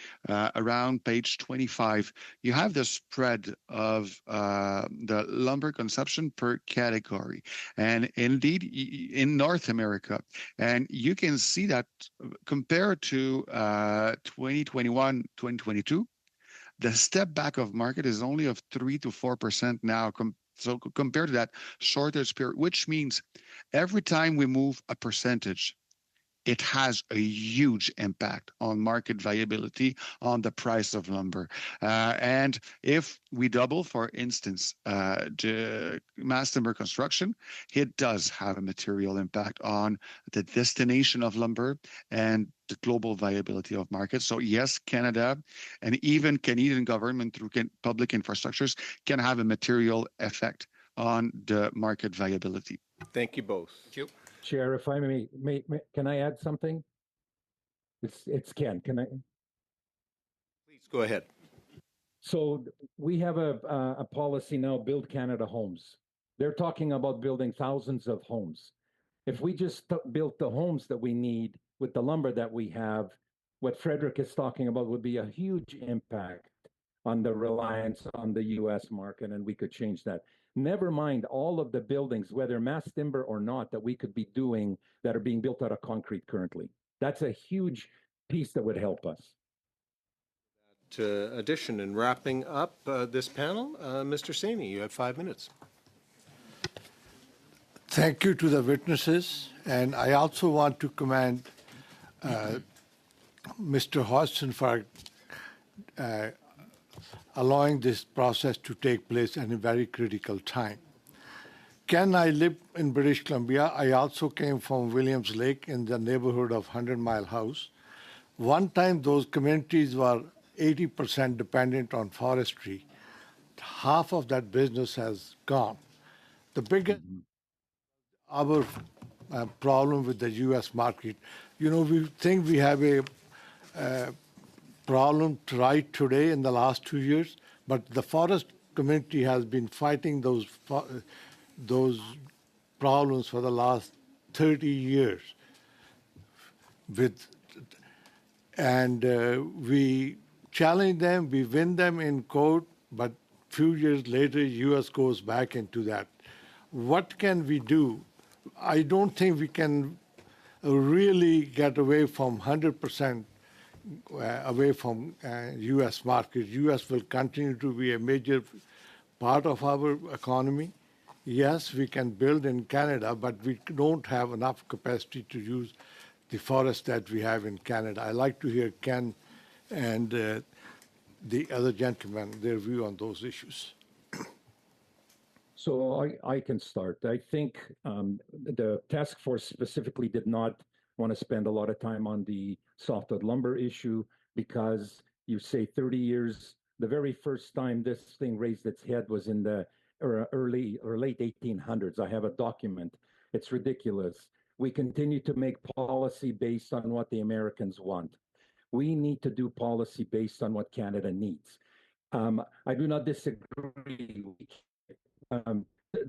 Speaker 13: around page 25. You have the spread of the lumber consumption per category, and indeed in North America. And you can see that compared to 2021, 2022, the step back of market is only of 3 to 4% now. So compared to that shortage period, which means every time we move a percentage, it has a huge impact on market viability, on the price of lumber. And if we double, for instance, the mass timber construction, it does have a material impact on the destination of lumber and the global viability of markets. So yes, Canada and even Canadian government through public infrastructures can have a material effect on the market viability.
Speaker 1: Thank you both.
Speaker 14: Thank you.
Speaker 12: Chair, if I may, can I add something? It's Ken. Can I?
Speaker 1: Please go ahead.
Speaker 12: So we have a policy now, Build Canada Homes. They're talking about building thousands of homes. If we just built the homes that we need with the lumber that we have, what Frederick is talking about would be a huge impact on the reliance on the U.S. market, and we could change that. Never mind all of the buildings, whether mass timber or not, that we could be doing that are being built out of concrete currently. That's a huge piece that would help us.
Speaker 1: Addition and wrapping up this panel, Mr. Saini, you have 5 minutes.
Speaker 15: Thank you to the witnesses, and I also want to commend Mr. Hodgson for allowing this process to take place at a very critical time. Ken, I live in British Columbia. I also came from Williams Lake in the neighborhood of 100 Mile House. One time those communities were 80% dependent on forestry. Half of that business has gone. The biggest our problem with the U.S. market, we think we have a problem right today in the last 2 years, but the forest community has been fighting those problems for the last 30 years. We challenge them, we win them in court, but few years later, U.S. goes back into that. What can we do? I don't think we can really get away from 100% away from U.S. market. U.S. will continue to be a major part of our economy. Yes, we can build in Canada, but we don't have enough capacity to use the forest that we have in Canada. I'd like to hear Ken and the other gentlemen, their view on those issues.
Speaker 12: So I can start. I think the task force specifically did not want to spend a lot of time on the softwood lumber issue because you say 30 years, the very first time this thing raised its head was in the early or late 1800s. I have a document. It's ridiculous. We continue to make policy based on what the Americans want. We need to do policy based on what Canada needs. I do not disagree.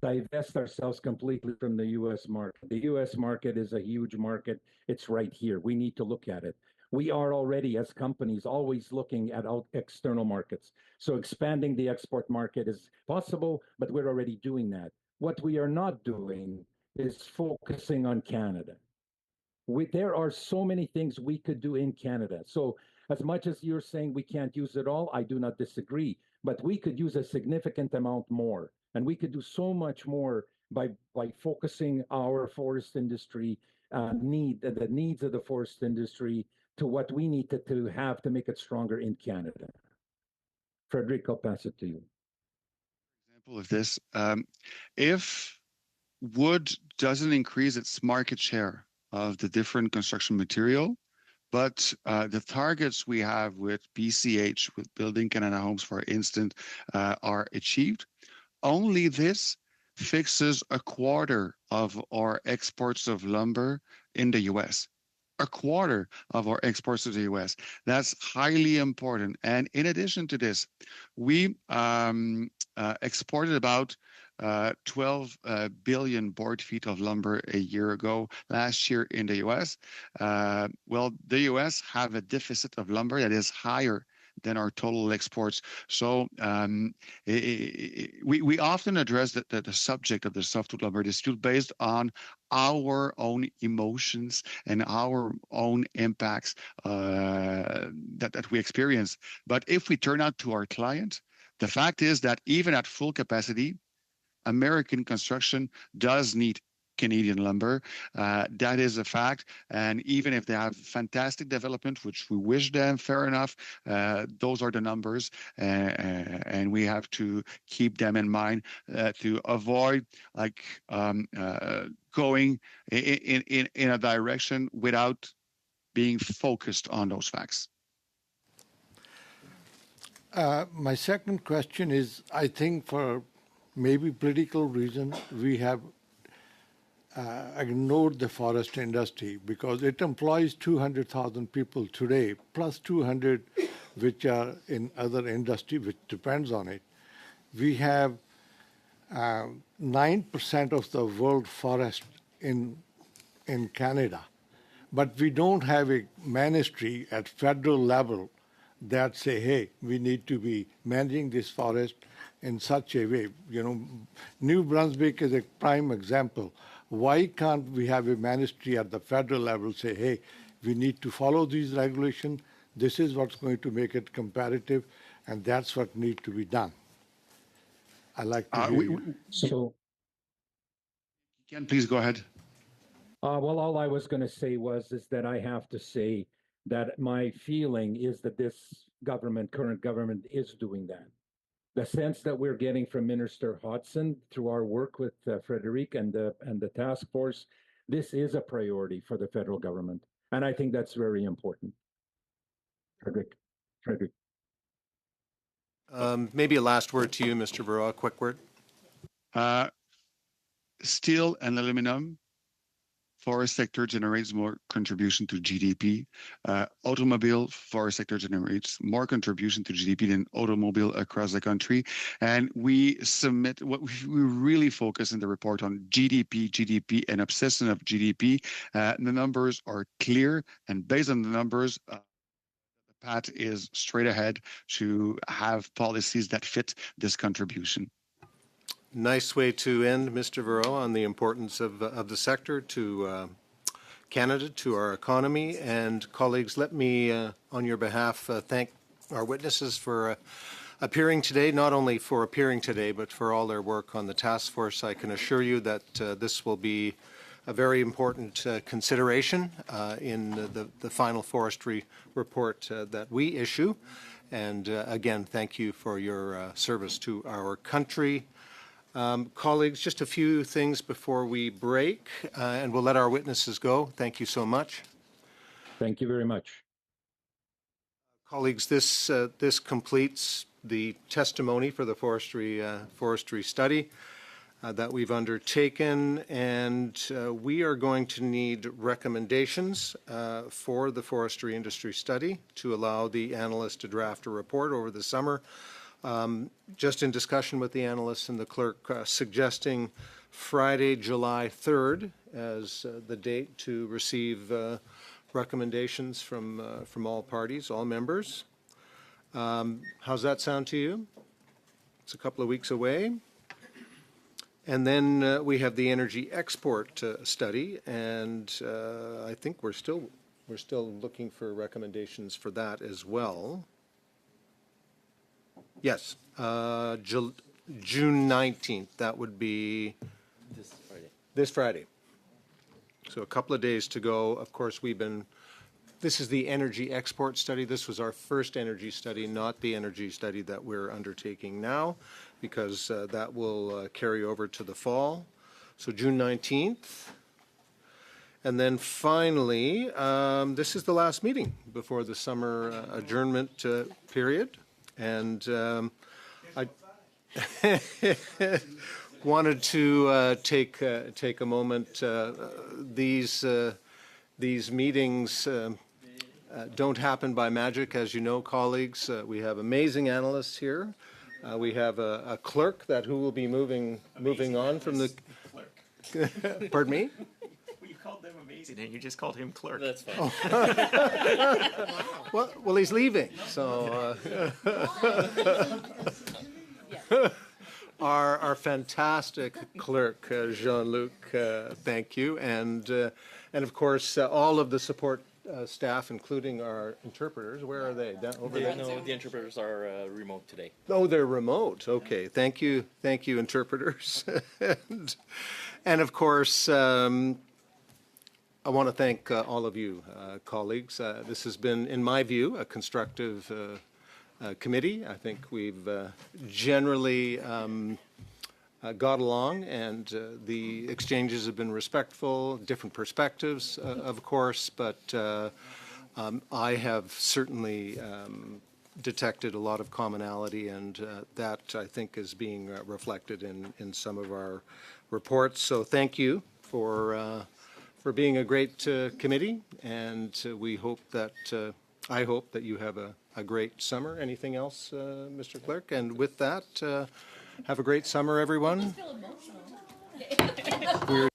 Speaker 12: Divest ourselves completely from the U.S. market. The U.S. market is a huge market. It's right here. We need to look at it. We are already, as companies, always looking at external markets. So expanding the export market is possible, but we're already doing that. What we are not doing is focusing on Canada. There are so many things we could do in Canada. So as much as you're saying we can't use it all, I do not disagree, but we could use a significant amount more. And we could do so much more by focusing our forest industry the needs of the forest industry to what we need to have to make it stronger in Canada. Frederic, I'll pass it to you.
Speaker 13: Example of this, if wood doesn't increase its market share of the different construction material, but the targets we have with BCH, with Building Canada Homes, for instance, are achieved, only this fixes a quarter of our exports of lumber in the U.S. A quarter of our exports to the U.S. That's highly important. And in addition to this, we exported about 12 billion board feet of lumber a year ago, last year in the U.S. Well, the U.S. have a deficit of lumber that is higher than our total exports. So we often address the subject of the softwood lumber dispute based on our own emotions and our own impacts that we experience. But if we turn out to our client, the fact is that even at full capacity, American construction does need Canadian lumber. That is a fact. And even if they have fantastic development, which we wish them, fair enough, those are the numbers. And we have to keep them in mind to avoid going in a direction without being focused on those facts.
Speaker 15: My second question is, I think for maybe political reasons, we have ignored the forest industry because it employs 200,000 people today, plus 200 which are in other industry which depends on it. We have 9% of the world forest in Canada, but we don't have a ministry at federal level that say, hey, we need to be managing this forest in such a way. You know, New Brunswick is a prime example. Why can't we have a ministry at the federal level say, hey, we need to follow these regulations, this is what's going to make it competitive, and that's what needs to be done. I like to hear you.
Speaker 12: So,
Speaker 13: Ken, please go ahead.
Speaker 12: Well, all I was going to say is that I have to say that my feeling is that this current government is doing that. The sense that we're getting from Minister Hodson through our work with Frederic and the task force, this is a priority for the federal government. And I think that's very important. Frederic.
Speaker 1: Maybe a last word to you, Mr. Burrow, a quick word.
Speaker 13: Steel and aluminum, forest sector generates more contribution to GDP. Automobile, forest sector generates more contribution to GDP than automobile across the country. And we submit, what we really focus in the report on GDP, and obsession of GDP. The numbers are clear, and based on the numbers, the path is straight ahead to have policies that fit this contribution.
Speaker 1: Nice way to end, Mr. Verreau, on the importance of the sector to Canada, to our economy. And colleagues, let me, on your behalf, thank our witnesses for appearing today, not only for appearing today, but for all their work on the task force. I can assure you that this will be a very important consideration in the final forestry report that we issue. And again, thank you for your service to our country. Colleagues, just a few things before we break, and we'll let our witnesses go. Thank you so much.
Speaker 12: Thank you very much.
Speaker 1: Colleagues, this completes the testimony for the forestry study. that we've undertaken, and we are going to need recommendations for the forestry industry study to allow the analyst to draft a report over the summer. Just in discussion with the analysts and the clerk, suggesting Friday, July 3rd as the date to receive recommendations from all parties, all members. How's that sound to you? It's a couple of weeks away. And then we have the energy export study, and I think we're still looking for recommendations for that as well. Yes, June 19th. That would be
Speaker 8: This Friday.
Speaker 1: this Friday. So a couple of days to go. Of course, this is the energy export study. This was our first energy study, not the energy study that we're undertaking now, because that will carry over to the fall. So June 19th. And then finally, this is the last meeting before the summer adjournment period. And I wanted to take a moment. These meetings don't happen by magic, as you know, colleagues. We have amazing analysts here. We have a clerk who will be moving on from the. Pardon me?
Speaker 17: Well, you called them amazing, and you just called him clerk.
Speaker 8: That's fine.
Speaker 1: Oh. Well, he's leaving, so. Our fantastic clerk, Jean-Luc, thank you, and of course all of the support staff, including our interpreters. Where are they? Over there?
Speaker 8: No, the interpreters are remote today.
Speaker 1: Oh, they're remote. Okay, thank you, interpreters, and of course. I want to thank all of you, colleagues. This has been, in my view, a constructive committee. I think we've generally got along, and the exchanges have been respectful, different perspectives, of course, but I have certainly detected a lot of commonality, and that, I think, is being reflected in some of our reports. So thank you for being a great committee, and we hope that I hope that you have a great summer. Anything else, Mr. Clerk? And with that, have a great summer, everyone. We're